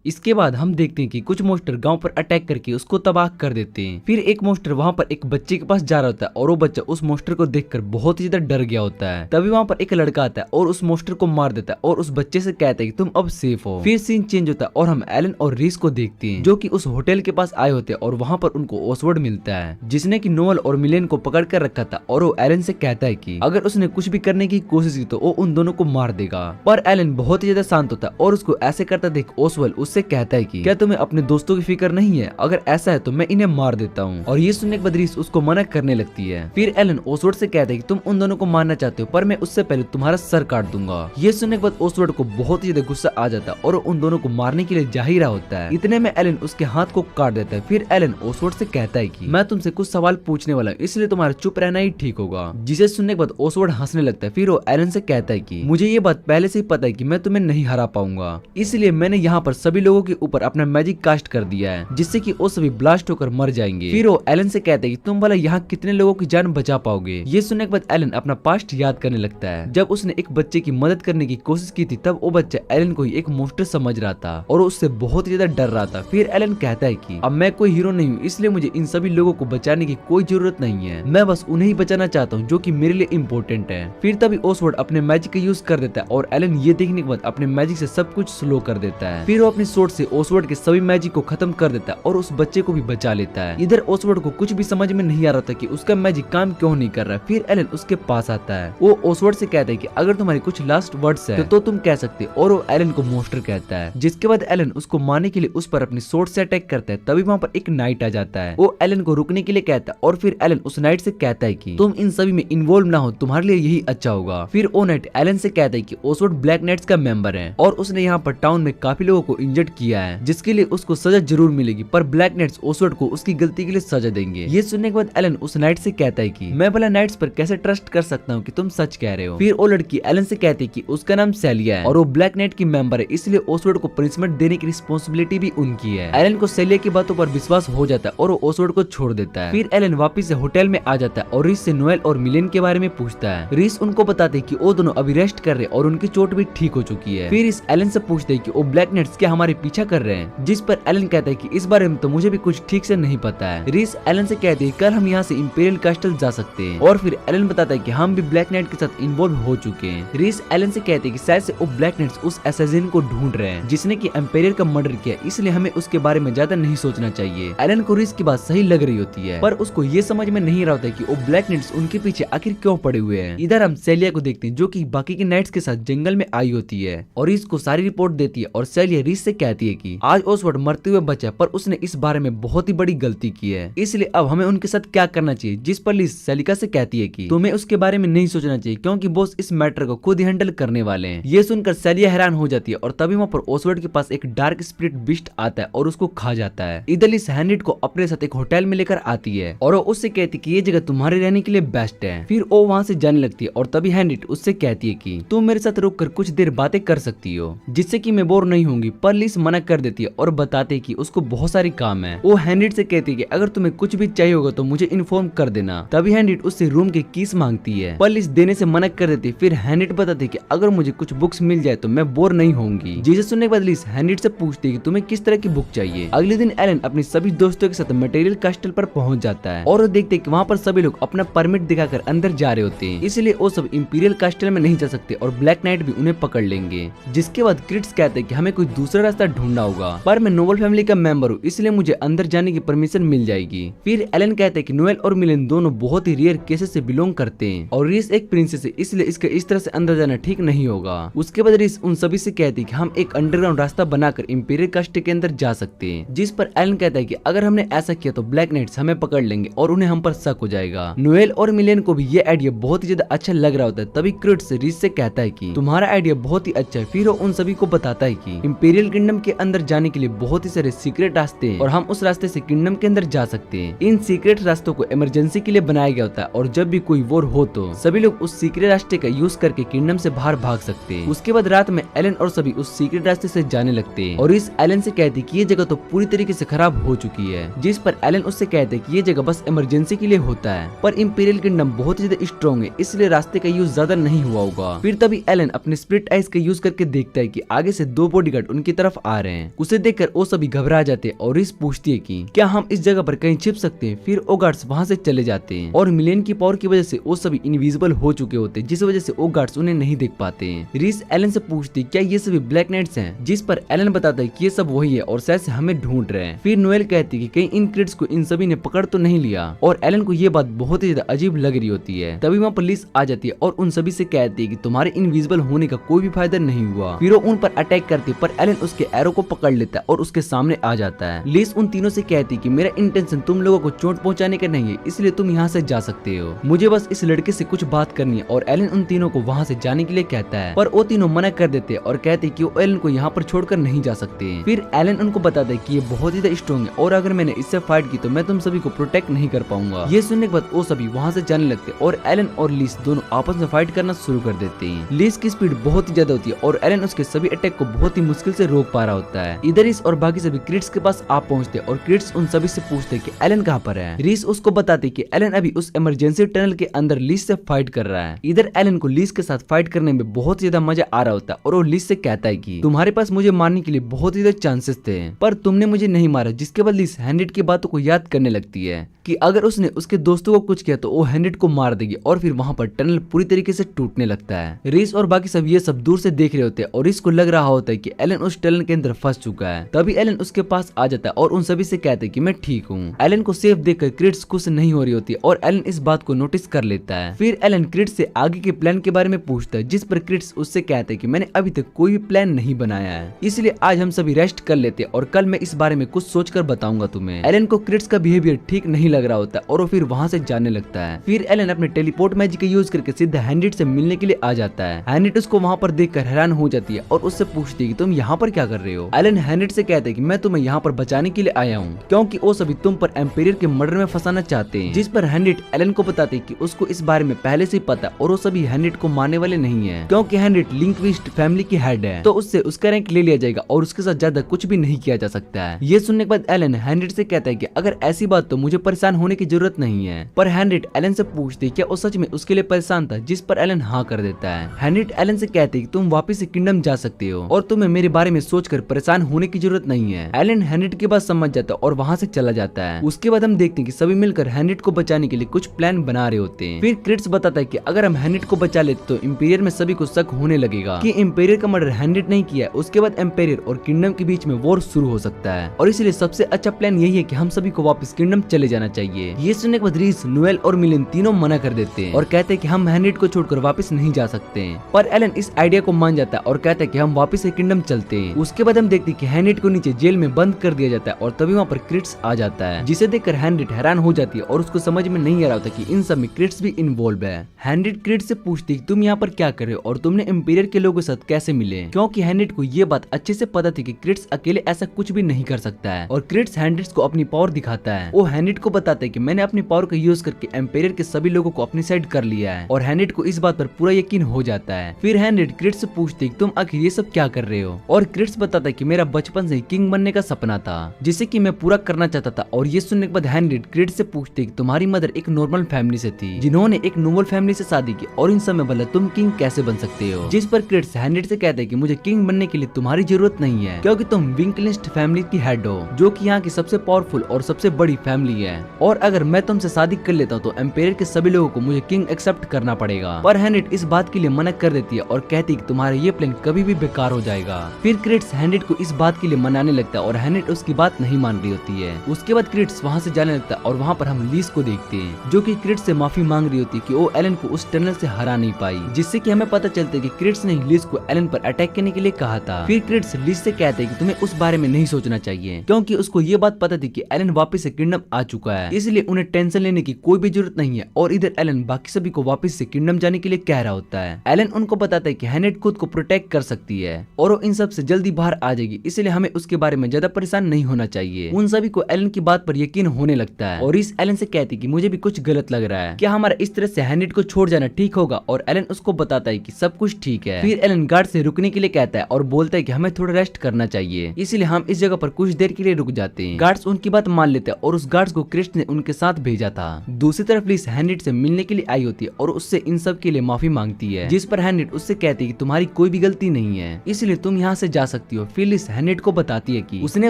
इसके बाद हम देखते हैं कि कुछ मोस्टर गांव पर अटैक करके उसको तबाह कर देते हैं। फिर एक मोस्टर वहां पर एक बच्चे के पास जा रहा होता है और वो बच्चा उस मोस्टर को देखकर बहुत ही ज्यादा डर गया होता है। तभी वहां पर एक लड़का आता है और उस मोस्टर को मार देता है और उस बच्चे से कहता है कि तुम अब सेफ हो। फिर सीन चेंज होता है और हम एलन और रीस को देखते हैं जो कि उस होटल के पास आए होते हैं और वहां पर उनको ओसवर्ड मिलता है जिसने की नोएल और मिलेन को पकड़ कर रखा था और वो एलन से कहता है कि अगर उसने कुछ भी करने की कोशिश की तो वो उन दोनों को मार देगा। पर एलन बहुत ही ज्यादा शांत होता है और उसको ऐसे करता देख ओसवर्ड उससे कहता है कि तुम्हें अपने दोस्तों की फिक्र नहीं है, अगर ऐसा है तो मैं इन्हें मार देता हूँ। और ये सुनने के बाद रीस उसको मना करने लगती है। फिर एलन ओसवर्ड से कहता है कि तुम उन दोनों को मारना चाहते हो पर मैं उससे पहले तुम्हारा सर काट दूंगा। ये सुनने के बाद ओसवर्ड को बहुत ही ज्यादा गुस्सा आ जाता है और उन दोनों को मारने के लिए जा ही रहा होता है। इतने में एलन उसके हाथ को काट देता है। फिर एलन ओसवर्ड से कहता है कि मैं तुमसे कुछ सवाल पूछने वाला हूँ इसलिए तुम्हारा चुप रहना ही ठीक होगा। जिसे सुनने के बाद ओसवर्ड हंसने लगता है। फिर वो एलन से कहता है कि मुझे ये बात पहले से ही पता है कि मैं तुम्हें नहीं हरा पाऊंगा, इसलिए मैंने यहाँ पर सभी लोगों के ऊपर अपना मैजिक कास्ट कर दिया है जिससे कि वो सभी ब्लास्ट होकर मर जाएंगे। फिर वो एलन से कहते हैं कि तुम भला यहाँ कितने लोगों की जान बचा पाओगे। ये सुनने के बाद एलन अपना पास्ट याद करने लगता है। जब उसने एक बच्चे की मदद करने की कोशिश की थी तब वो बच्चा एलन को ही एक मोस्टर समझ रहा था और उससे बहुत ज्यादा डर रहा था। फिर एलन कहता है कि अब मैं कोई हीरो नहीं हूँ इसलिए मुझे इन सभी लोगों को बचाने की कोई जरूरत नहीं है, मैं बस उन्हें ही बचाना चाहता हूँ जो कि मेरे लिए इम्पोर्टेंट है। फिर तभी ओसवर्ड अपने मैजिक का यूज कर देता है और एलन ये देखने के बाद अपने मैजिक से सब कुछ स्लो कर देता है। फिर वो अपनी सोर्ड से ओसवर्ड के सभी मैजिक को खत्म कर देता है और उस बच्चे को भी बचा लेता है। इधर ओसवर्ड को कुछ भी समझ में नहीं आ रहा था कि उसका मैजिक काम क्यों नहीं कर रहा। फिर एलन उसके पास आता है। वो ओसवर्ड से कहता है कि अगर तुम्हारे कुछ लास्ट वर्ड्स है तो तुम कह सकते। और वो एलन को मोस्टर कहता है जिसके बाद एलन उसको मारने के लिए उस पर अपनी सोर्ड से अटैक करता है। तभी वहाँ पर एक नाइट आ जाता है। वो एलन को रुकने के लिए कहता है और फिर एलन उस नाइट से कहता है कि तुम इन सभी में इन्वॉल्व ना हो, तुम्हारे लिए यही अच्छा होगा। फिर वो नाइट एलन से कहता है कि ओसवर्ड ब्लैक नाइट्स का मेंबर है और उसने यहाँ पर टाउन में काफी लोगों को इंजर्ड किया है जिसके लिए उसको सजा जरूर मिलेगी, पर ब्लैक नाइट्स ओसवर्ड को उसकी गलती के लिए सजा देंगे। ये सुनने के बाद एलन उस नाइट से कहता है कि मैं भला नाइट्स पर कैसे ट्रस्ट कर सकता हूँ कि तुम सच कह रहे हो। फिर वो लड़की एलन से कहती है कि उसका नाम सेलिया है और वो ब्लैक नाइट की मेंबर है, इसलिए ओसवर्ड को पनिशमेंट देने की रिस्पॉन्सिबिलिटी भी उनकी है। एलन को सेलिया की बातों पर विश्वास हो जाता है और वो ओसवर्ड को छोड़ देता है। फिर एलन वापिस से होटल में आ जाता है और रीस से नोएल और मिलेन के बारे में पूछता है। रीस उनको बताते हैं कि वो दोनों अभी रेस्ट कर रहे और उनकी चोट भी ठीक हो चुकी है। फिर इस एलन से पूछते हैं कि वो ब्लैक नाइट्स क्या हमारे पीछा कर रहे हैं, जिस पर एलन कहता है कि इस बारे में तो मुझे भी कुछ ठीक से नहीं पता है। रीस एलन से कहते हैं कल हम यहाँ से इंपीरियल कैस्टल जा सकते हैं और फिर एलन बताता है कि हम भी ब्लैक नाइट के साथ इन्वॉल्व हो चुके हैं। रीस एलन से कहते हैं कि शायद से वो ब्लैक नाइट्स उस असैसिन को ढूंढ रहे हैं जिसने कि एम्पायर का मर्डर किया, इसलिए हमें उसके बारे में ज्यादा नहीं सोचना चाहिए। एलन को रीस की बात सही लग रही होती है पर उसको ये समझ में नहीं रहा होता कि वो ब्लैक नाइट्स उनके पीछे आखिर क्यों पड़े हुए हैं। इधर हम सेलिया को देखते हैं जो कि बाकी के नाइट्स के साथ जंगल में आई होती है और रीस को सारी रिपोर्ट देती है और सेलिया रीस से कहती है कि आज ओसवर्ड मरते हुए बचा पर उसने इस बारे में बहुत ही बड़ी गलती की है, इसलिए अब हमें उनके साथ क्या करना चाहिए। जिस पर रीस सेलिका से कहती है कि तुम्हें उसके बारे में नहीं सोचना चाहिए क्योंकि बॉस इस मैटर को खुद ही हैंडल करने वाले हैं। ये सुनकर सेलिया हैरान हो जाती है और तभी वहाँ पर ओसवर्ड के पास एक डार्क स्पिरिट बिस्ट आता है और उसको खा जाता है। इधर रीस हैंड्रिड को अपने साथ एक होटल में लेकर आती है और वो उससे कहती है कि ये जगह तुम्हारे रहने के लिए बेस्ट है। फिर वो वहाँ से जाने लगती है और तभी हैंड्रिड उससे कहती है कि तुम मेरे साथ रुक कर कुछ देर बातें कर सकती हो जिससे कि मैं बोर नहीं होंगी, पर रीस मना कर देती है और बताते कि उसको बहुत सारी काम है। वो हैंड्रिड से कहती है कि अगर तुम्हें कुछ भी चाहिए होगा तो मुझे इन्फॉर्म कर देना। तभी हैंड्रिड उससे रूम के कीज मांगती है पर रीस देने से मना कर देती है। फिर हैंड्रिड बताती है कि अगर मुझे कुछ बुक्स मिल जाए तो मैं बोर नहीं होंगी। जिसे सुनने के बाद रीस हैंड्रिड से पूछती है कि तुम्हें किस तरह की बुक चाहिए। अगले दिन एलन अपने सभी दोस्तों के साथ मटेरियल कैस्टल पर पहुंच जाता है और वो देखते हैं कि वहाँ पर सभी लोग अपना परमिट दिखाकर अंदर जा रहे होते हैं, इसलिए वो सब इंपीरियल कैस्टल में नहीं जा सकते और ब्लैक नाइट भी उन्हें पकड़ लेंगे। जिसके बाद क्रिट्स कहते हैं कि हमें कोई दूसरा रास्ता ढूंढना होगा, पर मैं नोबल फैमिली का मेंबर हूँ इसलिए मुझे अंदर जाने की परमिशन मिल जाएगी। फिर एलन कहते हैं कि नोएल और मिलेन दोनों बहुत ही रेयर केसेस से बिलोंग करते हैं और रीस एक प्रिंसेस है इसलिए इसके इस तरह से अंदर जाना ठीक नहीं होगा। उसके बाद रीस उन सभी से कहती है कि हम एक अंडरग्राउंड रास्ता बनाकर इंपीरियल कास्ट के अंदर जा सकते हैं, जिस पर एलन कहता है कि अगर हमने ऐसा किया तो ब्लैक नाइट्स हमें पकड़ लेंगे और उन्हें हम पर शक हो जाएगा। नोएल और मिलेन को भी ये आइडिया बहुत ही ज्यादा अच्छा लग रहा होता है। तभी क्रिट्स रीस से कहता है कि तुम्हारा आइडिया बहुत ही अच्छा है। फिर वो उन सभी को बताता है कि इंपीरियल किंगडम के अंदर जाने के लिए बहुत ही सारे सीक्रेट रास्ते हैं और हम उस रास्ते से किंगडम के अंदर जा सकते हैं। इन सीक्रेट रास्तों को इमरजेंसी के लिए बनाया गया होता है और जब भी कोई वॉर हो तो सभी लोग उस सीक्रेट रास्ते का यूज करके किंगडम से बाहर भाग सकते हैं। उसके बाद रात में एलन और सभी उस सीक्रेट रास्ते से जाने लगते हैं और इस एलन से कहती है कि ये जगह तो पूरी तरीके से खराब हो चुकी है, जिस पर एलन उससे कहते हैं कि ये जगह बस इमरजेंसी के लिए होता है, पर इंपीरियल किंगडम बहुत ही ज्यादा स्ट्रॉन्ग है इसलिए रास्ते का यूज ज्यादा नहीं हुआ होगा। फिर तभी एलन अपने स्प्लिट आइज का यूज करके देखता है कि आगे से 2 बॉडीगार्ड उनकी तरफ आ रहे हैं। उसे देखकर वो सभी घबरा जाते हैं और रिस पूछती है कि क्या हम इस जगह पर कहीं छिप सकते हैं। फिर वो गार्ड्स वहां से चले जाते हैं और मिलेन की पावर की वजह से वो सभी इनविजिबल हो चुके होते हैं, जिस वजह से वो गार्ड्स उन्हें नहीं देख पाते हैं। रिस एलन से पूछती है क्या ये सभी ब्लैक नाइट्स हैं, जिस पर एलन बताता है कि ये सब वही है और शायद से हमें ढूंढ रहे हैं। फिर नोएल कहती है कि कहीं इन क्रिट्स को इन सभी ने पकड़ तो नहीं लिया और एलन को ये बात बहुत ही ज्यादा अजीब लग रही होती है। तभी वहाँ पुलिस आ जाती है और उन सभी से कहती है कि तुम्हारे इनविजिबल होने का कोई भी फायदा नहीं हुआ। फिर वो उन पर अटैक करती है पर एलन उसके एरो को पकड़ लेता है और उसके सामने आ जाता है। लिस उन तीनों से कहती है कि मेरा इंटेंशन तुम लोगों को चोट पहुंचाने का नहीं है इसलिए तुम यहाँ से जा सकते हो, मुझे बस इस लड़के से कुछ बात करनी है। और एलन उन तीनों को वहाँ से जाने के लिए कहता है पर वो तीनों मना कर देते हैं और कहते हैं कि वो एलन को यहाँ पर छोड़कर नहीं जा सकते। फिर एलन उनको बताता है कि ये बहुत ही ज्यादा स्ट्रॉन्ग है और अगर मैंने इससे फाइट की तो मैं तुम सभी को प्रोटेक्ट नहीं कर पाऊंगा। ये सुनने के बाद वो सभी वहाँ से जाने लगते और एलन और लिस दोनों आपस में फाइट करना शुरू कर देते हैं। लिस की स्पीड बहुत ही ज्यादा होती है और एलन उसके सभी अटैक को बहुत ही मुश्किल से रोक पा रहा होता है। इधर इस और बाकी सभी क्रिट्स के पास आप पहुंचते और क्रिट्स उन सभी से पूछते कि एलन कहाँ पर है। रिस उसको बताते कि एलन अभी उस इमरजेंसी टनल के अंदर लिस से फाइट कर रहा है। इधर एलन को लिस के साथ फाइट करने में बहुत ज्यादा मजा आ रहा होता है और वो लिस से कहता है कि तुम्हारे पास मुझे मारने के लिए बहुत ज्यादा चांसेस थे पर तुमने मुझे नहीं मारा, जिसके बाद लिस हैंडेड की बातों को याद करने लगती है कि अगर उसने उसके दोस्तों को कुछ किया तो वो हैंडेड को मार देगी और फिर वहाँ पर टनल पूरी तरीके से टूटने लगता है। रिस और बाकी सब ये सब दूर से देख रहे होते हैं और रिस को लग रहा होता है कि एलन उस टनल के अंदर फंस चुका है। तभी एलन उसके पास आ जाता है और उन सभी से कहता है कि मैं ठीक हूँ। एलन को सेफ देखकर क्रिट्स खुश नहीं हो रही होती है और एलन इस बात को नोटिस कर लेता है। फिर एलन क्रिट्स से आगे के प्लान के बारे में पूछता है, जिस पर क्रिट्स उससे कहता है कि मैंने अभी तक कोई भी प्लान नहीं बनाया है इसलिए आज हम सभी रेस्ट कर लेते हैं और कल मैं इस बारे में कुछ सोचकर बताऊंगा तुम्हें। एलन को क्रिट्स का बिहेवियर ठीक नहीं लग रहा होता और वो फिर वहाँ से जाने लगता है। फिर एलन अपने टेलीपोर्ट मैजिक का यूज करके सीधा हैंडेड से मिलने के लिए आ जाता है। हैंडेड उसको वहाँ पर देखकर हैरान हो जाती है और उससे पूछती है कि तुम यहाँ पर क्या कर रहे हो। एलन हैंडेड से कहता है कि मैं तुम्हें यहाँ पर बचाने के लिए आया हूँ क्योंकि वो सभी तुम पर एम्पेरियर के मर्डर में फंसाना चाहते हैं। जिस पर हैंडेड एलन को बताते हैं कि उसको इस बारे में पहले से ही पता और वो सभी हैंडेड को मारने वाले नहीं है क्योंकि हैंडेड लिंक्विस्ट फैमिली की हेड है तो उससे उसका रैंक ले लिया जाएगा और उसके साथ ज्यादा कुछ भी नहीं किया जा सकता है। ये सुनने के बाद एलन हैंडेड से कहता है कि अगर ऐसी बात तो मुझे परेशान होने की जरूरत नहीं है। पर हैंडेड एलन से पूछती है क्या वो सच में उसके लिए परेशान था, जिस पर एलन हाँ कर देता है। हैंडेड एलन से कहते हैं कि तुम वापस से किंगडम जा सकते हो और तुम्हें मेरे बारे में सोचकर परेशान होने की जरूरत नहीं है। एलन हैंडेड की बात समझ जाता है और वहाँ से चला जाता है। उसके बाद हम देखते हैं कि सभी मिलकर हैंडेड को बचाने के लिए कुछ प्लान बना रहे होते हैं। फिर क्रिट्स बताता है कि अगर हम हैंडेड को बचा लेते तो इंपीरियर में सभी को शक होने लगेगा कि इंपीरियर का मर्डर हैंडेड नहीं किया। उसके बाद इंपीरियर और किंगडम के बीच में वॉर शुरू हो सकता है और इसलिए सबसे अच्छा प्लान यही है कि हम सभी को वापस किंगडम चले जाना चाहिए। ये सुनने के बाद रीस, नोएल और मिलिन तीनों मना कर देते हैं और कहते हैं कि हम हैंडेड को छोड़कर वापस नहीं जा सकते हैं। पर एलन इस आइडिया को मान जाता है और कहता है कि हम वापस से किंगडम चलते हैं। उसके बाद हम देखते हैं कि हैंडेड को नीचे जेल में बंद कर दिया जाता है और तभी वहाँ पर क्रिट्स आ जाता है, जिसे देखकर हैंडेड हैरान हो जाती है और उसको समझ में नहीं आ रहा होता कि इन सब में क्रिट्स भी इन्वॉल्व है। हैंडेड क्रिट्स से पूछती है तुम यहाँ पर क्या कर रहे हो और तुमने इंपीरियर के लोगों के साथ कैसे मिले, क्योंकि हैंडेड को ये बात अच्छे से पता थी कि क्रिट्स अकेले ऐसा कुछ भी नहीं कर सकता है। और क्रिट्स हैंडेड को अपनी पावर दिखाता है। वो हैंडेड को बताता है कि मैंने अपनी पावर का यूज करके एम्पायर के सभी लोगों को अपनी साइड कर लिया है और हैंडेड को इस बात पर पूरा यकीन हो जाता है। फिर हैंडेड क्रिट्स से पूछती है तुम आखिर ये सब क्या कर रहे हो और क्रिट्स बताता है कि मेरा बचपन से किंग बनने का सपना था जिसे कि मैं पूरा करना चाहता था। और ये सुनने के बाद हैंडेड क्रिट्स से पूछती है तुम्हारी मदर एक नॉर्मल फैमिली से थी जिन्होंने एक नोबल फैमिली से शादी की और इन समय भला तुम किंग कैसे बन सकते हो, जिस पर क्रिट्स हैंडेड से कहते हैं कि मुझे किंग बनने के लिए तुम्हारी जरूरत नहीं है क्योंकि तुम विंकलिस्ट फैमिली की हेड हो जो कि यहाँ की सबसे पावरफुल और सबसे बड़ी फैमिली है और अगर मैं तुमसे शादी कर लेता हूँ तो एम्पायर के सभी लोगों को मुझे किंग एक्सेप्ट करना पड़ेगा। पर हैंडेड इस बात के लिए मना कर देती है और कहती है कि तुम्हारा ये प्लान कभी भी बेकार हो जाएगा। फिर क्रिट्स क्रिट्स हैंड्रेड को इस बात के लिए मनाने लगता है और हैंड्रेड उसकी बात नहीं मान रही होती है। उसके बाद क्रिट्स वहाँ से जाने लगता है और वहाँ पर हम लीस को देखते हैं जो कि क्रिट्स से माफी मांग रही होती है कि वो एलन को उस टनल से हरा नहीं पाई, जिससे कि हमें पता चलता है कि क्रिट्स ने लीस को एलन पर अटैक करने के लिए कहा था। फिर क्रिट्स लीस से कहते हैं कि तुम्हें उस बारे में नहीं सोचना चाहिए, क्योंकि उसको ये बात पता थी कि एलन वापस से किंगडम आ चुका है, इसलिए उन्हें टेंशन लेने की कोई भी जरूरत नहीं है। और इधर एलन बाकी सभी को वापस से किंगडम जाने के लिए कह रहा होता है। एलन उनको बताता है कि हैंड्रेड खुद को प्रोटेक्ट कर सकती है और वो इन सब से जल्दी बाहर आ जाएगी, इसलिए हमें उसके बारे में ज्यादा परेशान नहीं होना चाहिए। उन सभी को एलन की बात पर यकीन होने लगता है और इस एलन से कहती कि मुझे भी कुछ गलत लग रहा है, क्या हमारा इस तरह से हैंड्रेड को छोड़ जाना ठीक होगा? और एलन उसको बताता है कि सब कुछ ठीक है। फिर एलन गार्ड से रुकने के लिए कहता है और बोलता है कि हमें थोड़ा रेस्ट करना चाहिए, इसलिए हम इस जगह पर कुछ देर के लिए रुक जाते हैं। गार्ड्स उनकी बात मान लेते हैं और उस गार्ड्स को क्रिस्ट ने उनके साथ भेजा था। दूसरी तरफ लिस हैंड्रेड से मिलने के लिए आई होती है और उससे इन सब के लिए माफी मांगती है, जिस पर हैंड्रेड उससे कहती है कि तुम्हारी कोई भी गलती नहीं है, इसलिए तुम यहाँ से जा सकती हो। फिर लिस हैंड्रेड को बताती है कि उसने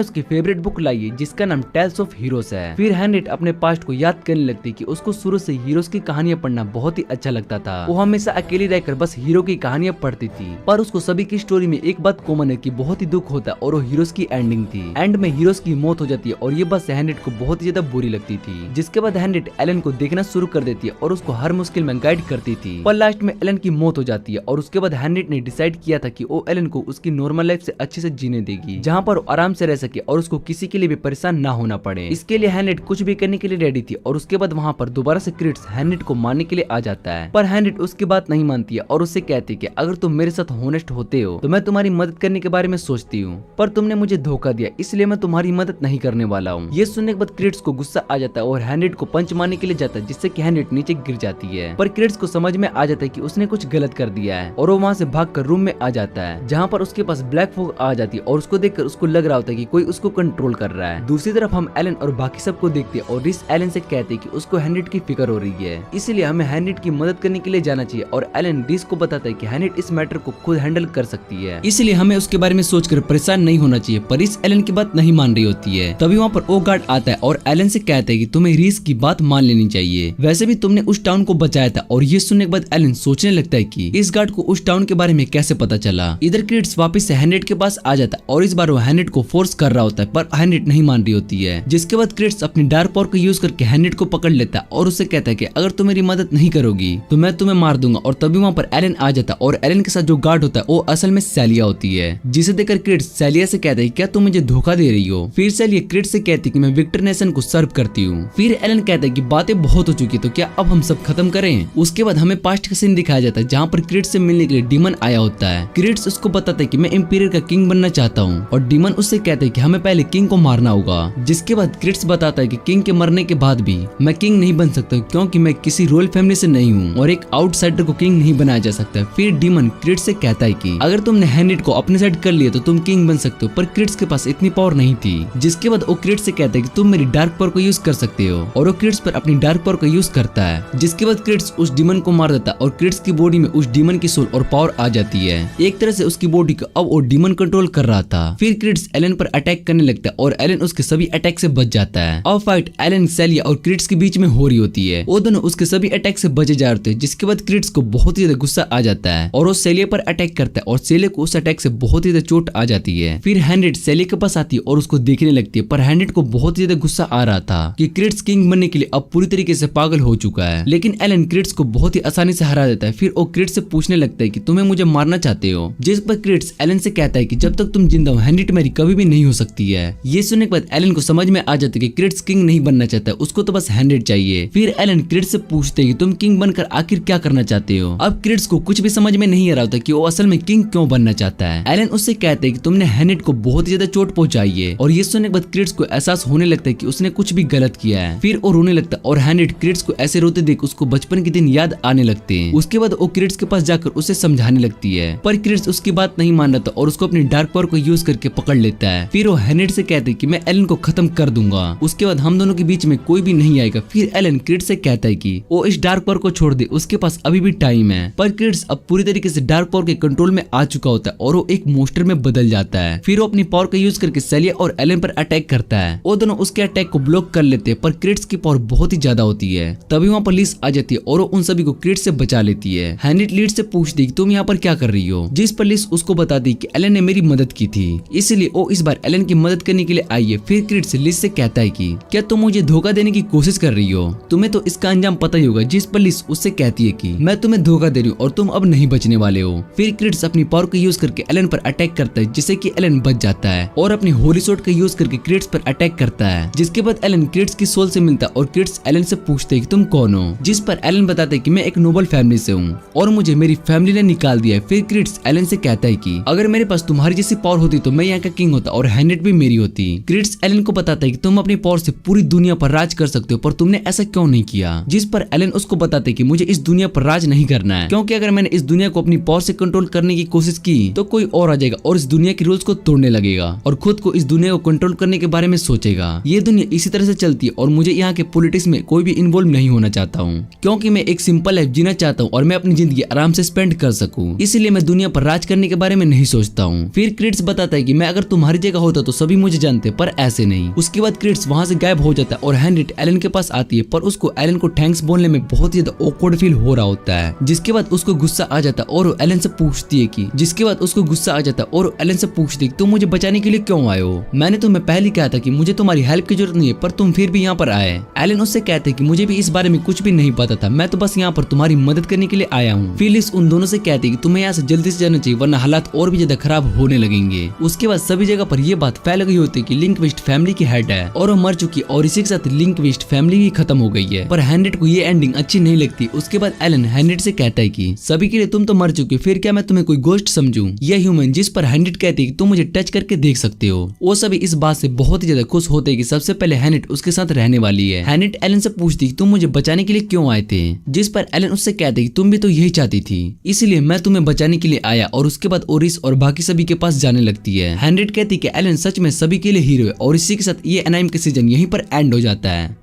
उसकी फेवरेट बुक लाई है जिसका नाम टेल्स ऑफ हीरोज है। फिर हैंड्रेड अपने पास्ट को याद करने लगती है कि उसको शुरू से हीरोज की कहानियां पढ़ना बहुत ही अच्छा लगता था। वो हमेशा अकेली रहकर बस हीरो की कहानियां पढ़ती थी, पर उसको सभी की स्टोरी में एक बात कॉमन है कि बहुत ही दुख होता है और वो हीरोज की एंडिंग थी। एंड में हीरोज की मौत हो जाती है और ये बात हैंड्रेड को बहुत ही ज्यादा बुरी लगती थी। जिसके बाद हैंड्रेड एलन को देखना शुरू कर देती है और उसको हर मुश्किल में गाइड करती थी, पर लास्ट में एलन की मौत हो जाती है। और उसके बाद हैंड्रेड ने डिसाइड किया था कि वो एलन को उसकी नॉर्मल लाइफ से अच्छे से जीने देगी, जहाँ पर वो आराम से रह सके और उसको किसी के लिए भी परेशान ना होना पड़े। इसके लिए हैंड्रेड कुछ भी करने के लिए रेडी थी। और उसके बाद वहाँ पर दोबारा से क्रिट्स हैंड्रेड को मारने के लिए आ जाता है, पर हैंड्रेड उसकी बात नहीं मानती है और उससे कहती है कि अगर तुम मेरे साथ होनेस्ट होते हो तो मैं तुम्हारी मदद करने के बारे में सोचती हूँ, पर तुमने मुझे धोखा दिया, इसलिए मैं तुम्हारी मदद नहीं करने वाला हूँ। ये सुनने के बाद क्रिट्स को गुस्सा आ जाता है और हैंड्रेड को पंच मारने के लिए जाता है, जिससे कि हैंड्रेड नीचे गिर जाती है। पर क्रिट्स को समझ में आ जाता है कि उसने कुछ गलत कर दिया है और वो वहाँ से भागकर रूम में आ जाता है, जहाँ पर उसके पास ब्लैक फॉग आ जाती है और उसको देखकर उसको लग रहा होता है कि कोई उसको कंट्रोल कर रहा है। दूसरी तरफ हम एलन और बाकी सबको देखते हैं और रिस एलन से कहते हैं कि उसको हैंड्रेड की फिक्र हो रही है, इसलिए हमें हैंड्रेड की मदद करने के लिए जाना चाहिए। और एलन रिस को बताता है कि हैंड्रेड इस मैटर को खुद हैंडल कर सकती है, इसलिए हमें उसके बारे में सोचकर परेशान नहीं होना चाहिए। पर रिस एलन की बात नहीं मान रही होती है। तभी वहाँ पर ओ गार्ड आता है और एलन से कहता है कि तुम्हें रिस की बात मान लेनी चाहिए, वैसे भी तुमने उस टाउन को बचाया था। और ये सुनने के बाद एलन सोचने लगता है कि इस गार्ड को उस टाउन के बारे में कैसे पता चला। इधर क्रिट्स वापस से हैंड्रेड के पास आ जाता है और इस बार वो हैंड्रेड को फोर्स कर रहा होता है, पर हैंड्रेड नहीं मान रही होती है। जिसके बाद क्रिट्स अपनी डार्क पावर को यूज करके हैंड्रेड को पकड़ लेता है और उससे कहता है कि अगर तुम मेरी मदद नहीं करोगी तो मैं तुम्हें मार दूंगा। और तभी वहाँ पर एलन आ जाता है और एलन के साथ जो गार्ड होता है वो असल में सेलिया होती है, जिसे देखकर क्रिट्स सेलिया से कहता है क्या तुम मुझे धोखा दे रही हो। फिर सेलिया क्रिट्स से कहती है कि मैं विक्टर नेशन को सर्व करती हूँ। फिर एलन कहता है कि बातें बहुत हो चुकी, तो क्या अब हम सब खत्म करें। उसके बाद हमें पास्ट का सीन दिखाया जाता है, जहाँ पर क्रिट्स से मिलने के लिए डीमन आया होता है। क्रिट्स उसको बताता है कि मैं इंपीरियर का किंग बनना चाहता हूँ और डीमन उससे कहता है कि हमें पहले किंग को मारना होगा। जिसके बाद क्रिट्स बताता है कि किंग के मरने के बाद भी मैं किंग नहीं बन सकता क्योंकि मैं किसी रॉयल फैमिली से नहीं हूँ और एक आउटसाइडर को किंग नहीं बनाया जा सकता। फिर डीमन क्रिट्स से कहता है कि अगर तुमने हैंड्रेड को अपने साइड कर लिया तो तुम किंग बन सकते हो, पर क्रिट्स के पास इतनी पावर नहीं थी। जिसके बाद वो क्रिट्स से कहता है कि तुम मेरी डार्क पावर को यूज कर सकते हो और वो क्रिट्स पर अपनी डार्क पावर को यूज करता है। जिसके बाद क्रिट्स उस डीमन को मार देता है और क्रिट्स की बॉडी में उस डीमन की सोल और पावर आ जाती है। एक तरह से उसकी बॉडी को अब वो डीमन कंट्रोल कर रहा था। फिर क्रिट्स एलन पर अटैक करने लगता है और एलन उसके सभी अटैक से बच जाता है। अब फाइट एलन, सेलिया और क्रिट्स के बीच में हो रही होती है। वो दोनों उसके सभी अटैक से बचे जा रहे थे। जिसके बाद क्रिट्स को बहुत ही ज्यादा गुस्सा आ जाता है और वो सेलिया पर अटैक करता है और सेलिया को उस अटैक से बहुत ही ज्यादा चोट आ जाती है। फिर हैंड्रेड सेलिया के पास आती है और उसको देखने लगती है, पर हैंड्रेड को बहुत ही ज्यादा गुस्सा आ रहा था कि क्रिट्स किंग बनने के लिए अब पूरी तरीके से पागल हो चुका है। लेकिन एलन क्रिट्स को बहुत ही आसानी से हरा देता है। फिर वो क्रिट्स से पूछने लगता है कि तुम्हें मुझे मारना चाहते हो। जिस पर क्रिट्स एलन से कहता है कि जब तक तुम जिंदा हो हैंड्रेड मेरी कभी भी नहीं हो सकती है। ये सुनने के बाद एलन को समझ में आ जाता है कि क्रिट्स किंग नहीं बनना चाहता, उसको तो बस हैंड्रेड चाहिए। फिर एलन क्रिट्स से पूछते हैं कि तुम किंग बनकर आखिर क्या करना चाहते हो। अब क्रिट्स को कुछ भी समझ में नहीं आ रहा होता कि वो असल में किंग क्यों बनना चाहता है। एलन उससे कहते हैं कि तुमने हैंड्रेड को बहुत ज्यादा चोट पहुंचाई है। और ये सुनने के बाद क्रिट्स को एहसास होने लगता है कि उसने कुछ भी गलत किया है। फिर वो रोने लगता है और हैंड्रेड क्रिट्स को ऐसे रोते देख उसको बचपन के दिन याद आने लगते हैं। उसके बाद वो क्रिट्स के पास जाकर उसे समझाने लगती है, पर क्रिट्स उसकी बात नहीं मान रहा था और उसको अपनी डार्क पावर को यूज करके पकड़ लेता है। फिर वो हैंड्रेड से कहते हैं कि मैं एलन को खत्म कर दूंगा, उसके बाद हम दोनों के बीच में कोई भी नहीं आएगा। फिर एलन क्रिट्स से कहता है कि वो इस डार्क पावर को छोड़ दे, उसके पास अभी भी टाइम है। पर क्रिट्स अब पूरी तरीके से डार्क पावर के कंट्रोल में आ चुका होता है और वो एक मोस्टर में बदल जाता है। फिर वो अपनी पावर का यूज करके सेलिया और एलन पर अटैक करता है। वो दोनों उसके अटैक को ब्लॉक कर लेते हैं, पर क्रिट्स की पावर बहुत ही ज्यादा होती है। तभी वहाँ पर लिस आ जाती है और वो उन सभी को क्रिट्स से बचा लेती है। हैंड्रेड लीड से पूछती है कि तुम यहाँ पर क्या कर रही हो। जिस पर लिस उसको बताती है कि एलन ने मेरी मदद की थी, इसलिए वो इस बार एलन की मदद करने के लिए आई है। फिर क्रिट्स लिस से कहता है कि क्या तुम मुझे धोखा देने की कोशिश कर रही हो? तुम्हें तो इसका अंजाम पता ही होगा। जिस पर लिस उससे कहती है कि मैं तुम्हें धोखा दे रही हूँ और तुम अब नहीं बचने वाले हो। फिर क्रिट्स अपनी पावर का यूज करके एलन पर अटैक करता है, जिससे कि एलन बच जाता है और अपनी होली सोर्ड का यूज करके क्रिट्स पर अटैक करता है। जिसके बाद एलन क्रिट्स की सोल से मिलता है और क्रिट्स एलन से पूछते हैं कि तुम कौन हो? जिस पर एलन बताते हैं कि मैं एक नोबल फैमिली से हूँ और मुझे मेरी फैमिली ने निकाल दिया है। फिर क्रिट्स एलन से कहता है कि अगर मेरे पास तुम्हारी जैसी पावर होती तो मैं यहाँ का किंग होता और हैनेट भी मेरी होती। क्रिट्स एलन को बताता है कि तुम अपनी पावर से पूरी दुनिया पर राज कर सकते हो, पर तुमने ऐसा क्यों नहीं किया? जिस पर एलन उसको बताते हैं कि मुझे इस दुनिया पर राज नहीं करना है, क्योंकि अगर मैंने इस दुनिया को अपनी पावर से कंट्रोल करने की कोशिश की तो कोई और आ जाएगा और इस दुनिया के रूल्स को तोड़ने लगेगा और खुद को इस दुनिया को कंट्रोल करने के बारे में सोचेगा। ये दुनिया इसी तरह से चलती है और मुझे यहाँ के पॉलिटिक्स में कोई भी इन्वॉल्व नहीं होना चाहता हूँ, क्योंकि मैं एक सिंपल लाइफ जीना चाहता हूँ और मैं अपनी जिंदगी आराम से स्पेंड कर सकूँ। इसलिए मैं दुनिया पर राज करने के बारे में नहीं सोचता हूँ। फिर क्रिट्स बताता है कि मैं अगर तुम्हारी जगह होता तो सभी मुझे जानते, पर ऐसे नहीं। उसके बाद क्रिट्स वहाँ से गायब हो जाता है और हैनेट एलन के पास आती है, पर उसको एलन को थैंक्स बोलने में बहुत ही ज्यादा ऑकवर्ड फील हो रहा होता है। जिसके बाद उसको गुस्सा आ जाता है और वो एलन से पूछती है कि तुम मुझे बचाने के लिए क्यों आए हो? मैंने तुम्हें पहले कहा था कि मुझे तुम्हारी हेल्प की जरूरत नहीं है, पर तुम फिर भी यहाँ पर आए। एलन उससे कहते हैं कि मुझे भी इस बारे में कुछ भी नहीं पता था, मैं तो बस यहाँ पर तुम्हारी मदद करने के लिए आया हूँ। फिलिस उन दोनों से कहती है कि तुम्हें यहाँ से जल्दी से जाना चाहिए, वरना हालात और भी ज्यादा खराब होने लगेंगे। उसके बाद सभी जगह पर यह बात फैल गई होती है कि लिंकविस्ट फैमिली की हेड है और वो मर चुकी और इसी के साथ लिंकविस्ट फैमिली भी खत्म हो गई है। पर हैनेट को ये एंडिंग अच्छी नहीं लगती। उसके बाद एलन हैनेट से कहता है कि सभी के लिए तुम तो मर चुके, फिर क्या मैं तुम्हें कोई गोस्ट समझूं? यह ह्यूमन जिस पर हैनेट कहती है कि तुम मुझे टच करके देख सकते हो। वो सभी इस बात से बहुत ही ज्यादा खुश होते हैं कि सबसे पहले हैनेट उसके साथ रहने वाली है। हैनेट एलन से पूछती कि तुम मुझे बचाने के लिए क्यों आए थे? जिस पर एलन उससे कहते कि तुम भी तो यही चाहती थी, इसलिए मैं तुम्हें बचाने के लिए आया। और उसके बाद ओरिस और बाकी सभी के पास जाने लगती है। हैनेट कहती कि एलन सच में सभी के लिए हीरो है और इसी के साथ ये एनाइम का सीजन यहीं पर एंड हो जाता है।